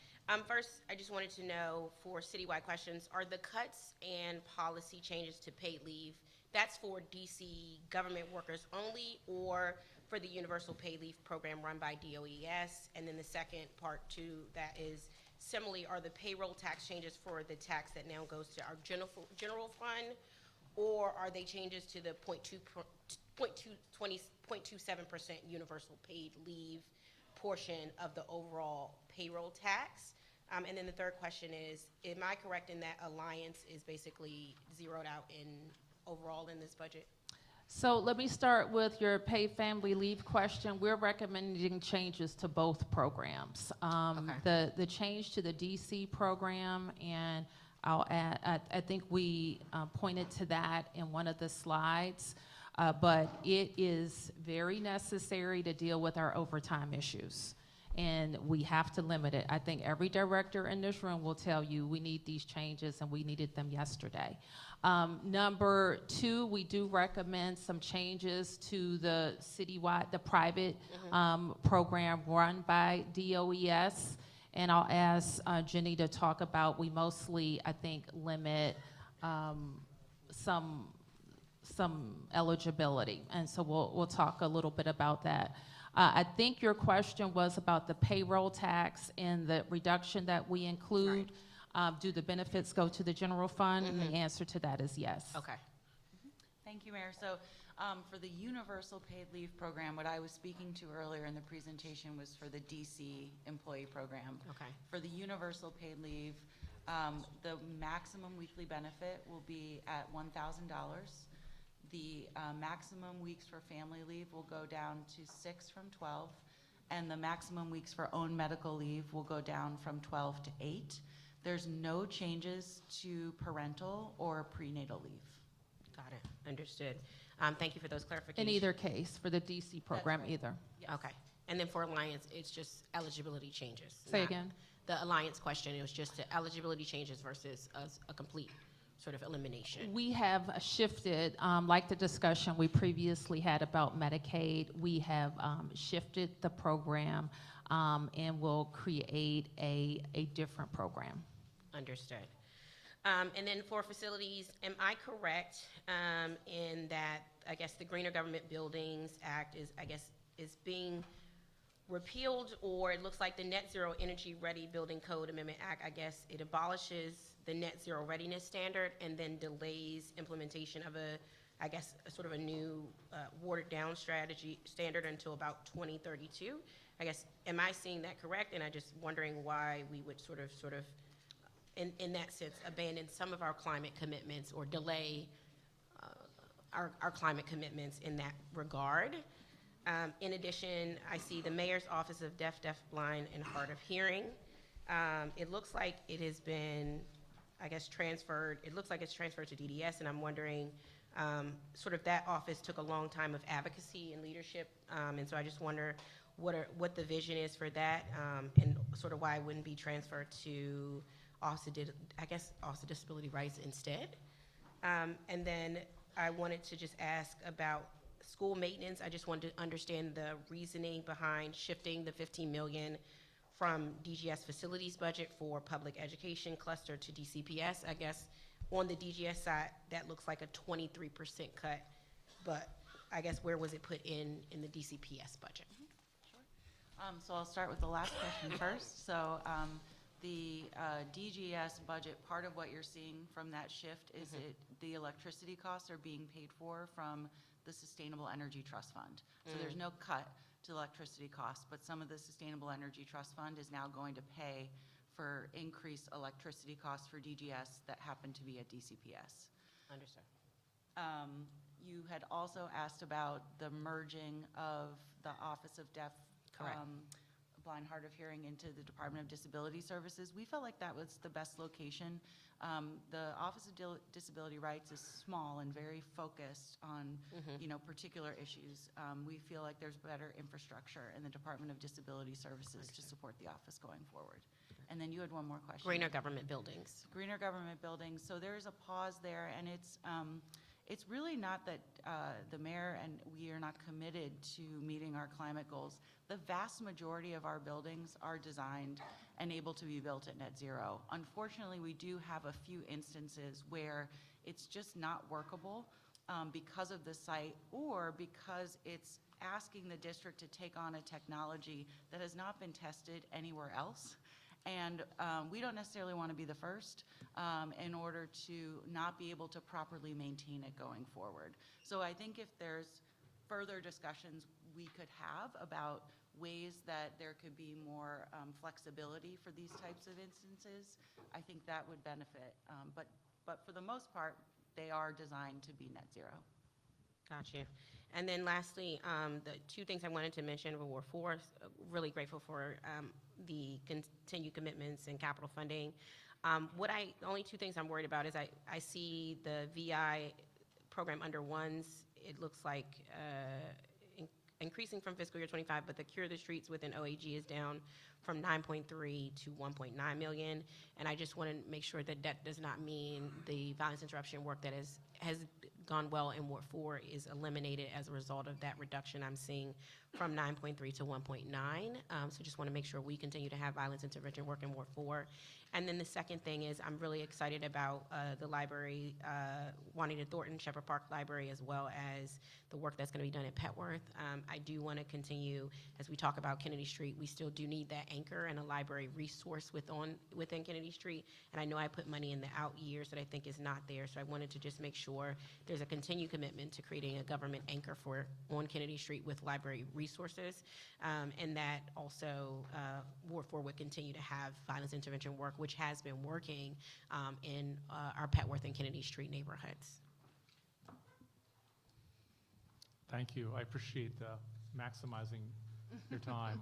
First, I just wanted to know, for citywide questions, are the cuts and policy changes to paid leave, that's for DC government workers only, or for the universal paid leave program run by DOES? And then the second part to that is, similarly, are the payroll tax changes for the tax that now goes to our general fund, or are they changes to the 0.27% universal paid leave portion of the overall payroll tax? And then the third question is, am I correct in that Alliance is basically zeroed out in overall in this budget? So let me start with your paid family leave question. We're recommending changes to both programs. Okay. The change to the DC program, and I'll add, I think we pointed to that in one of the slides, but it is very necessary to deal with our overtime issues, and we have to limit it. I think every director in this room will tell you we need these changes, and we needed them yesterday. Number 2, we do recommend some changes to the citywide, the private program run by DOES. And I'll ask Jenny to talk about, we mostly, I think, limit some eligibility. And so we'll talk a little bit about that. I think your question was about the payroll tax and the reduction that we include. Right. Do the benefits go to the general fund? And the answer to that is yes. Okay. Thank you, Mayor. So for the universal paid leave program, what I was speaking to earlier in the presentation was for the DC employee program. Okay. For the universal paid leave, the maximum weekly benefit will be at $1,000. The maximum weeks for family leave will go down to 6 from 12, and the maximum weeks for own medical leave will go down from 12 to 8. There's no changes to parental or prenatal leave. Got it. Understood. Thank you for those clarifications. In either case, for the DC program, right. either. Yes. Okay. And then for Alliance, it's just eligibility changes. Say not- again? The Alliance question, it was just the eligibility changes versus a complete sort of elimination. We have shifted, like the discussion we previously had about Medicaid, we have shifted the program and will create a different program. Understood. And then for facilities, am I correct in that, I guess, the Greener Government Buildings Act is being repealed, or it looks like the Net Zero Energy Ready Building Code Amendment Act, I guess it abolishes the Net Zero Readiness Standard and then delays implementation of a sort of a new watered down standard until about 2032. I guess, am I seeing that correct? And I'm just wondering why we would sort of in that sense, abandon some of our climate commitments or delay our climate commitments in that regard. In addition, I see the Mayor's Office of Deaf, Blind, and Hard of Hearing. It looks like it has been, I guess, transferred. It looks like it's transferred to DDS, and I'm wondering, sort of that office took a long time of advocacy and leadership, and so I just wonder what the vision is for that, and sort of why it wouldn't be transferred to Office of Disability Rights instead. And then I wanted to just ask about school maintenance. I just wanted to understand the reasoning behind shifting the $15 million from DGS facilities budget for public education cluster to DCPS. I guess on the DGS side, that looks like a 23% cut, but I guess where was it put in the DCPS budget? So I'll start with the last question first. So the DGS budget, part of what you're seeing from that shift is the electricity costs are being paid for from the Sustainable Energy Trust Fund. So there's no cut to electricity costs, but some of the Sustainable Energy Trust Fund is now going to pay for increased electricity costs for DGS that happen to be at DCPS. Understood. You had also asked about the merging of the Office of Deaf, Blind, Hard of Hearing into the Department of Disability Services. We felt like that was the best location. The Office of Disability Rights is small and very focused on particular issues. We feel like there's better infrastructure in the Department of Disability Services to support the office going forward. And then you had one more question. Greener government buildings. Greener government buildings. So there's a pause there, and it's really not that the mayor and we are not committed to meeting our climate goals. The vast majority of our buildings are designed and able to be built at net zero. Unfortunately, we do have a few instances where it's just not workable because of the site or because it's asking the district to take on a technology that has not been tested anywhere else. And we don't necessarily want to be the first in order to not be able to properly maintain it going forward. So I think if there's further discussions we could have about ways that there could be more flexibility for these types of instances, I think that would benefit. But for the most part, they are designed to be net zero. Gotcha. And then lastly, the two things I wanted to mention were really grateful for the continued commitments and capital funding. The only two things I'm worried about is I see the VI program under ones. It looks like increasing from fiscal year 25, but the Cure the Streets within OAG is down from 9.3 to 1.9 million. And I just want to make sure that that does not mean the violence interruption work that has gone well in Ward 4 is eliminated as a result of that reduction I'm seeing from 9.3 to 1.9. So just want to make sure we continue to have violence intervention work in Ward 4. And then the second thing is I'm really excited about the library, Juanita Thornton, Shepherd Park Library, as well as the work that's going to be done at Petworth. I do want to continue, as we talk about Kennedy Street, we still do need that anchor and a library resource within Kennedy Street. And I know I put money in the out years that I think is not there, so I wanted to just make sure there's a continued commitment to creating a government anchor on Kennedy Street with library resources, and that also Ward 4 would continue to have violence intervention work, which has been working in our Petworth and Kennedy Street neighborhoods. Thank you. I appreciate maximizing your time.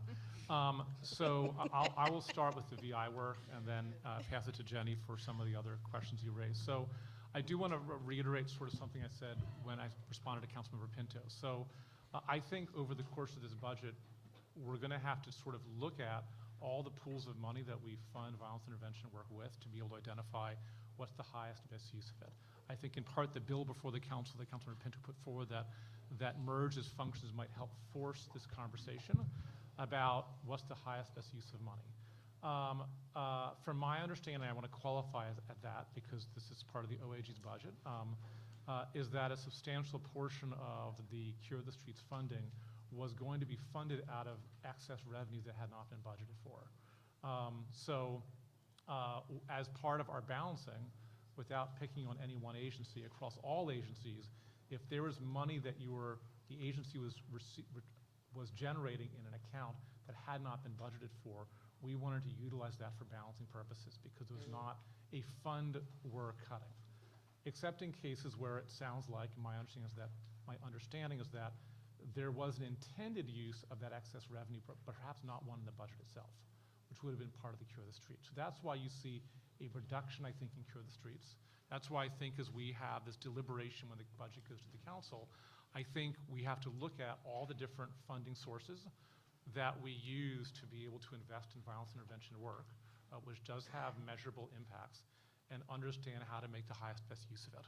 So I will start with the VI work and then pass it to Jenny for some of the other questions you raised. So I do want to reiterate sort of something I said when I responded to Councilmember Pinto. So I think over the course of this budget, we're going to have to sort of look at all the pools of money that we fund violence intervention work with to be able to identify what's the highest and best use of it. I think in part the bill before the council that Councilmember Pinto put forward that merges functions might help force this conversation about what's the highest best use of money. From my understanding, I want to qualify at that because this is part of the OAG's budget, is that a substantial portion of the Cure the Streets funding was going to be funded out of excess revenues that had not been budgeted for. As part of our balancing, without picking on any one agency, across all agencies, if there was money that the agency was generating in an account that had not been budgeted for, we wanted to utilize that for balancing purposes because it was not a fund we're cutting. Except in cases where it sounds like, my understanding is that there was an intended use of that excess revenue, but perhaps not one in the budget itself, which would have been part of the Cure the Streets. So that's why you see a reduction, I think, in Cure the Streets. That's why I think as we have this deliberation when the budget goes to the council, I think we have to look at all the different funding sources that we use to be able to invest in violence intervention work, which does have measurable impacts, and understand how to make the highest, best use of it.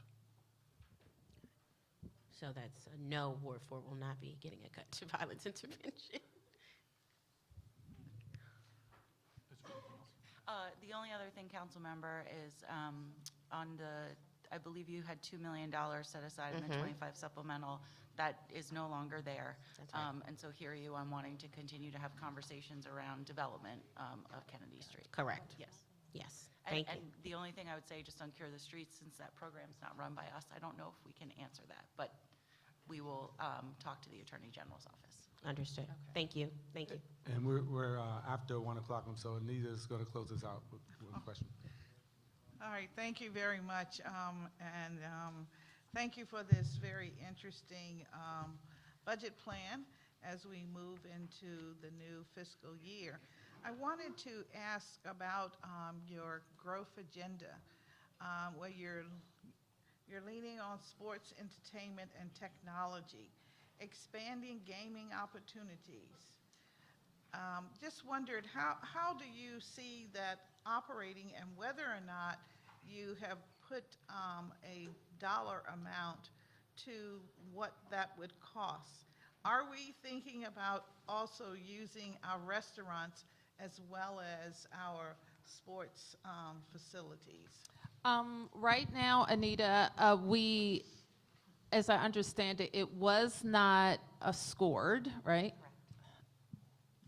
So that's a no, Ward 4 will not be getting a cut to violence intervention. The only other thing, council member, is on the, I believe you had $2 million set aside in the 25 supplemental. That is no longer there. That's right. And so here you on wanting to continue to have conversations around development of Kennedy Street. Correct. Yes. Yes. And, Thank you. and the only thing I would say, just on Cure the Streets, since that program's not run by us, I don't know if we can answer that, but we will talk to the Attorney General's office. Understood. Thank you. Thank you. And we're after 1 o'clock, and so Anita's going to close us out with a question. All right, thank you very much, and thank you for this very interesting budget plan as we move into the new fiscal year. I wanted to ask about your growth agenda, where you're leaning on sports, entertainment, and technology, expanding gaming opportunities. Just wondered, how do you see that operating, and whether or not you have put a dollar amount to what that would cost? Are we thinking about also using our restaurants as well as our sports facilities? Right now, Anita, we, as I understand it, it was not scored, right?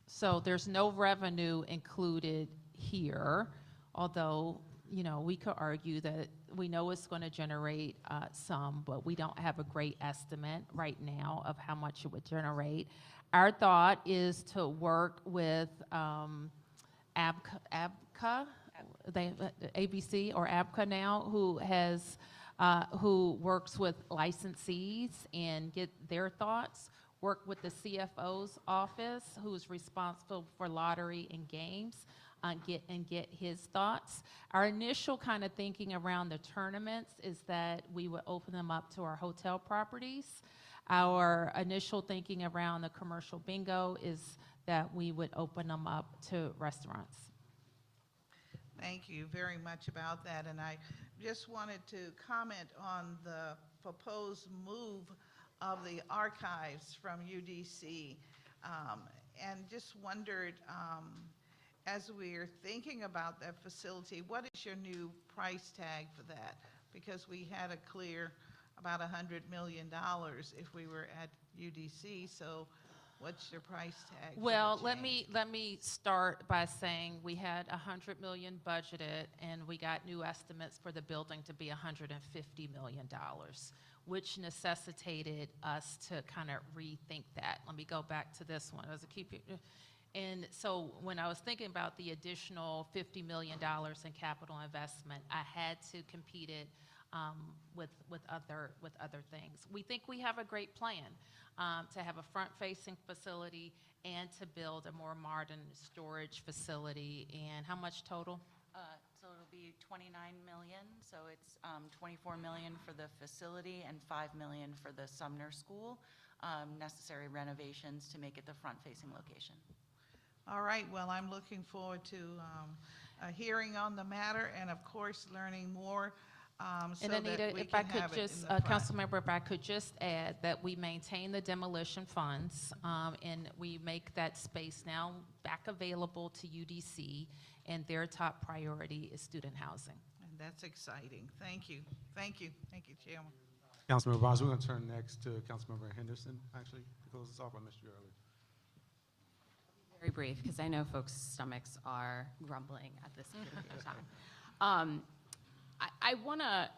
So there's no revenue included here, although, you know, we could argue that we know it's going to generate some, but we don't have a great estimate right now of how much it would generate. Our thought is to work with ABCA, ABC or ABCA now, who works with licensees and get their thoughts. Work with the CFO's office, who's responsible for lottery and games, get his thoughts. Our initial kind of thinking around the tournaments is that we would open them up to our hotel properties. Our initial thinking around the commercial bingo is that we would open them up to restaurants. Thank you very much about that, and I just wanted to comment on the proposed move of the archives from UDC, and just wondered, as we're thinking about that facility, what is your new price tag for that? Because we had a clear about $100 million if we were at UDC, so what's your price tag? Well, let me start by saying we had $100 million budgeted, and we got new estimates for the building to be $150 million, which necessitated us to kind of rethink that. Let me go back to this one. And so when I was thinking about the additional $50 million in capital investment, I had to compete it with other things. We think we have a great plan to have a front-facing facility and to build a more modern storage facility. And how much total? So it'll be $29 million. So it's $24 million for the facility and $5 million for the Sumner School, necessary renovations to make it the front-facing location. All right, well, I'm looking forward to a hearing on the matter, and of course, learning more. And Anita, if I could just, Councilmember, if I could just add that we maintain the demolition funds, and we make that space now back available to UDC, and their top priority is student housing. And that's exciting. Thank you. Thank you. Thank you, Chairman. Councilmember Barnes, we're going to turn next to Councilmember Henderson, actually, to close this off. I missed you earlier. Very brief, because I know folks' stomachs are grumbling at this period of time. I want to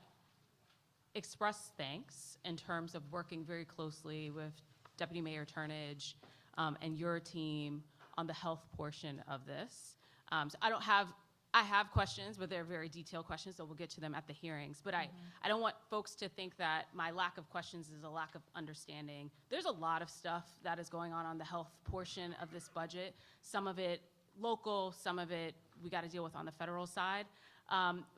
express thanks in terms of working very closely with Deputy Mayor Turnage and your team on the health portion of this. So I don't have I have questions, but they're very detailed questions, so we'll get to them at the hearings. But I don't want folks to think that my lack of questions is a lack of understanding. There's a lot of stuff that is going on the health portion of this budget. Some of it local, some of it we got to deal with on the federal side.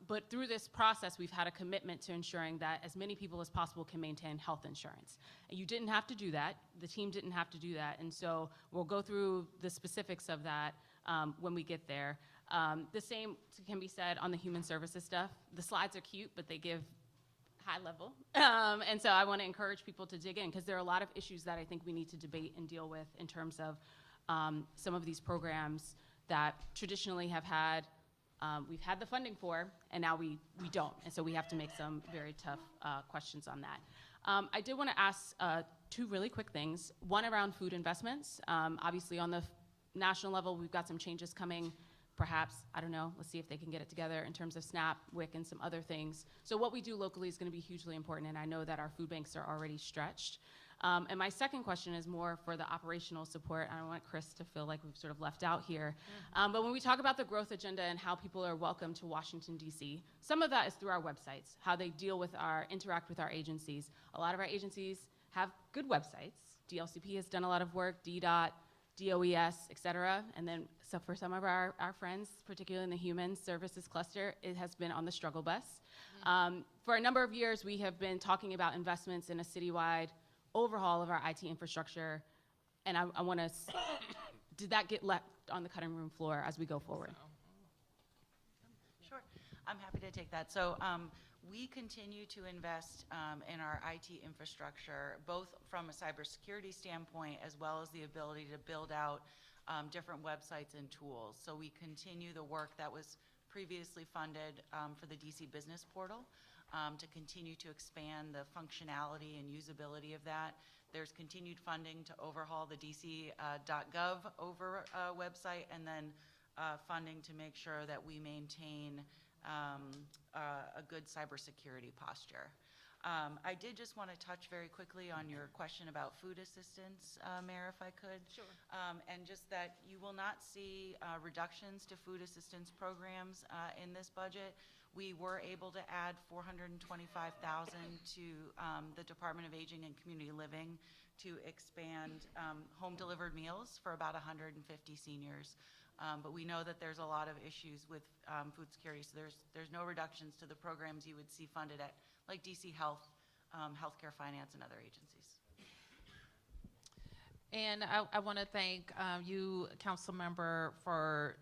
But through this process, we've had a commitment to ensuring that as many people as possible can maintain health insurance. And you didn't have to do that. The team didn't have to do that. And so we'll go through the specifics of that when we get there. The same can be said on the human services stuff. The slides are cute, but they give high level. And so I want to encourage people to dig in because there are a lot of issues that I think we need to debate and deal with in terms of some of these programs that traditionally have had, we've had the funding for, and now we don't. And so we have to make some very tough questions on that. I did want to ask two really quick things. One around food investments. Obviously on the national level, we've got some changes coming. Perhaps, I don't know, let's see if they can get it together in terms of SNAP, WIC, and some other things. So what we do locally is going to be hugely important, and I know that our food banks are already stretched. And my second question is more for the operational support. I don't want Chris to feel like we've sort of left out here. But when we talk about the growth agenda and how people are welcome to Washington, D.C., some of that is through our websites, how they interact with our agencies. A lot of our agencies have good websites. DLCP has done a lot of work, DDOT, DOES, et cetera. And then so for some of our friends, particularly in the human services cluster, it has been on the struggle bus. For a number of years, we have been talking about investments in a citywide overhaul of our IT infrastructure. And I want to, did that get left on the cutting room floor as we go forward? Sure, I'm happy to take that. So we continue to invest in our IT infrastructure, both from a cybersecurity standpoint as well as the ability to build out different websites and tools. So we continue the work that was previously funded for the DC Business Portal to continue to expand the functionality and usability of that. There's continued funding to overhaul the DC.gov website, and then funding to make sure that we maintain a good cybersecurity posture. I did just want to touch very quickly on your question about food assistance, Mayor, if I could. Sure. And just that you will not see reductions to food assistance programs in this budget. We were able to add $425,000 to the Department of Aging and Community Living to expand home delivered meals for about 150 seniors. But we know that there's a lot of issues with food security, so there's no reductions to the programs you would see funded at like DC Health, Healthcare Finance, and other agencies. And I want to thank you, Council Member, for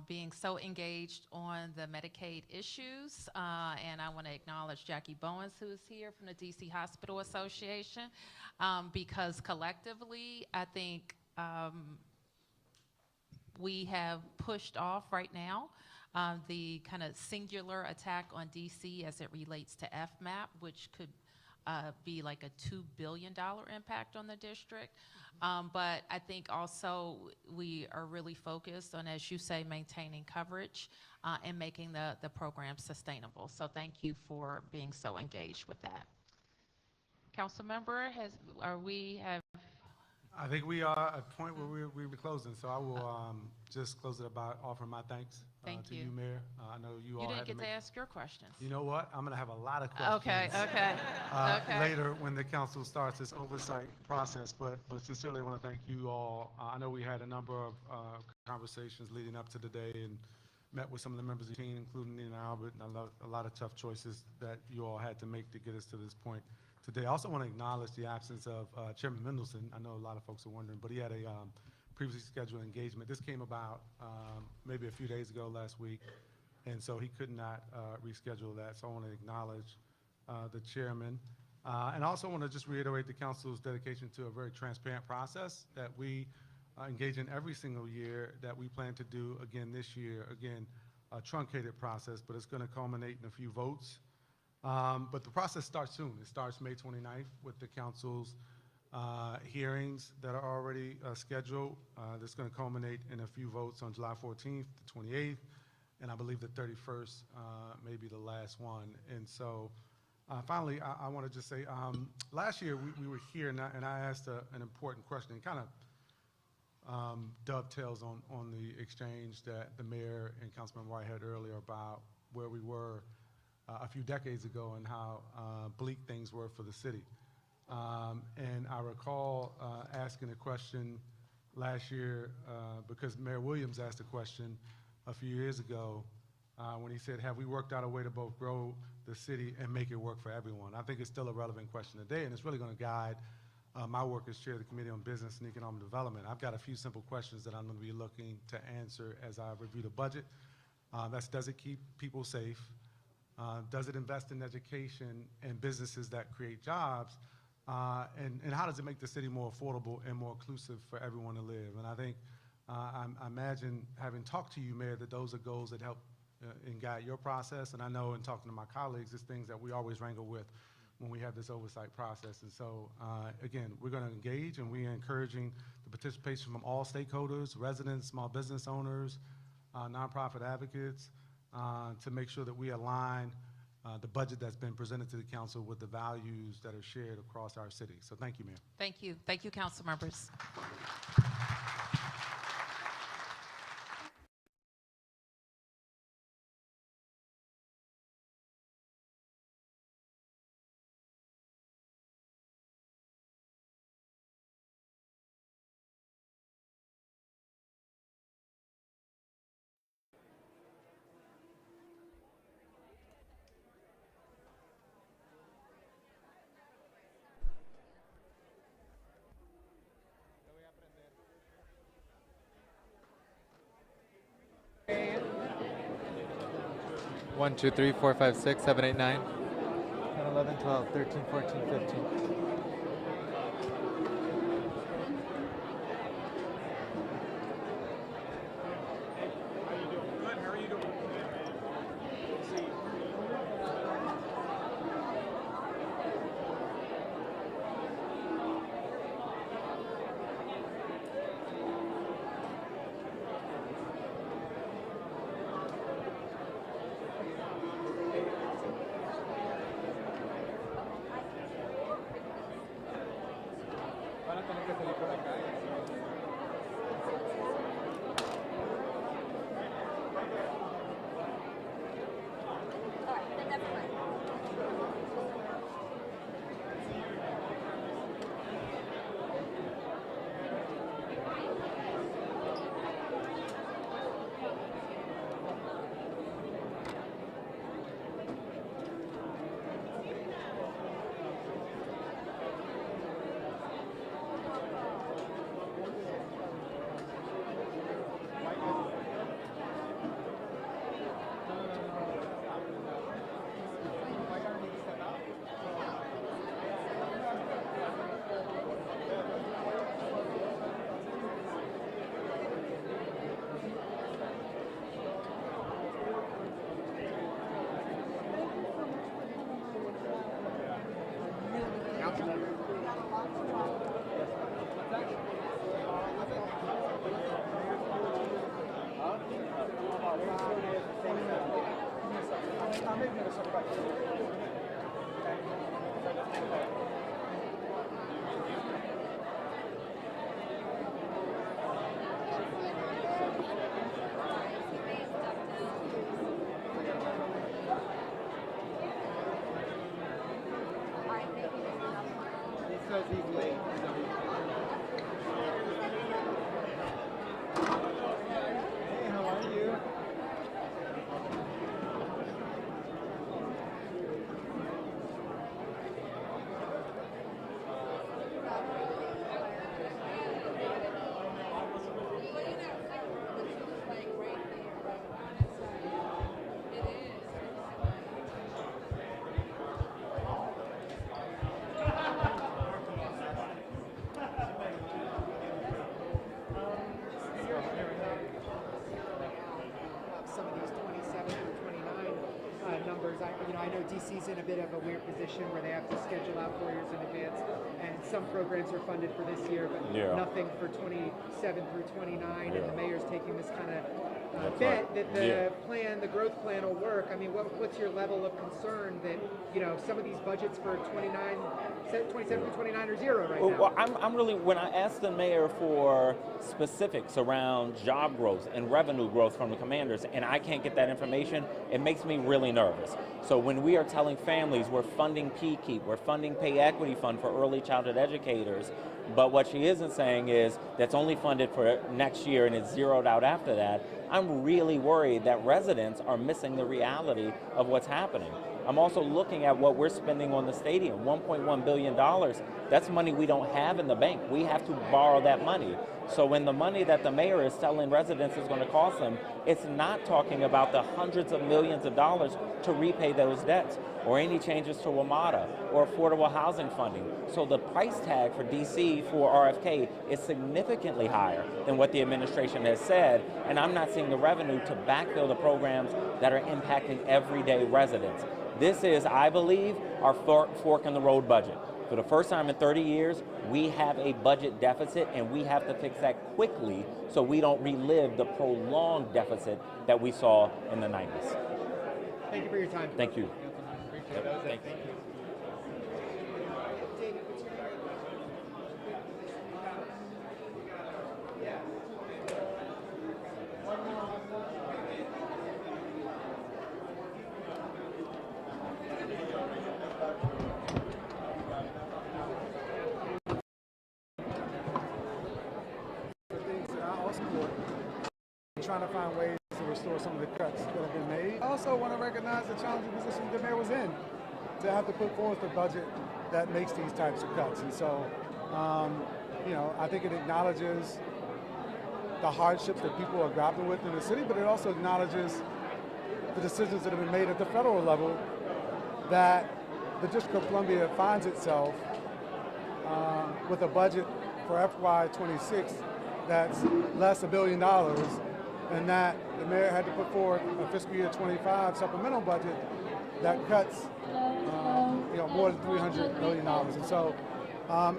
being so engaged on the Medicaid issues. And I want to acknowledge Jackie Bowens, who is here from the DC Hospital Association, because collectively, I think we have pushed off right now the kind of singular attack on DC as it relates to FMAP, which could be like a $2 billion impact on the district. But I think also we are really focused on, as you say, maintaining coverage and making the program sustainable. So thank you for being so engaged with that. Council Member, I think we are at a point where we're closing, so I will just close it by offering my thanks to you, Mayor. I know you all You didn't had get to to make, ask your questions. You know what? I'm going to have a lot of questions. Okay. Later when the council starts its oversight process, but sincerely want to thank you all. I know we had a number of conversations leading up to the day and met with some of the members of the team, including Nina Albert, and a lot of tough choices that you all had to make to get us to this point today. I also want to acknowledge the absence of Chairman Mendelson. I know a lot of folks are wondering, but he had a previously scheduled engagement. This came about maybe a few days ago last week, and so he could not reschedule that. So I want to acknowledge the chairman. And I also want to just reiterate the council's dedication to a very transparent process that we engage in every single year, that we plan to do again this year. Again, a truncated process, but it's going to culminate in a few votes. But the process starts soon. It starts May 29th with the council's hearings that are already scheduled. That's going to culminate in a few votes on July 14th, the 28th, and I believe the 31st may be the last one. And so finally, I want to just say, last year we were here and I asked an important question, kind of dovetails on the exchange that the mayor and Councilman White had earlier about where we were a few decades ago and how bleak things were for the city. And I recall asking a question last year because Mayor Williams asked a question a few years ago when he said, have we worked out a way to both grow the city and make it work for everyone? I think it's still a relevant question today, and it's really going to guide my work as chair of the Committee on Business and Economic Development. I've got a few simple questions that I'm going to be looking to answer as I review the budget. That's, does it keep people safe? Does it invest in education and businesses that create jobs? And how does it make the city more affordable and more inclusive for everyone to live? And I think, I imagine, having talked to you, Mayor, that those are goals that help and guide your process. And I know in talking to my colleagues, it's things that we always wrangle with when we have this oversight process. And so, again, we're going to engage, and we are encouraging the participation from all stakeholders, residents, small business owners, nonprofit advocates, to make sure that we align the budget that's been presented to the council with the values that are shared across our city. So thank you, Mayor. Thank you. Thank you, council members. One, 2, 3, 4, 5, 6, 7, 8, 9, 10, 11, 12, 13, 14, 15. I know DC's in a bit of a weird position where they have to schedule out 4 years in advance, and some programs are funded for this year, but nothing for 27 through 29, and the mayor's taking this kind of bet that the plan, the growth plan will work. I mean, what's your level of concern that, you know, some of these budgets for 27 through 29 are zero right now? Well, I'm really, when I asked the mayor for specifics around job growth and revenue growth from the commanders, and I can't get that information, it makes me really nervous. So when we are telling families we're funding PKEEP, we're funding Pay Equity Fund for early childhood educators, but what she isn't saying is that's only funded for next year and it's zeroed out after that, I'm really worried that residents are missing the reality of what's happening. I'm also looking at what we're spending on the stadium, $1.1 billion. That's money we don't have in the bank. We have to borrow that money. So when the money that the mayor is telling residents is going to cost them, it's not talking about the hundreds of millions of dollars to repay those debts, or any changes to WMATA or affordable housing funding. So the price tag for DC for RFK is significantly higher than what the administration has said, and I'm not seeing the revenue to backfill the programs that are impacting everyday residents. This is, I believe, our fork in the road budget. For the first time in 30 years, we have a budget deficit, and we have to fix that quickly so we don't relive the prolonged deficit that we saw in the 90s. Thank you for your time. Thank you. Yep, thank you. Trying to find ways to restore some of the cuts that have been made. I also want to recognize the challenging position the mayor was in to have to put forth the budget that makes these types of cuts. And so, you know, I think it acknowledges the hardships that people are grappling with in the city, but it also acknowledges the decisions that have been made at the federal level that the District of Columbia finds itself with a budget for FY26 that's less $1 billion, and that the mayor had to put forward a fiscal year 25 supplemental budget that cuts you know, more than $300 million. And so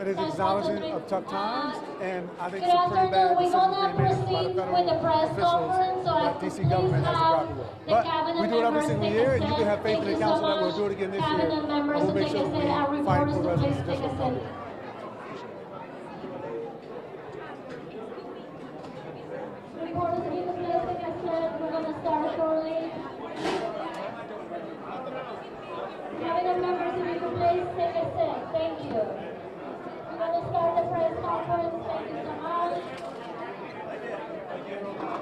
it is acknowledging of tough times, and I think some pretty bad decisions being made by the federal officials that DC government has to grapple with. But we do it every single year, and you can have faith in the council that we'll do it again this year, and we'll make sure that we fight for residents of District of Columbia. We're going to start shortly. Cabinet members, if you could please take a seat. Thank you. We're going to start the press conference. Thank you so much.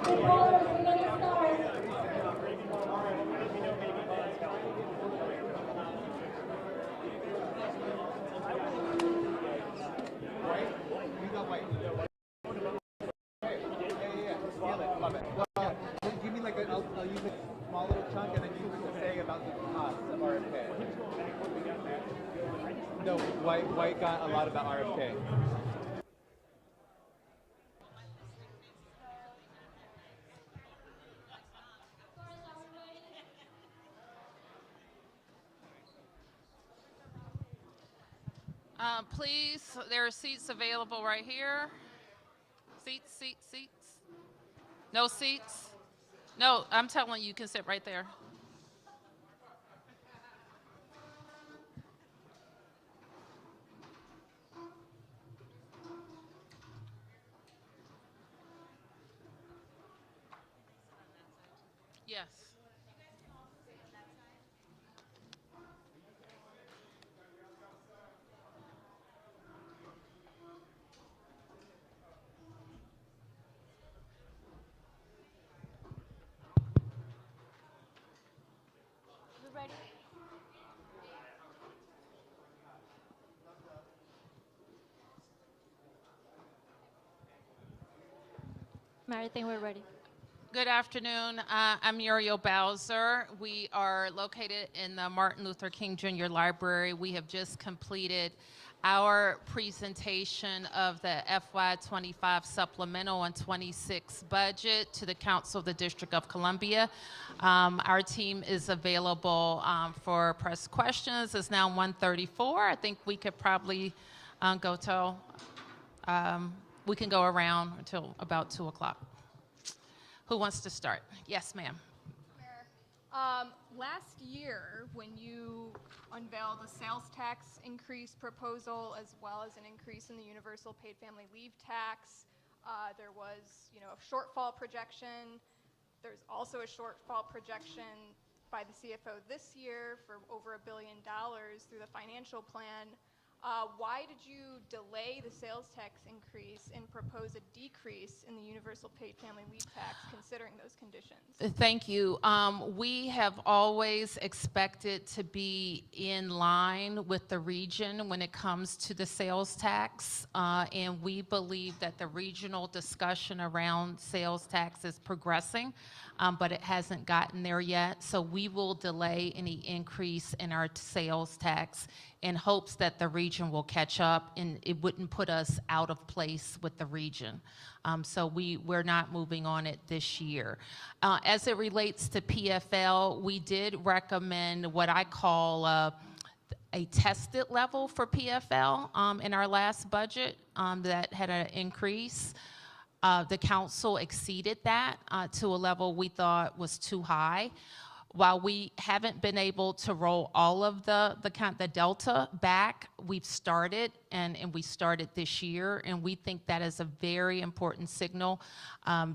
Reporters, we're going to start. Give me like I'll use a small little chunk and then you can say about the costs of RFK. No, White got a lot about RFK. Please, there are seats available right here. Seats, seats, seats. No seats? No, I'm telling you, you can sit right there. Yes. Mary, I think we're ready. Good afternoon. I'm Muriel Bowser. We are located in the Martin Luther King Jr. Library. We have just completed our presentation of the FY25 supplemental and 26 budget to the Council of the District of Columbia. Our team is available for press questions. It's now 1:34. I think we could probably go till we can go around until about 2 o'clock. Who wants to start? Yes, ma'am. Last year, when you unveiled a sales tax increase proposal as well as an increase in the universal paid family leave tax, there was, a shortfall projection. There's also a shortfall projection by the CFO this year for over $1 billion through the financial plan. Why did you delay the sales tax increase and propose a decrease in the universal paid family leave tax considering those conditions? Thank you. We have always expected to be in line with the region when it comes to the sales tax, and we believe that the regional discussion around sales tax is progressing, but it hasn't gotten there yet. So we will delay any increase in our sales tax in hopes that the region will catch up and it wouldn't put us out of place with the region. So we're not moving on it this year. As it relates to PFL, we did recommend what I call a tested level for PFL in our last budget that had an increase. The council exceeded that to a level we thought was too high. While we haven't been able to roll all of the delta back, we've started, and we started this year, and we think that is a very important signal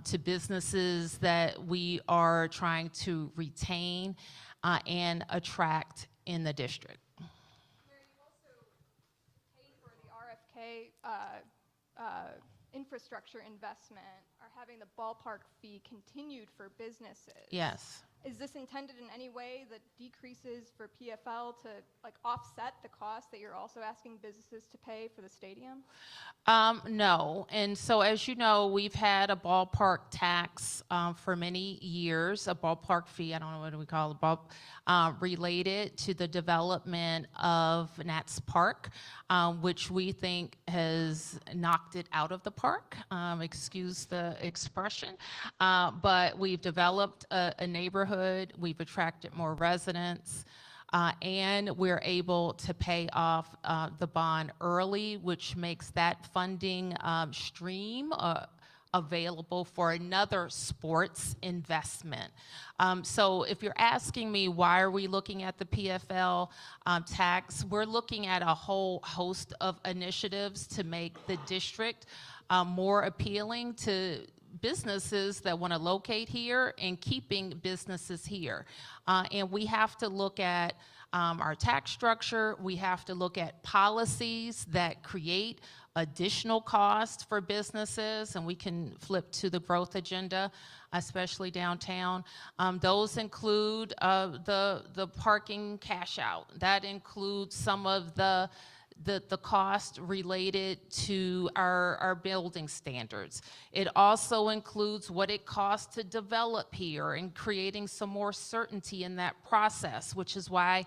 to businesses that we are trying to retain and attract in the district. Mayor, you also pay for the RFK infrastructure investment are having the ballpark fee continued for businesses. Yes. Is this intended in any way that decreases for PFL to offset the cost that you're also asking businesses to pay for the stadium? No, and so as you know, we've had a ballpark tax for many years, a ballpark fee, I don't know what do we call it, related to the development of Nats Park, which we think has knocked it out of the park, excuse the expression, but we've developed a neighborhood, we've attracted more residents, and we're able to pay off the bond early, which makes that funding stream available for another sports investment. So if you're asking me why are we looking at the PFL tax, we're looking at a whole host of initiatives to make the district more appealing to businesses that want to locate here and keeping businesses here. And we have to look at our tax structure. We have to look at policies that create additional costs for businesses, and we can flip to the growth agenda, especially downtown. Those include the parking cash out. That includes some of the cost related to our building standards. It also includes what it costs to develop here and creating some more certainty in that process, which is why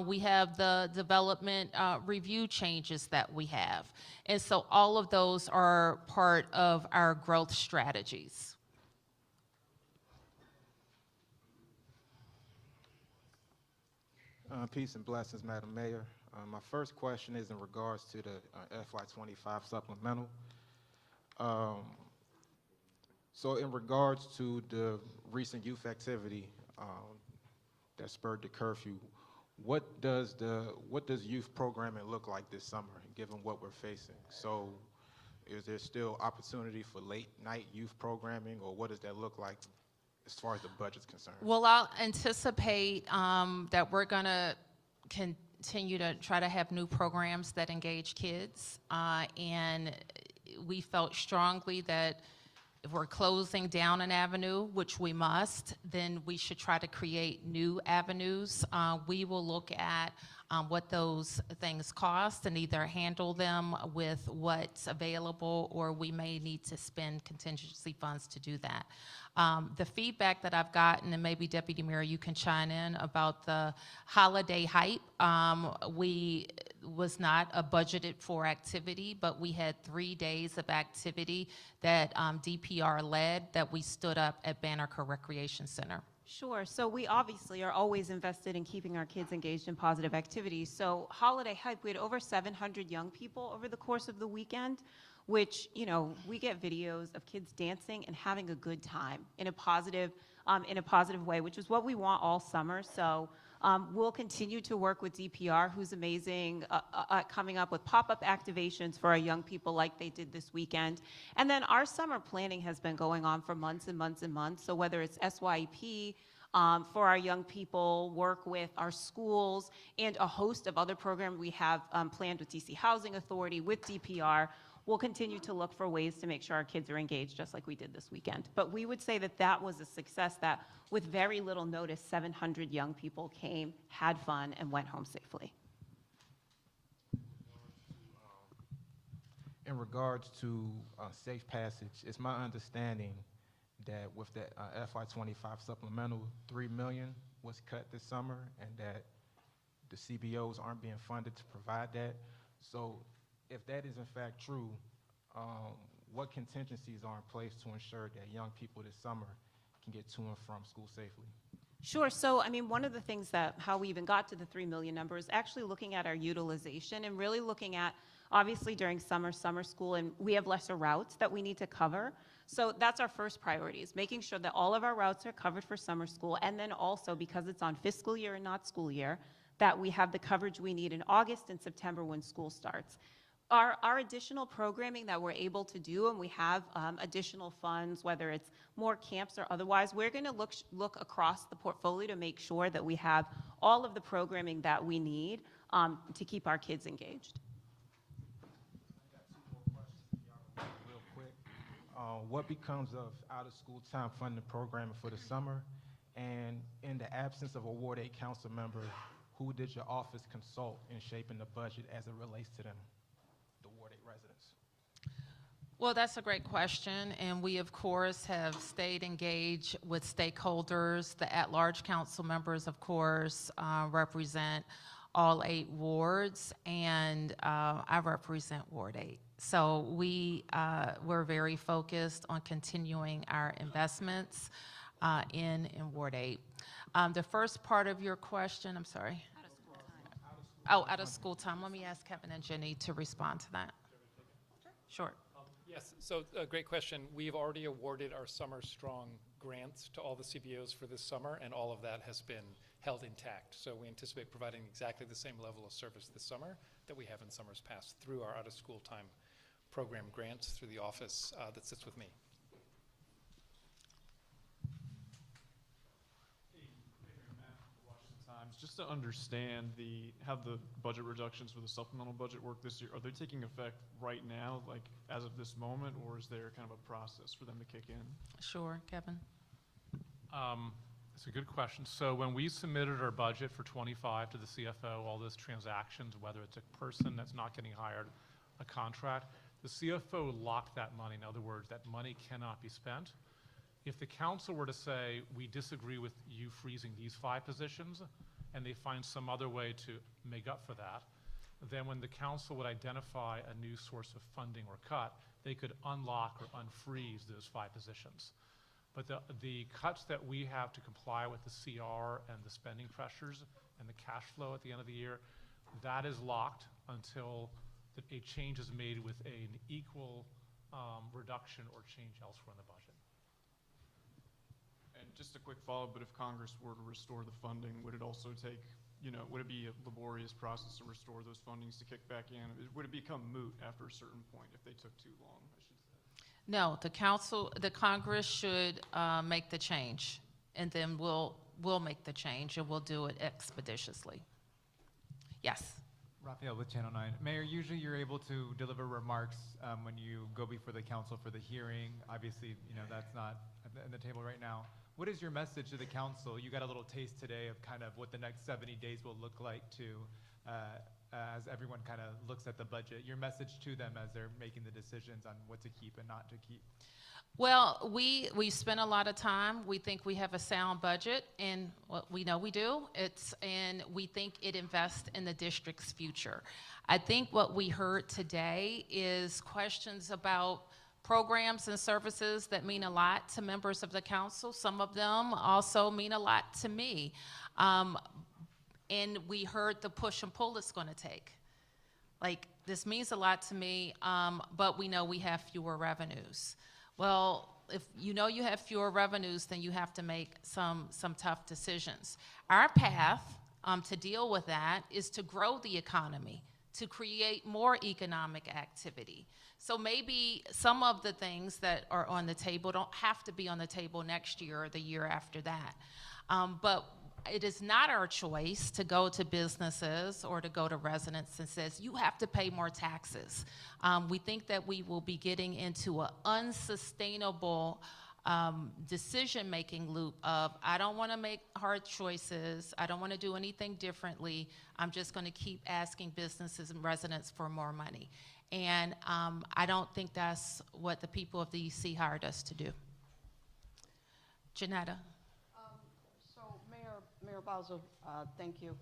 we have the development review changes that we have. And so all of those are part of our growth strategies. Peace and blessings, Madam Mayor. My first question is in regards to the FY25 supplemental. So in regards to the recent youth activity that spurred the curfew, what does youth programming look like this summer, given what we're facing? So is there still opportunity for late night youth programming, or what does that look like as far as the budget's concerned? Well, I'll anticipate that we're going to continue to try to have new programs that engage kids, and we felt strongly that if we're closing down an avenue, which we must, then we should try to create new avenues. We will look at what those things cost and either handle them with what's available, or we may need to spend contingency funds to do that. The feedback that I've gotten, and maybe Deputy Mayor, you can chime in about the holiday hype. Was not a budgeted for activity, but we had 3 days of activity that DPR led that we stood up at Banneker Recreation Center. Sure. So we obviously are always invested in keeping our kids engaged in positive activities. So holiday hype, we had over 700 young people over the course of the weekend. which, you know, we get videos of kids dancing and having a good time in a positive way, which is what we want all summer. So we'll continue to work with DPR, who's amazing, coming up with pop-up activations for our young people like they did this weekend. And then our summer planning has been going on for months and months and months. So whether it's SYEP, for our young people, work with our schools, and a host of other programs we have planned with DC Housing Authority, with DPR. We'll continue to look for ways to make sure our kids are engaged, just like we did this weekend. But we would say that that was a success, that with very little notice, 700 young people came, had fun, and went home safely. In regards to safe passage, it's my understanding that with the FY25 supplemental, $3 million was cut this summer, and that the CBOs aren't being funded to provide that. So if that is in fact true, what contingencies are in place to ensure that young people this summer can get to and from school safely? Sure. So, I mean, one of the things that how we even got to the 3 million number is actually looking at our utilization and really looking at, obviously during summer school, and we have lesser routes that we need to cover. So that's our first priority, is making sure that all of our routes are covered for summer school, and then also, because it's on fiscal year and not school year, that we have the coverage we need in August and September when school starts. Our additional programming that we're able to do, and we have additional funds, whether it's more camps or otherwise, we're going to look across the portfolio to make sure that we have all of the programming that we need to keep our kids engaged. I got 2 more questions, real quick. What becomes of out-of-school time funding programming for the summer? And in the absence of a Ward 8 council member, who did your office consult in shaping the budget as it relates to them? Residents? Well, that's a great question, and we, of course, have stayed engaged with stakeholders. The at-large council members, of course, represent all 8 wards, and I represent Ward 8. So we're very focused on continuing our investments in Ward 8. The first part of your question, I'm sorry. Out of school time. Let me ask Kevin and Jenny to respond to that. Sure. Yes, so great question. We've already awarded our Summer Strong grants to all the CBOs for this summer, and all of that has been held intact. So we anticipate providing exactly the same level of service this summer that we have in summers past through our out-of-school time program grants through the office that sits with me. Just to understand how the budget reductions for the supplemental budget work this year, are they taking effect right now, like as of this moment, or is there kind of a process for them to kick in? Sure, Kevin. It's a good question. So when we submitted our budget for 25 to the CFO, all those transactions, whether it's a person that's not getting hired, a contract, the CFO locked that money. In other words, that money cannot be spent. If the council were to say, we disagree with you freezing these 5 positions, and they find some other way to make up for that, then when the council would identify a new source of funding or cut, they could unlock or unfreeze those 5 positions. But the cuts that we have to comply with the CR and the spending pressures and the cash flow at the end of the year, that is locked until a change is made with an equal reduction or change elsewhere in the budget. And just a quick follow-up, but if Congress were to restore the funding, would it also take, would it be a laborious process to restore those fundings to kick back in? Would it become moot after a certain point if they took too long, I should say? No, the Congress should make the change, and then we'll make the change, and we'll do it expeditiously. Yes. Raphael with Channel 9. Mayor, usually you're able to deliver remarks when you go before the council for the hearing. Obviously, that's not at the table right now. What is your message to the council? You got a little taste today of kind of what the next 70 days will look like as everyone kind of looks at the budget. Your message to them as they're making the decisions on what to keep and not to keep. Well, we spend a lot of time. We think we have a sound budget, and we know we do. And we think it invests in the district's future. I think what we heard today is questions about programs and services that mean a lot to members of the council. Some of them also mean a lot to me. And we heard the push and pull it's going to take. Like, this means a lot to me, but we know we have fewer revenues. Well, if you know you have fewer revenues, then you have to make some tough decisions. Our path to deal with that is to grow the economy, to create more economic activity. So maybe some of the things that are on the table don't have to be on the table next year or the year after that. But it is not our choice to go to businesses or to go to residents and says, you have to pay more taxes. We think that we will be getting into an unsustainable decision-making loop of, I don't want to make hard choices, I don't want to do anything differently, I'm just going to keep asking businesses and residents for more money. And I don't think that's what the people of the DC hired us to do. Janetta. So Mayor Bowser, thank you.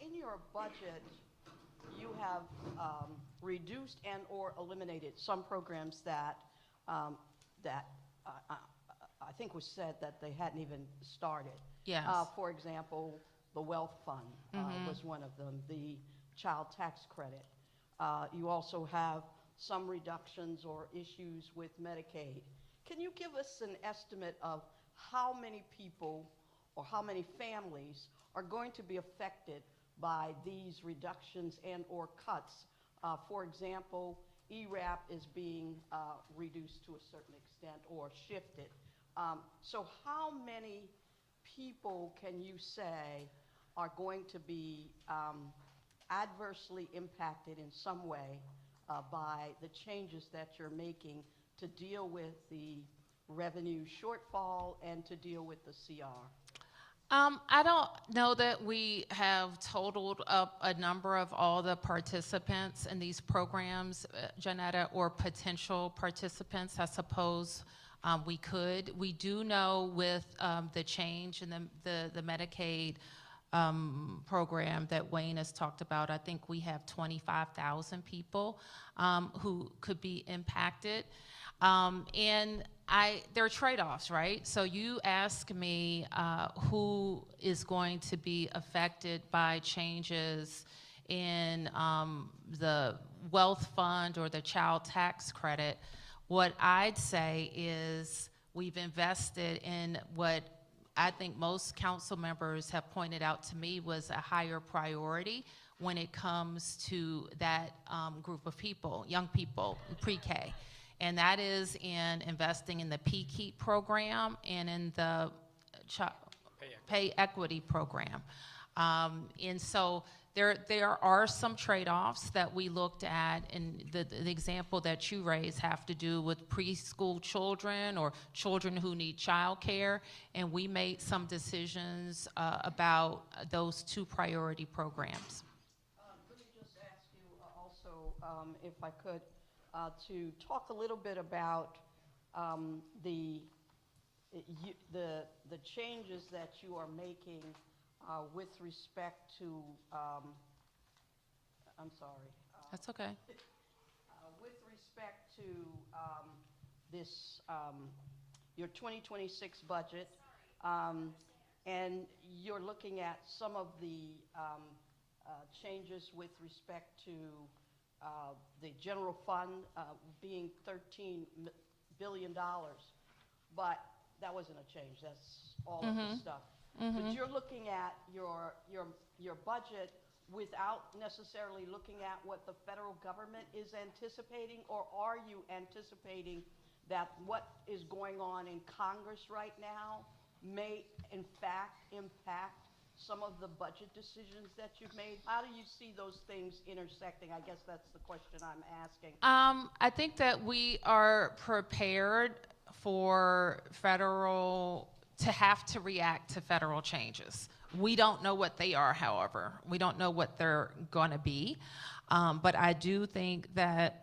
In your budget, you have reduced and or eliminated some programs that I think was said that they hadn't even started. Yes. For example, the Wealth Fund was one of them, the Child Tax Credit. You also have some reductions or issues with Medicaid. Can you give us an estimate of how many people or how many families are going to be affected by these reductions and or cuts? For example, ERAP is being reduced to a certain extent or shifted. So how many people can you say are going to be adversely impacted in some way by the changes that you're making to deal with the revenue shortfall and to deal with the CR? I don't know that we have totaled up a number of all the participants in these programs, Janetta, or potential participants. I suppose we could. We do know with the change in the Medicaid program that Wayne has talked about, I think we have 25,000 people who could be impacted. And there are trade-offs, right? So you ask me who is going to be affected by changes in the wealth fund or the child tax credit. What I'd say is we've invested in what I think most council members have pointed out to me was a higher priority when it comes to that group of people, young people, pre-K. And that is in investing in the P-Keep program and in the pay equity program. And so there are some trade-offs that we looked at, and the example that you raised have to do with preschool children or children who need childcare, and we made some decisions about those two priority programs. Let me just ask you also, if I could, to talk a little bit about the changes that you are making with respect to, I'm sorry. That's okay. With respect to this, your 2026 budget, and you're looking at some of the changes with respect to the general fund being $13 billion, but that wasn't a change. That's all of the stuff. But you're looking at your budget without necessarily looking at what the federal government is anticipating, or are you anticipating that what is going on in Congress right now may in fact impact some of the budget decisions that you've made? How do you see those things intersecting? I guess that's the question I'm asking. I think that we are prepared for to have to react to federal changes. We don't know what they are, however. We don't know what they're going to be. But I do think that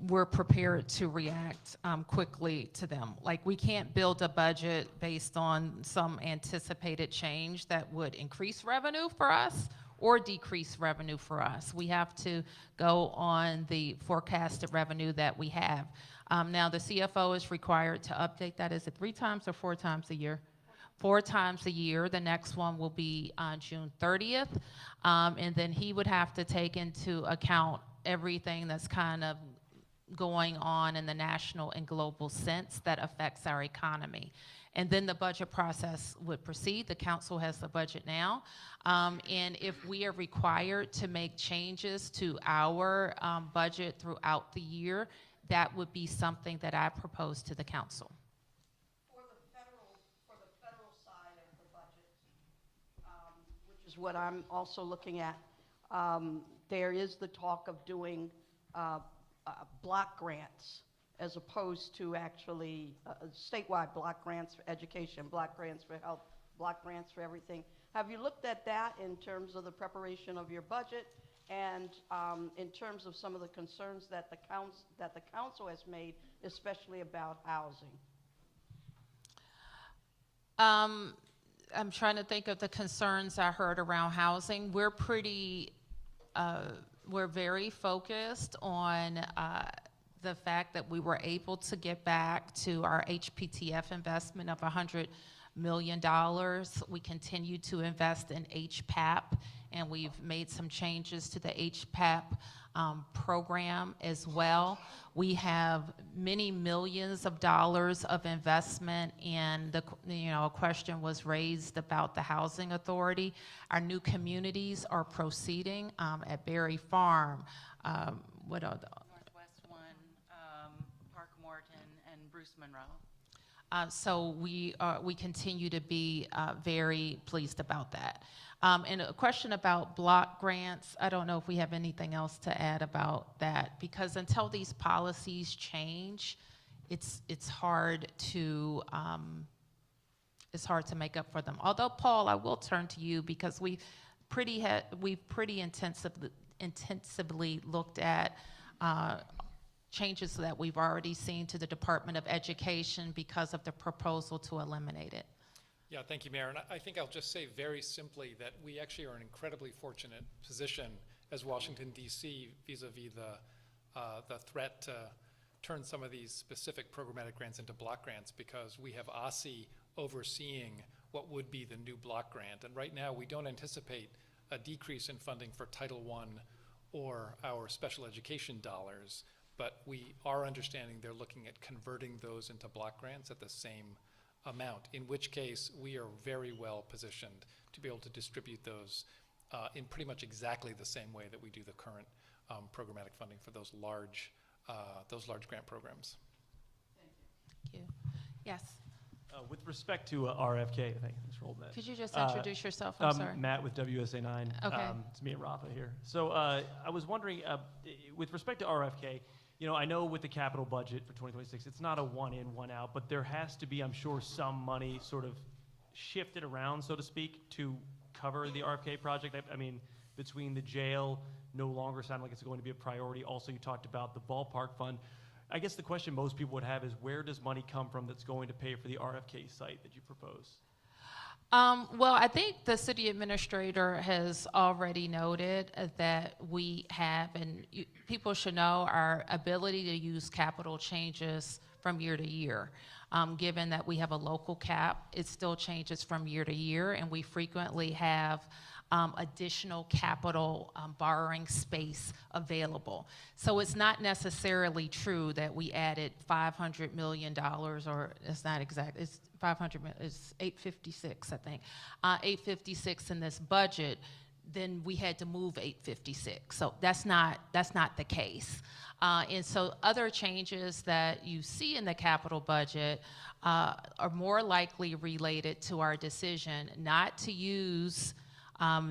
we're prepared to react quickly to them. Like, we can't build a budget based on some anticipated change that would increase revenue for us or decrease revenue for us. We have to go on the forecasted revenue that we have. Now, the CFO is required to update that. Is it 3 times or 4 times a year? 4 times a year. The next one will be on June 30th. And then he would have to take into account everything that's kind of going on in the national and global sense that affects our economy. And then the budget process would proceed. The council has the budget now. And if we are required to make changes to our budget throughout the year, that would be something that I propose to the council. For the federal side of the budget, which is what I'm also looking at, there is the talk of doing block grants as opposed to actually statewide block grants for education, block grants for health, block grants for everything. Have you looked at that in terms of the preparation of your budget and in terms of some of the concerns that the council has made, especially about housing? I'm trying to think of the concerns I heard around housing. We're very focused on the fact that we were able to get back to our HPTF investment of $100 million. We continue to invest in HPAP, and we've made some changes to the HPAP program as well. We have many millions of dollars of investment, and a question was raised about the housing authority. Our new communities are proceeding at Berry Farm. What are the Northwest one, Park Morton, and Bruce Monroe. So we continue to be very pleased about that. And a question about block grants, I don't know if we have anything else to add about that, because until these policies change, it's hard to make up for them. Although, Paul, I will turn to you because we've pretty intensively looked at changes that we've already seen to the Department of Education because of the proposal to eliminate it. Yeah, thank you, Mayor. And I think I'll just say very simply that we actually are in an incredibly fortunate position as Washington, D.C., vis-a-vis the threat to turn some of these specific programmatic grants into block grants, because we have OSSI overseeing what would be the new block grant. And right now, we don't anticipate a decrease in funding for Title I or our special education dollars, but we are understanding they're looking at converting those into block grants at the same amount, in which case we are very well positioned to be able to distribute those in pretty much exactly the same way that we do the current programmatic funding for those large grant programs. Thank you. Yes. With respect to RFK, thanks for holding that. Could you just introduce yourself? I'm sorry. Matt with WSA 9. Okay. It's me and Rafa here. So I was wondering, with respect to RFK, I know with the capital budget for 2026, it's not a one in, one out, but there has to be, I'm sure, some money sort of shifted around, so to speak, to cover the RFK project. I mean, between the jail no longer sounding like it's going to be a priority. Also, you talked about the ballpark fund. I guess the question most people would have is, where does money come from that's going to pay for the RFK site that you propose? Well, I think the city administrator has already noted that we have, and people should know, our ability to use capital changes from year to year. Given that we have a local cap, it still changes from year to year, and we frequently have additional capital borrowing space available. So it's not necessarily true that we added $500 million, or it's not exact, it's 500, it's 856, I think. 856 in this budget, then we had to move 856. So that's not the case. And so other changes that you see in the capital budget are more likely related to our decision not to use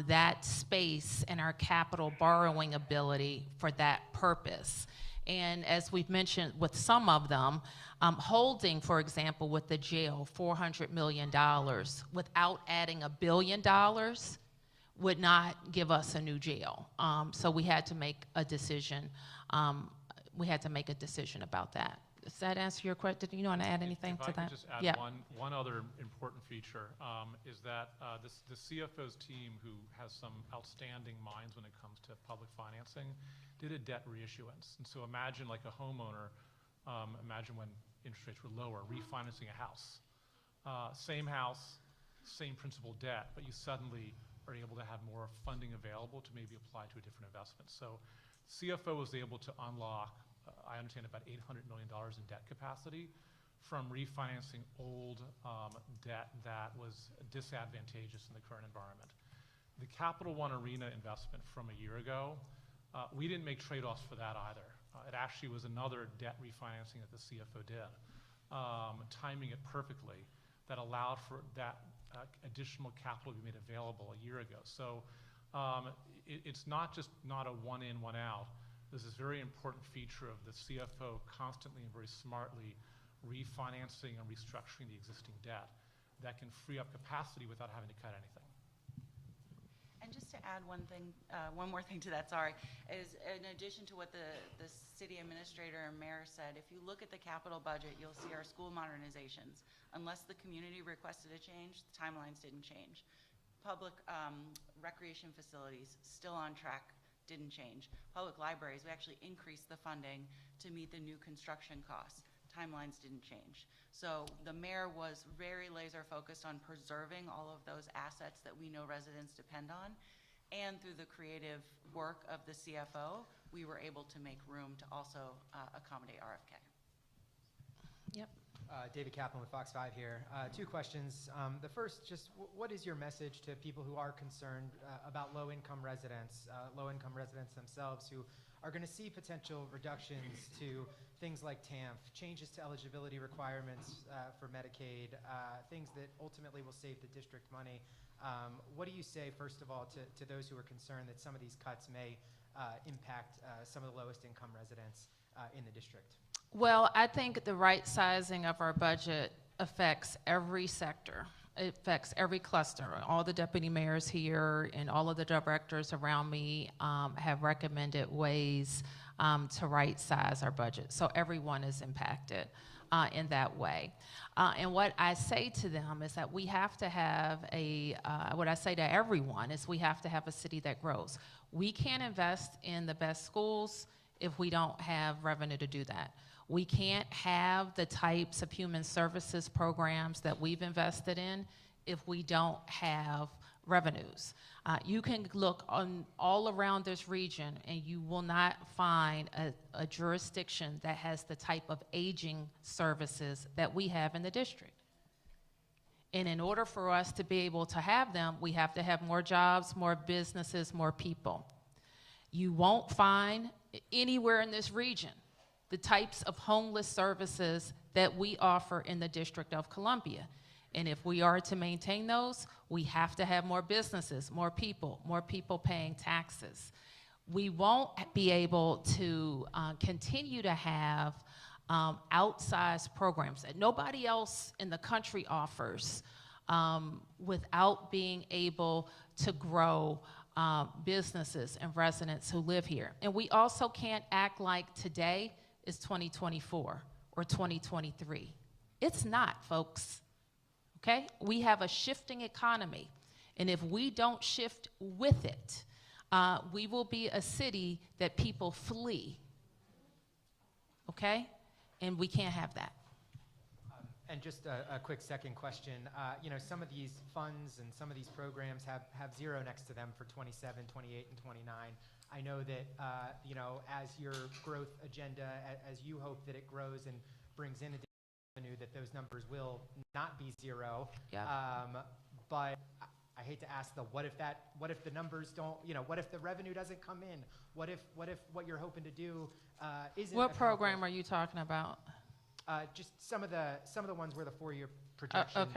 that space and our capital borrowing ability for that purpose. And as we've mentioned with some of them, holding, for example, with the jail, $400 million without adding $1 billion would not give us a new jail. So we had to make a decision. We had to make a decision about that. Does that answer your question? Did you want to add anything to that? If I could just add one other important feature is that the CFO's team, who has some outstanding minds when it comes to public financing, did a debt reissuance. And so imagine like a homeowner, imagine when interest rates were lower, refinancing a house. Same house, same principal debt, but you suddenly are able to have more funding available to maybe apply to a different investment. So CFO was able to unlock, I understand, about $800 million in debt capacity from refinancing old debt that was disadvantageous in the current environment. The Capital One Arena investment from a year ago, we didn't make trade-offs for that either. It actually was another debt refinancing that the CFO did, timing it perfectly, that allowed for that additional capital to be made available a year ago. So it's not just not a one in, one out. There's this very important feature of the CFO constantly and very smartly refinancing and restructuring the existing debt that can free up capacity without having to cut anything. And just to add one more thing to that, sorry, is in addition to what the city administrator and mayor said, if you look at the capital budget, you'll see our school modernizations. Unless the community requested a change, the timelines didn't change. Public recreation facilities, still on track, didn't change. Public libraries, we actually increased the funding to meet the new construction costs. Timelines didn't change. So the mayor was very laser focused on preserving all of those assets that we know residents depend on. And through the creative work of the CFO, we were able to make room to also accommodate RFK. Yep. David Kaplan with Fox 5 here. Two questions. The first, just what is your message to people who are concerned about low-income residents themselves who are going to see potential reductions to things like TAMF, changes to eligibility requirements for Medicaid, things that ultimately will save the district money. What do you say, first of all, to those who are concerned that some of these cuts may impact some of the lowest income residents in the district? Well, I think the right sizing of our budget affects every sector. It affects every cluster. All the deputy mayors here and all of the directors around me have recommended ways to right size our budget. So everyone is impacted in that way. And what I say to them is that we have to have what I say to everyone is we have to have a city that grows. We can't invest in the best schools if we don't have revenue to do that. We can't have the types of human services programs that we've invested in if we don't have revenues. You can look all around this region and you will not find a jurisdiction that has the type of aging services that we have in the district. And in order for us to be able to have them, we have to have more jobs, more businesses, more people. You won't find anywhere in this region the types of homeless services that we offer in the District of Columbia. And if we are to maintain those, we have to have more businesses, more people paying taxes. We won't be able to continue to have outsized programs that nobody else in the country offers without being able to grow businesses and residents who live here. And we also can't act like today is 2024 or 2023. It's not, folks, okay? We have a shifting economy, and if we don't shift with it, we will be a city that people flee, okay? And we can't have that. And just a quick second question. You know, some of these funds and some of these programs have zero next to them for 27, 28, and 29. I know that, you know, as your growth agenda, as you hope that it grows and brings in additional revenue, that those numbers will not be zero. Yeah. But I hate to ask what if the numbers don't, you know, what if the revenue doesn't come in? What if what you're hoping to do isn't? What program are you talking about? Just some of the ones where the 4-year projections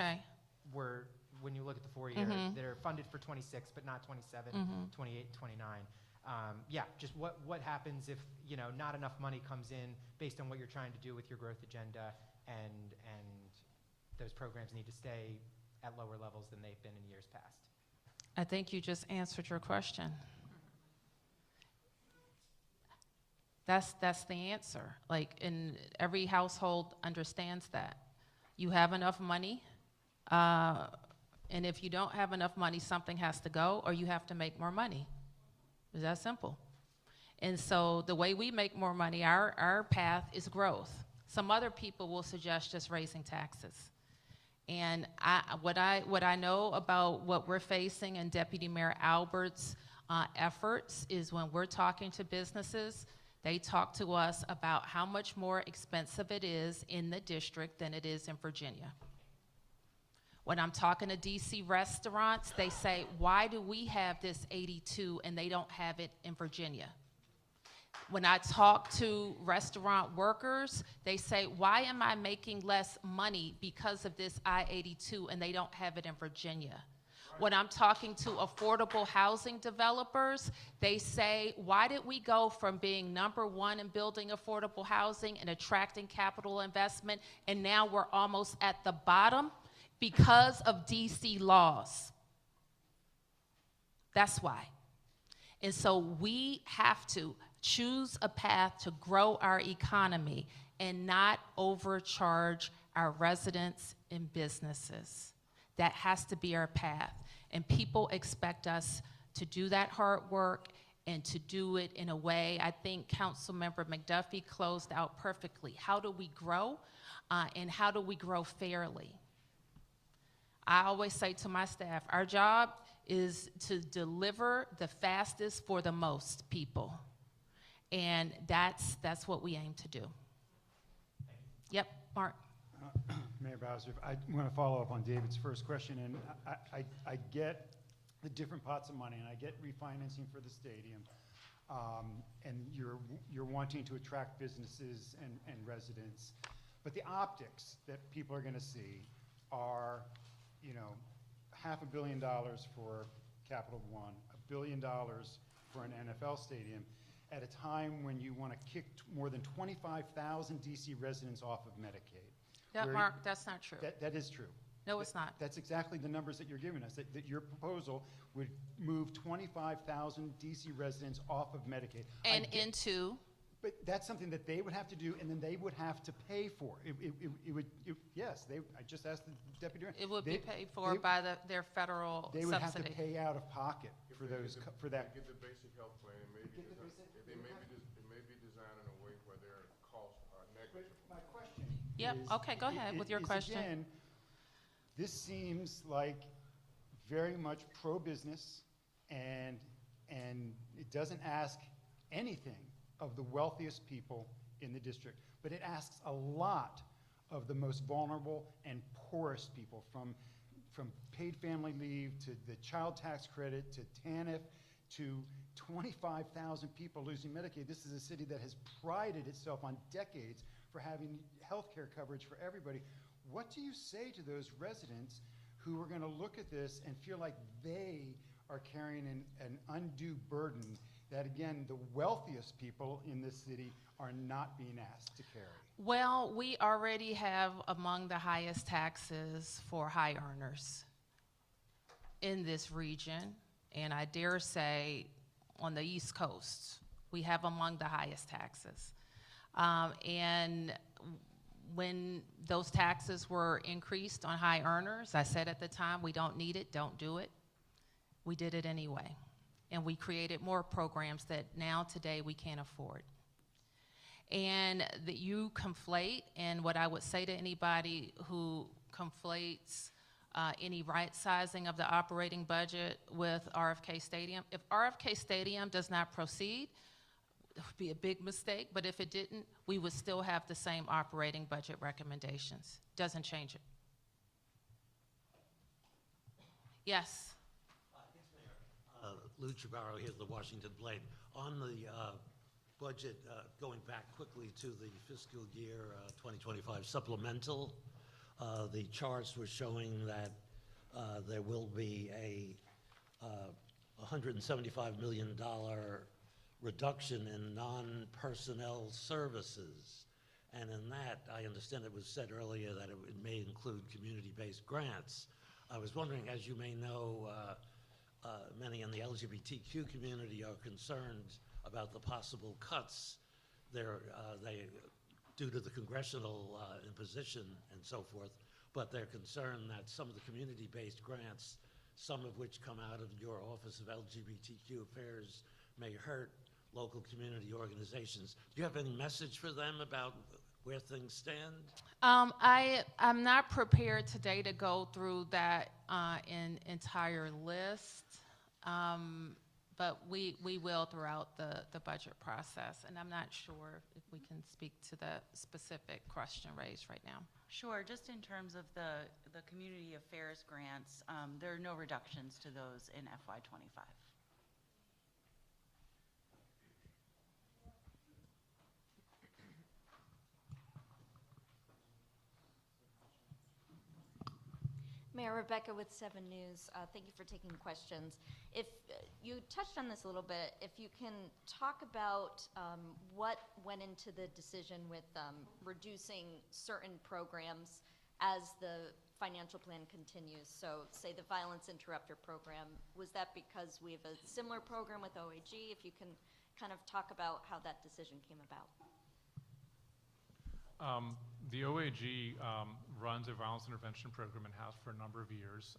were, when you look at the 4-year, they're funded for 26, but not 27, 28, 29. Yeah, just what happens if, you know, not enough money comes in based on what you're trying to do with your growth agenda, and those programs need to stay at lower levels than they've been in years past? I think you just answered your question. That's the answer. Like, in every household understands that. You have enough money, and if you don't have enough money, something has to go, or you have to make more money. It's that simple. And so the way we make more money, our path is growth. Some other people will suggest just raising taxes. And what I know about what we're facing and Deputy Mayor Albert's efforts is when we're talking to businesses, they talk to us about how much more expensive it is in the district than it is in Virginia. When I'm talking to DC restaurants, they say, why do we have this 82 and they don't have it in Virginia? When I talk to restaurant workers, they say, why am I making less money because of this I-82 and they don't have it in Virginia? When I'm talking to affordable housing developers, they say, why did we go from being #1 in building affordable housing and attracting capital investment, and now we're almost at the bottom because of DC laws? That's why. And so we have to choose a path to grow our economy and not overcharge our residents and businesses. That has to be our path. And people expect us to do that hard work and to do it in a way, I think Councilmember McDuffie closed out perfectly. How do we grow, and how do we grow fairly? I always say to my staff, our job is to deliver the fastest for the most people. And that's what we aim to do. Yep, Mark. Mayor Bowser, I want to follow up on David's first question, and I get the different pots of money, and I get refinancing for the stadium, and you're wanting to attract businesses and residents, but the optics that people are going to see are, you know, $500 million for Capital One, $1 billion for an NFL stadium, at a time when you want to kick more than 25,000 DC residents off of Medicaid. Yeah, Mark, that's not true. That is true. No, it's not. That's exactly the numbers that you're giving us, that your proposal would move 25,000 DC residents off of Medicaid. And into? But that's something that they would have to do, and then they would have to pay for. Yes, I just asked the deputy director. It would be paid for by their federal subsidy. They would have to pay out of pocket for those, for that. Get the basic health plan, it may be designed in a way where their costs are negligible. My question Yep, okay, go ahead with your question. Again, this seems like very much pro-business, and it doesn't ask anything of the wealthiest people in the district, but it asks a lot of the most vulnerable and poorest people, from paid family leave to the child tax credit to TANF to 25,000 people losing Medicaid. This is a city that has prided itself on decades for having health care coverage for everybody. What do you say to those residents who are going to look at this and feel like they are carrying an undue burden that, again, the wealthiest people in this city are not being asked to carry? Well, we already have among the highest taxes for high earners in this region, and I dare say on the East Coast, we have among the highest taxes. And when those taxes were increased on high earners, I said at the time, we don't need it, don't do it. We did it anyway. And we created more programs that now today we can't afford. And that you conflate, and what I would say to anybody who conflates any right sizing of the operating budget with RFK Stadium, if RFK Stadium does not proceed, it would be a big mistake, but if it didn't, we would still have the same operating budget recommendations. Doesn't change it. Yes. Lou Chavarro here, the Washington Blade. On the budget, going back quickly to the fiscal year 2025 supplemental, the charts were showing that there will be a $175 million reduction in non-personnel services. And in that, I understand it was said earlier that it may include community-based grants. I was wondering, as you may know, many in the LGBTQ community are concerned about the possible cuts due to the congressional imposition and so forth, but they're concerned that some of the community-based grants, some of which come out of your Office of LGBTQ Affairs, may hurt local community organizations. Do you have any message for them about where things stand? I'm not prepared today to go through that entire list, but we will throughout the budget process, and I'm not sure if we can speak to the specific question raised right now. Sure, just in terms of the community affairs grants, there are no reductions to those in FY25. Mayor Rebecca with 7 News. Thank you for taking questions. If you touched on this a little bit, if you can talk about what went into the decision with reducing certain programs as the financial plan continues. So say the violence interrupter program, was that because we have a similar program with OAG? If you can kind of talk about how that decision came about. The OAG runs a violence intervention program and has for a number of years.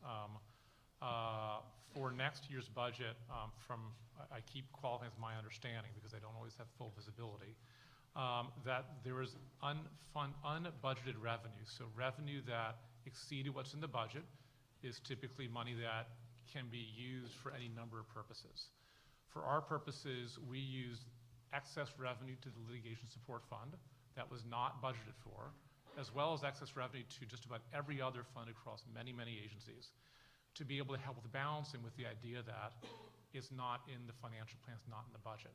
For next year's budget, I keep qualifying as my understanding because I don't always have full visibility, that there is unbudgeted revenue. So revenue that exceeded what's in the budget is typically money that can be used for any number of purposes. For our purposes, we use excess revenue to the litigation support fund that was not budgeted for, as well as excess revenue to just about every other fund across many, many agencies, to be able to help with balancing with the idea that it's not in the financial plans, not in the budget.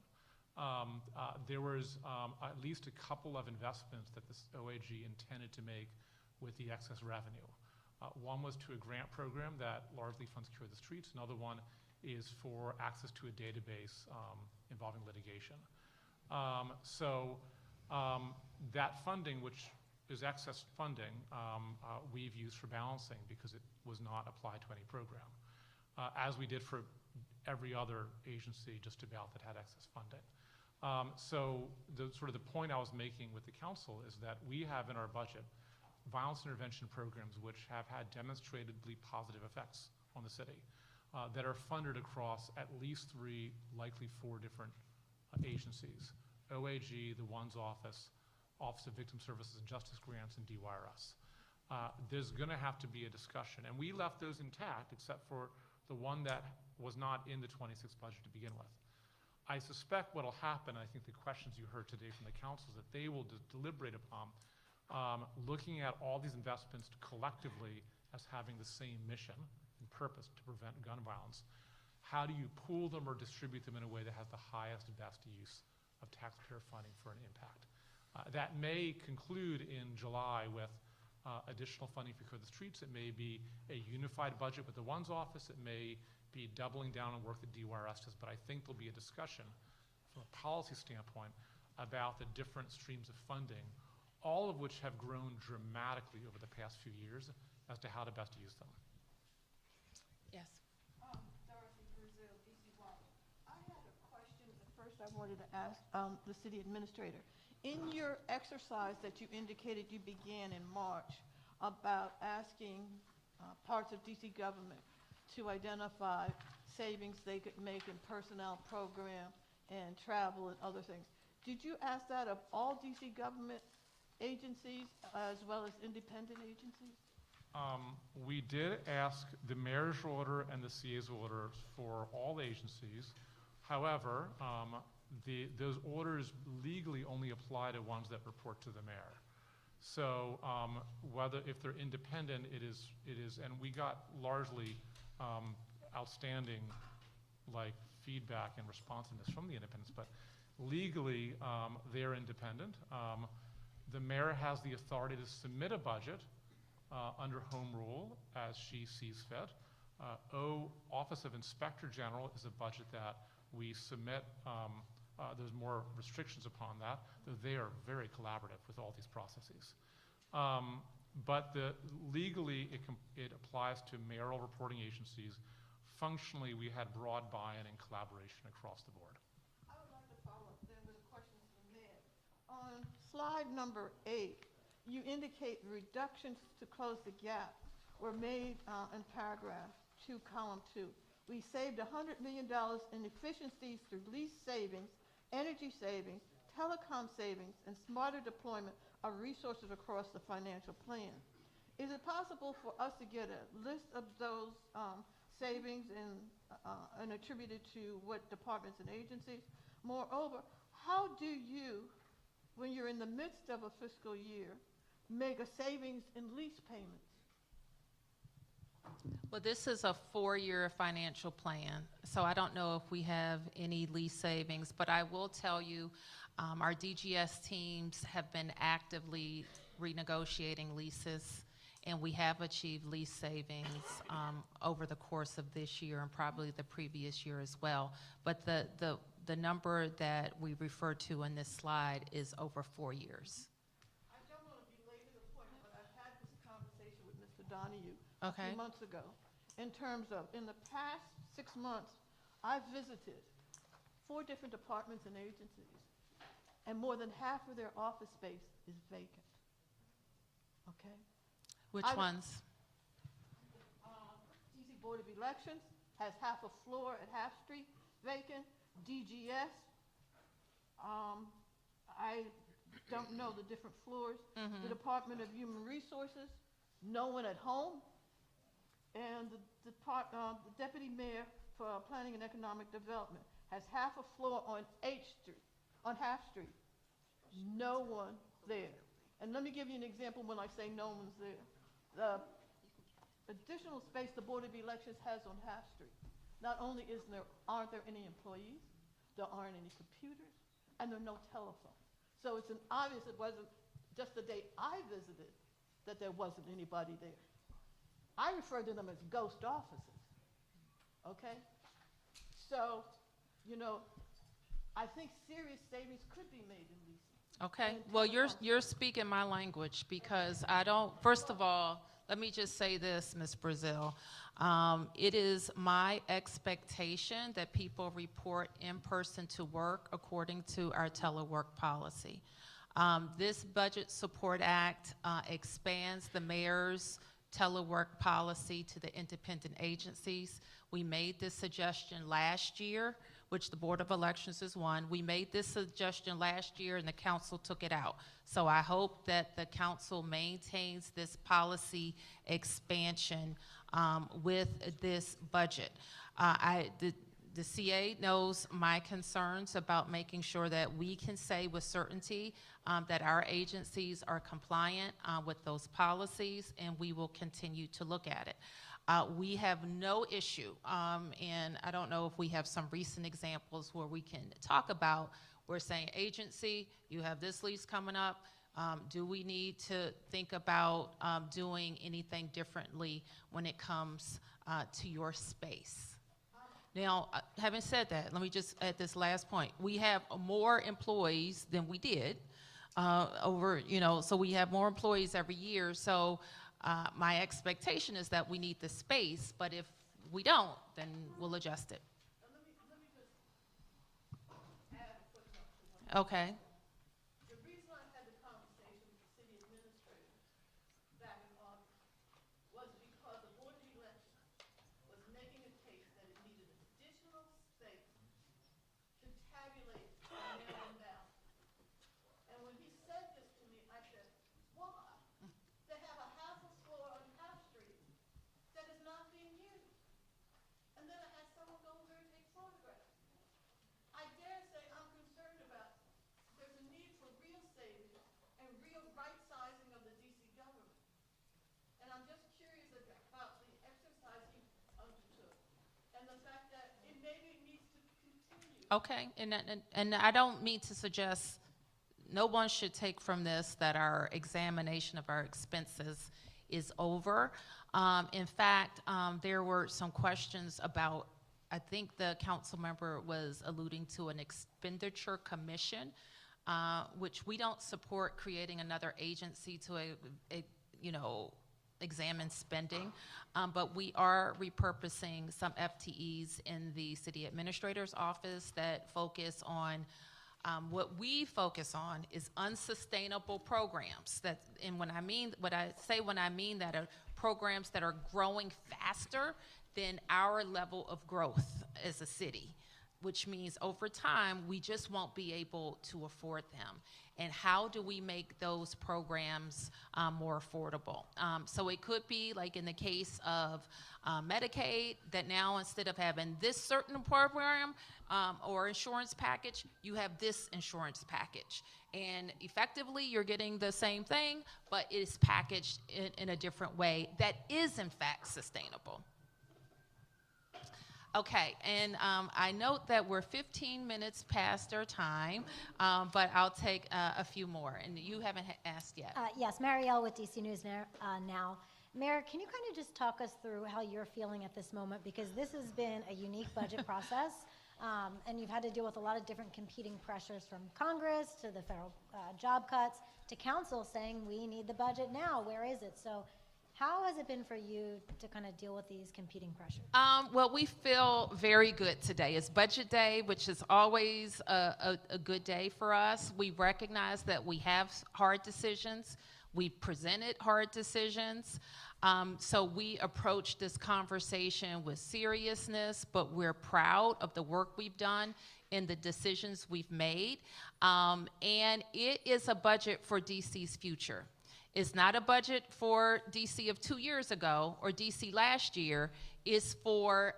There was at least a couple of investments that this OAG intended to make with the excess revenue. One was to a grant program that largely funds Cure the Streets. Another one is for access to a database involving litigation. That funding, which is excess funding, we've used for balancing because it was not applied to any program, as we did for every other agency just about that had excess funding. So the point I was making with the council is that we have in our budget violence intervention programs which have had demonstrably positive effects on the city that are funded across at least 3, likely 4 different agencies: OAG, the ONE's Office, Office of Victim Services and Justice Grants, and DYRS. There's going to have to be a discussion, and we left those intact except for the one that was not in the 26 budget to begin with. I suspect what will happen, I think the questions you heard today from the council, is that they will deliberate upon looking at all these investments collectively as having the same mission and purpose to prevent gun violence. How do you pool them or distribute them in a way that has the highest and best use of taxpayer funding for an impact? That may conclude in July with additional funding for Cure the Streets. It may be a unified budget with the ONE's Office. It may be doubling down on work that DYRS does, but I think there'll be a discussion from a policy standpoint about the different streams of funding, all of which have grown dramatically over the past few years as to how to best use them. Yes. Dorothy Brazil, DC1. I had a question that first I wanted to ask the city administrator. In your exercise that you indicated you began in March about asking parts of DC government to identify savings they could make in personnel program and travel and other things, did you ask that of all DC government agencies as well as independent agencies? We did ask the mayor's order and the CA's order for all agencies. However, those orders legally only apply to ones that report to the mayor. So if they're independent, it is, and we got largely outstanding feedback and responsiveness from the independents, but legally they're independent. The mayor has the authority to submit a budget under home rule as she sees fit. Office of Inspector General is a budget that we submit. There's more restrictions upon that, though they are very collaborative with all these processes. But legally, it applies to mayoral reporting agencies. Functionally, we had broad buy-in and collaboration across the board. I would like to follow up then with a question to the mayor. On slide number 8, you indicate reductions to close the gap were made in paragraph 2, column 2. We saved $100 million in efficiencies through lease savings, energy savings, telecom savings, and smarter deployment resources across the financial plan. Is it possible for us to get a list of those savings and attributed to what departments and agencies? Moreover, how do you, when you're in the midst of a fiscal year, make a savings in lease payments? Well, this is a 4-year financial plan, so I don't know if we have any lease savings, but I will tell you our DGS teams have been actively renegotiating leases, and we have achieved lease savings over the course of this year and probably the previous year as well. But the number that we refer to in this slide is over 4 years. I don't want to belabor the point, but I've had this conversation with Mr. Donahue a Okay. few months ago in terms of, in the past 6 months, I've visited 4 different departments and agencies, and more than half of their office space is vacant. Okay? Which ones? DC Board of Elections has half a floor at Half Street vacant. DGS, I don't know the different floors. Mhm. The Department of Human Resources, no one at home. And the Deputy Mayor for Planning and Economic Development has half a floor on Half Street. No one there. And let me give you an example when I say no one's there. The additional space the Board of Elections has on Half Street, not only aren't there any employees, there aren't any computers, and there are no telephones. So it's obvious it wasn't just the day I visited that there wasn't anybody there. I refer to them as ghost offices, okay? So, I think serious savings could be made in leasing. Okay, well, you're speaking my language because I don't, first of all, let me just say this, Ms. Brazil. It is my expectation that people report in person to work according to our telework policy. This Budget Support Act expands the mayor's telework policy to the independent agencies. We made this suggestion last year, which the Board of Elections is one. We made this suggestion last year and the council took it out. So I hope that the council maintains this policy expansion with this budget. The CA knows my concerns about making sure that we can say with certainty that our agencies are compliant with those policies, and we will continue to look at it. We have no issue, and I don't know if we have some recent examples where we can talk about, we're saying, agency, you have this lease coming up, do we need to think about doing anything differently when it comes to your space? Now, having said that, let me just add this last point. We have more employees than we did so we have more employees every year. So my expectation is that we need the space, but if we don't, then we'll adjust it. Let me just add a footnote to what Okay. The reason I had the conversation with the city administrator back in August was because the Board of Elections was making a case that it needed additional space to tabulate the mail-in ballot. And when he said this to me, I said, why? They have a half a floor on Half Street that is not being used. And then I had someone go over there and take photographs. I dare say I'm concerned about there's a need for real savings and real right-sizing of the DC government. And I'm just curious about the exercise he undertook and the fact that it maybe needs to continue. Okay, and I don't mean to suggest, no one should take from this that our examination of our expenses is over. In fact, there were some questions about, I think the council member was alluding to an expenditure commission, which we don't support creating another agency to examine spending, but we are repurposing some FTEs in the city administrator's office that focus on what we focus on is unsustainable programs. When I mean that are programs that are growing faster than our level of growth as a city. which means over time, we just won't be able to afford them. And how do we make those programs more affordable? So it could be like in the case of Medicaid, that now instead of having this certain program or insurance package, you have this insurance package. And effectively, you're getting the same thing, but it is packaged in a different way that is in fact sustainable. Okay, and I note that we're 15 minutes past our time, but I'll take a few more. And you haven't asked yet. Yes, Marielle with DC News Now. Mayor, can you kind of just talk us through how you're feeling at this moment? Because this has been a unique budget process, and you've had to deal with a lot of different competing pressures from Congress to the federal job cuts to council saying we need the budget now. Where is it? So how has it been for you to kind of deal with these competing pressures? Well, we feel very good today. It's budget day, which is always a good day for us. We recognize that we have hard decisions. We presented hard decisions. So we approach this conversation with seriousness, but we're proud of the work we've done and the decisions we've made. And it is a budget for DC's future. It's not a budget for DC of 2 years ago or DC last year. It's for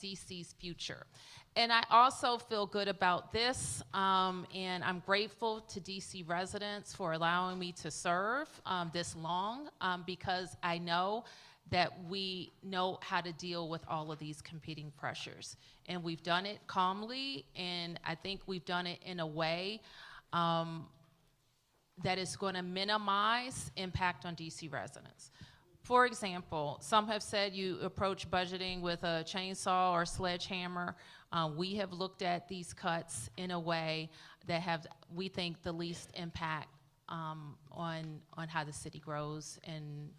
DC's future. And I also feel good about this, and I'm grateful to DC residents for allowing me to serve this long, because I know that we know how to deal with all of these competing pressures. And we've done it calmly, and I think we've done it in a way that is going to minimize impact on DC residents. For example, some have said you approach budgeting with a chainsaw or sledgehammer. We have looked at these cuts in a way that have, we think, the least impact on how the city grows and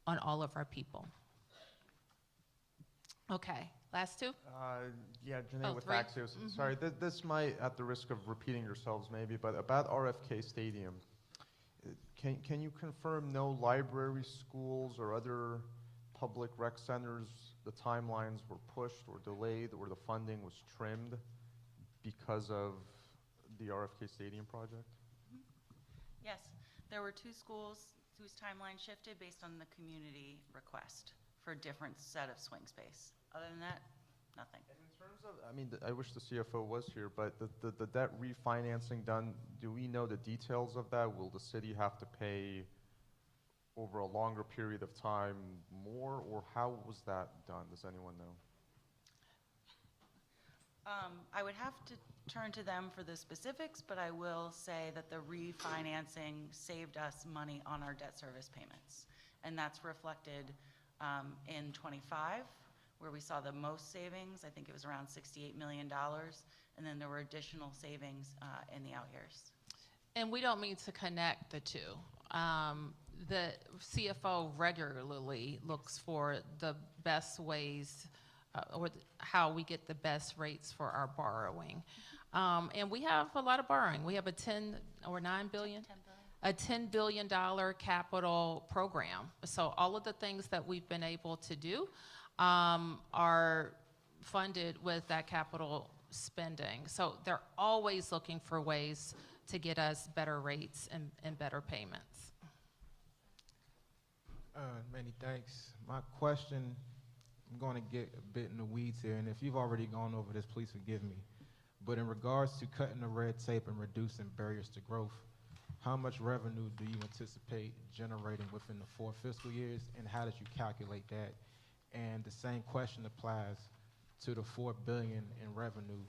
on all of our people. Okay, last two? Yeah, Janae with three? Axios. Sorry, this might, at the risk of repeating yourselves maybe, but about RFK Stadium. Can you confirm no library, schools, or other public rec centers, the timelines were pushed or delayed, or the funding was trimmed because of the RFK Stadium project? Yes, there were 2 schools whose timeline shifted based on the community request for a different set of swing space. Other than that, nothing. And in terms of, I mean, I wish the CFO was here, but the debt refinancing done, do we know the details of that? Will the city have to pay over a longer period of time more, or how was that done? Does anyone know? I would have to turn to them for the specifics, but I will say that the refinancing saved us money on our debt service payments. And that's reflected in 25, where we saw the most savings. I think it was around $68 million. And then there were additional savings in the out years. And we don't mean to connect the two. The CFO regularly looks for the best ways how we get the best rates for our borrowing. And we have a lot of borrowing. We have a $10 billion capital program. So all of the things that we've been able to do are funded with that capital spending. So they're always looking for ways to get us better rates and better payments. Many thanks. My question, I'm going to get a bit in the weeds here, and if you've already gone over this, please forgive me. But in regards to cutting the red tape and reducing barriers to growth, how much revenue do you anticipate generating within the 4 fiscal years, and how did you calculate that? And the same question applies to the $4 billion in revenue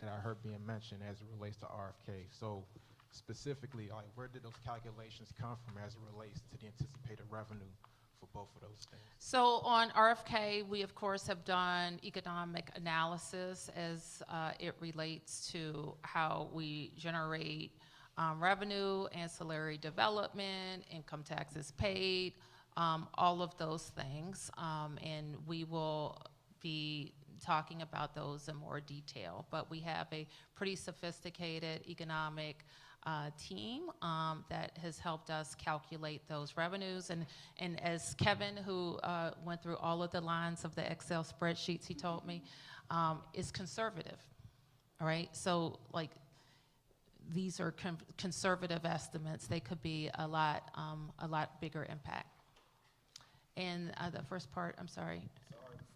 that I heard being mentioned as it relates to RFK. So specifically, like, where did those calculations come from as it relates to the anticipated revenue for both of those things? So on RFK, we of course have done economic analysis as it relates to how we generate revenue, ancillary development, income taxes paid, all of those things. And we will be talking about those in more detail. But we have a pretty sophisticated economic team that has helped us calculate those revenues. And as Kevin, who went through all of the lines of the Excel spreadsheets, he told me, is conservative. all right? So like, these are conservative estimates. They could be a lot bigger impact. And the first part, I'm sorry.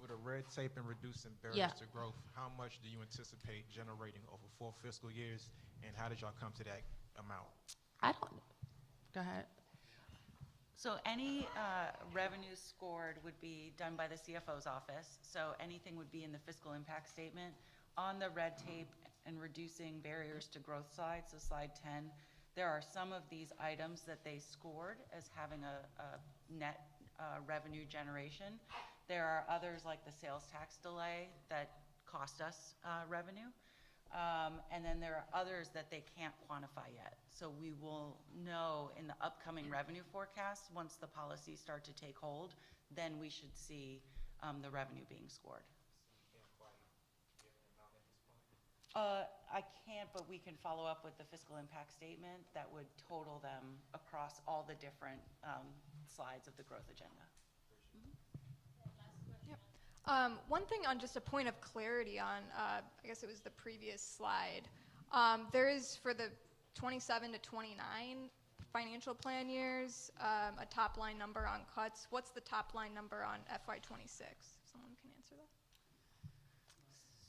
For the red tape and reducing barriers to growth, how much do you anticipate generating over 4 fiscal years, and how did y'all come to that amount? I don't, go ahead. So any revenue scored would be done by the CFO's office. So anything would be in the fiscal impact statement. On the red tape and reducing barriers to growth slide, so slide 10, there are some of these items that they scored as having a net revenue generation. There are others like the sales tax delay that cost us revenue. And then there are others that they can't quantify yet. So we will know in the upcoming revenue forecasts, once the policies start to take hold, then we should see the revenue being scored. I can't, but we can follow up with the fiscal impact statement that would total them across all the different slides of the growth agenda. One thing on just a point of clarity on, I guess it was the previous slide, there is for the 27 to 29 financial plan years, a top line number on cuts. What's the top line number on FY26? Someone can answer that.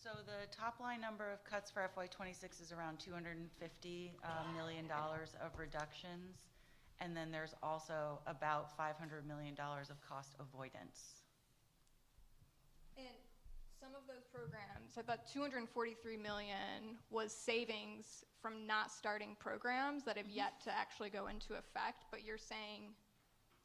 So the top line number of cuts for FY26 is around $250 million of reductions. And then there's also about $500 million of cost avoidance. And some of those programs, I thought $243 million was savings from not starting programs that have yet to actually go into effect. But you're saying,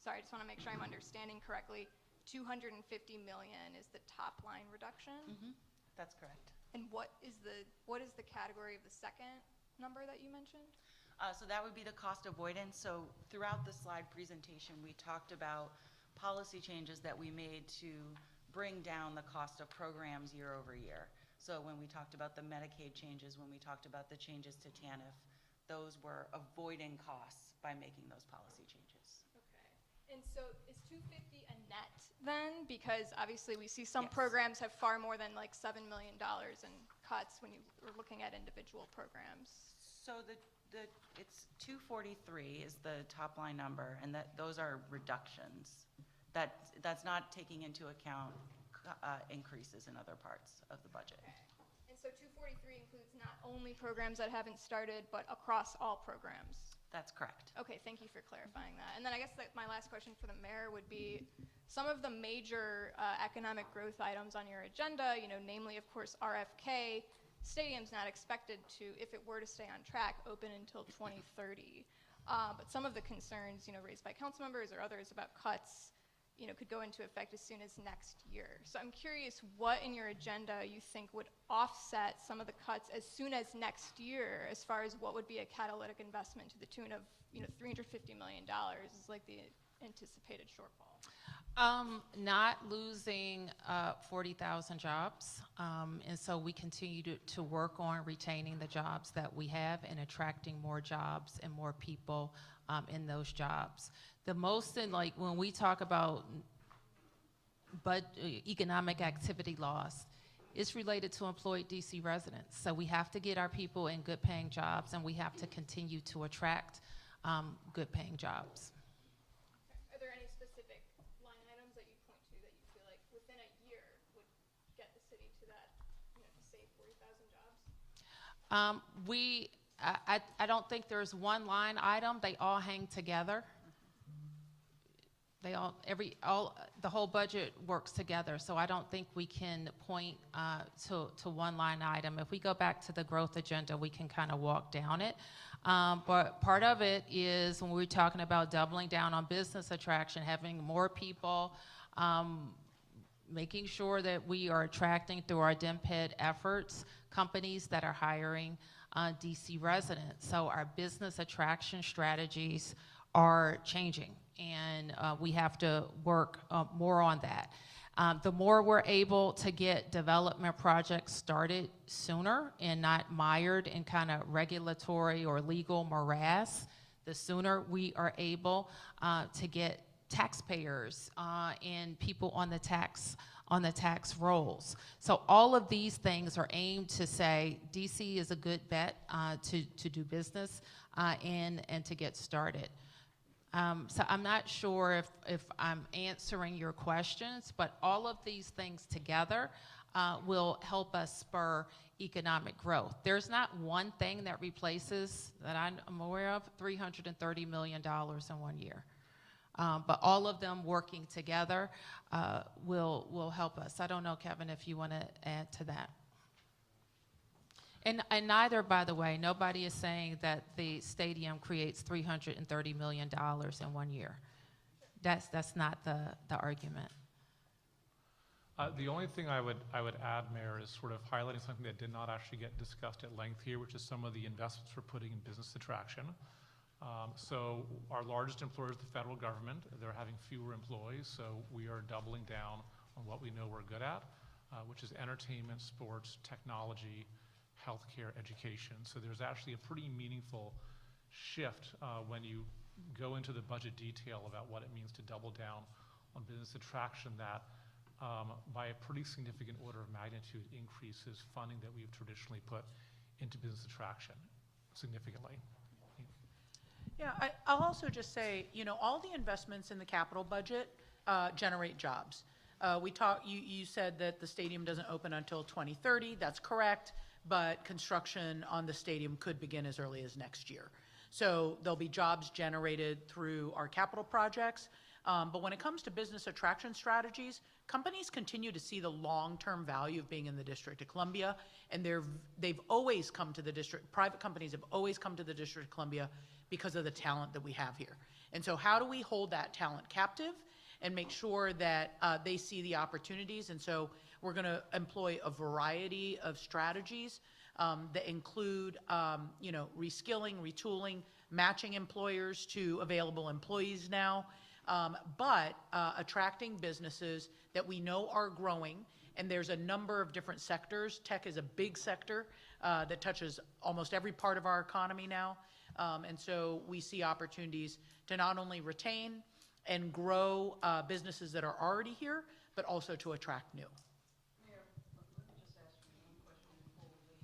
sorry, I just want to make sure I'm understanding correctly, $250 million is the top line reduction? Mm-hmm. That's correct. And what is the category of the second number that you mentioned? So that would be the cost avoidance. So throughout the slide presentation, we talked about policy changes that we made to bring down the cost of programs year over year. So when we talked about the Medicaid changes, when we talked about the changes to TANF, those were avoiding costs by making those policy changes. Okay. And so is 250 a net then? Because obviously we see some programs have far more than like $7 million in cuts when you were looking at individual programs. So it's 243 is the top line number, and those are reductions. That's not taking into account increases in other parts of the budget. And so 243 includes not only programs that haven't started, but across all programs. That's correct. Okay, thank you for clarifying that. And then I guess my last question for the mayor would be some of the major economic growth items on your agenda, namely, of course, RFK. Stadium's not expected to, if it were to stay on track, open until 2030. But some of the concerns, raised by council members or others about cuts, could go into effect as soon as next year. So I'm curious what in your agenda you think would offset some of the cuts as soon as next year, as far as what would be a catalytic investment to the tune of, $350 million is like the anticipated shortfall. Not losing 40,000 jobs, and so we continue to work on retaining the jobs that we have and attracting more jobs and more people in those jobs. The most when we talk about economic activity loss, it's related to employed DC residents. So we have to get our people in good paying jobs, and we have to continue to attract good paying jobs. Are there any specific line items that you point to that you feel like within a year would get the city to that, to save 40,000 jobs? I don't think there's one line item. They all hang together. They the whole budget works together. So I don't think we can point to one line item. If we go back to the growth agenda, we can kind of walk down it. But part of it is when we're talking about doubling down on business attraction, having more people, making sure that we are attracting through our DMPED efforts companies that are hiring DC residents. So our business attraction strategies are changing, and we have to work more on that. The more we're able to get development projects started sooner and not mired in kind of regulatory or legal morass, the sooner we are able to get taxpayers and people on the tax on the tax rolls. So all of these things are aimed to say DC is a good bet to do business and to get started. So I'm not sure if I'm answering your questions, but all of these things together will help us spur economic growth. There's not one thing that replaces, that I'm aware of, $330 million in 1 year. But all of them working together will help us. I don't know, Kevin, if you want to add to that. And neither, by the way, nobody is saying that the stadium creates $330 million in 1 year. That's not the argument. The only thing I would add, Mayor, is sort of highlighting something that did not actually get discussed at length here, which is some of the investments we're putting in business attraction. So our largest employer is the federal government. They're having fewer employees, so we are doubling down on what we know we're good at, which is entertainment, sports, technology, healthcare, education. So there's actually a pretty meaningful shift when you go into the budget detail about what it means to double down on business attraction that by a pretty significant order of magnitude increases funding that we've traditionally put into business attraction significantly. Yeah, I'll also just say, you know, all the investments in the capital budget generate jobs. You said that the stadium doesn't open until 2030. That's correct, but construction on the stadium could begin as early as next year. So there'll be jobs generated through our capital projects. But when it comes to business attraction strategies, companies continue to see the long-term value of being in the District of Columbia, and they've always come to the district. Private companies have always come to the District of Columbia because of the talent that we have here. And so how do we hold that talent captive and make sure that they see the opportunities? And so we're going to employ a variety of strategies that include, you know, reskilling, retooling, matching employers to available employees now, but attracting businesses that we know are growing. And there's a number of different sectors. Tech is a big sector that touches almost every part of our economy now. And so we see opportunities to not only retain and grow businesses that are already here, but also to attract new. Mayor, let me just ask you one question before we leave.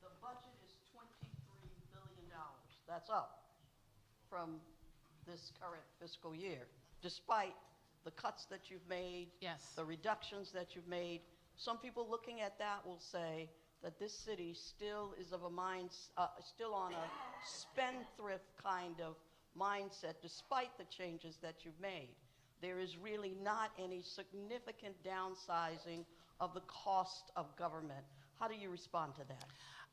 The budget is $23 billion. That's up from this current fiscal year, despite the cuts that you've made, yes, the reductions that you've made. Some people looking at that will say that this city still is of a still on a spendthrift kind of mindset, despite the changes that you've made. There is really not any significant downsizing of the cost of government. How do you respond to that?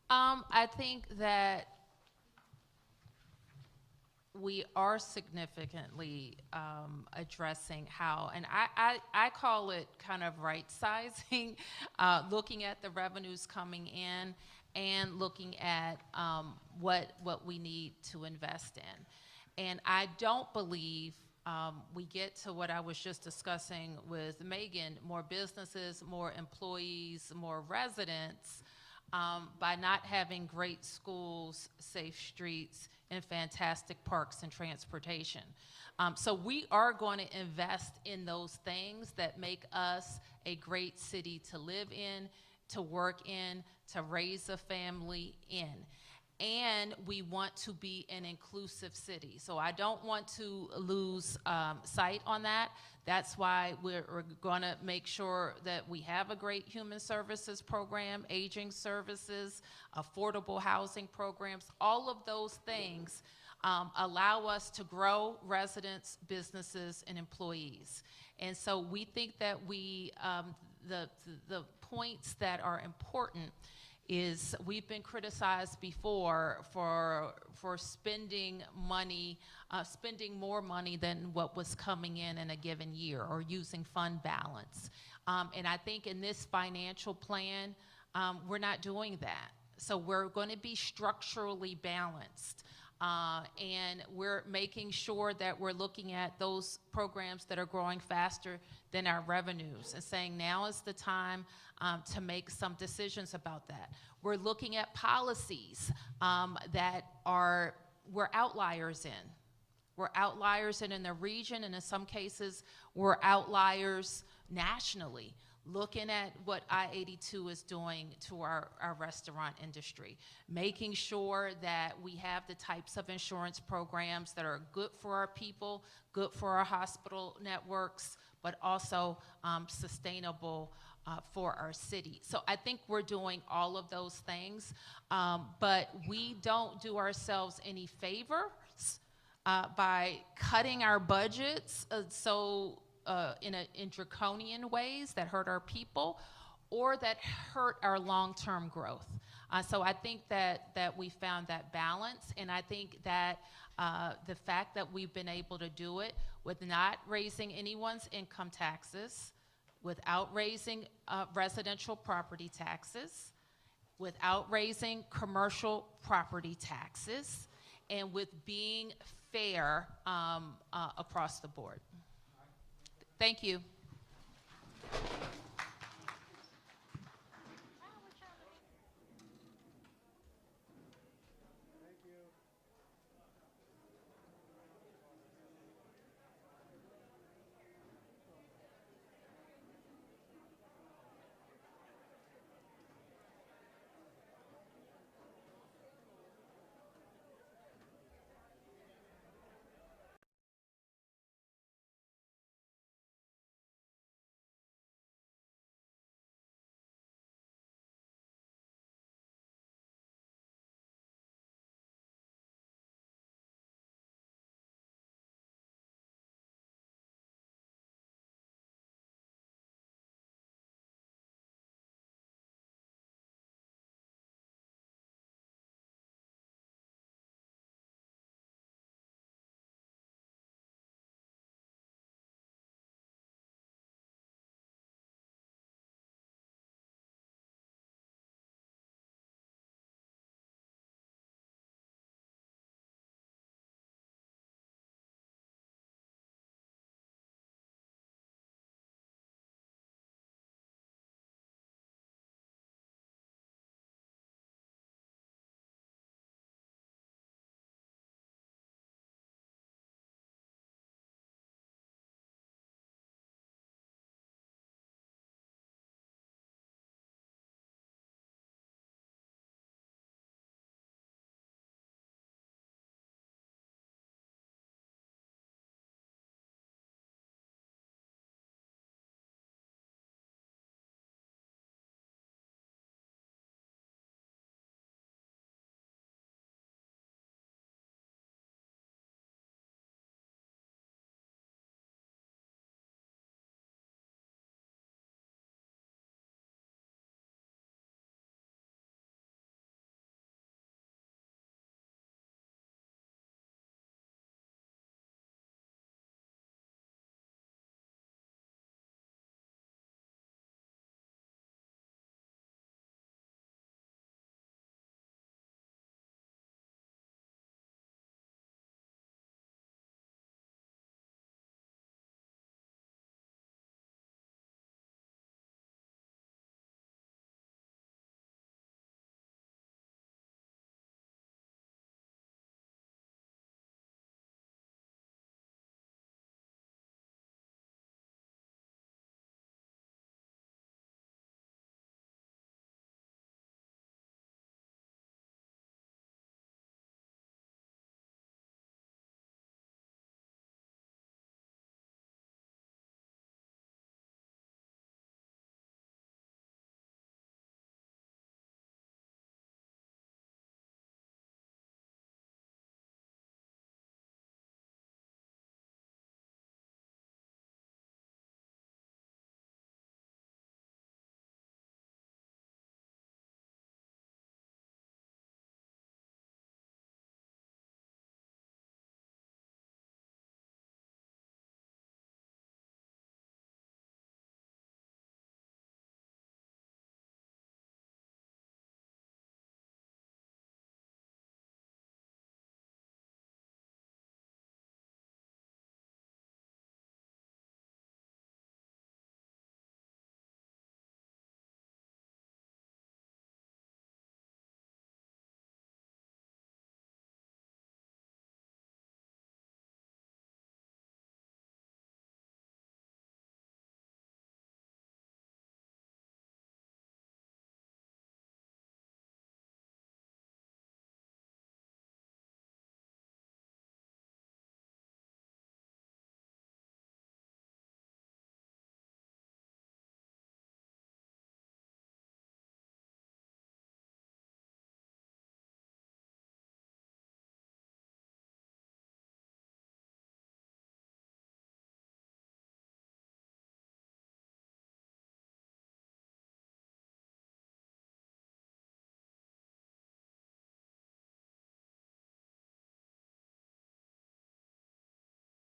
I think that we are significantly addressing how, and I call it kind of right-sizing, looking at the revenues coming in and looking at what we need to invest in. And I don't believe we get to what I was just discussing with Megan, more businesses, more employees, more residents, by not having great schools, safe streets, and fantastic parks and transportation. So we are going to invest in those things that make us a great city to live in, to work in, to raise a family in. And we want to be an inclusive city. So I don't want to lose sight on that. That's why we're going to make sure that we have a great human services program, aging services, affordable housing programs. All of those things allow us to grow residents, businesses, and employees. And so we think that the points that are important is we've been criticized before for spending money, spending more money than what was coming in a given year, or using fund balance. And I think in this financial plan, we're not doing that. So we're going to be structurally balanced. And we're making sure that we're looking at those programs that are growing faster than our revenues and saying now is the time to make some decisions about that. We're looking at policies that we're outliers in. We're outliers in the region, and in some cases, we're outliers nationally. Looking at what I-82 is doing to our restaurant industry, making sure that we have the types of insurance programs that are good for our people, good for our hospital networks, but also sustainable for our city. So I think we're doing all of those things, but we don't do ourselves any favors by cutting our budgets in draconian ways that hurt our people or that hurt our long-term growth. So I think that we found that balance, and I think that the fact that we've been able to do it with not raising anyone's income taxes, without raising residential property taxes, without raising commercial property taxes, and with being fair across the board. Thank you.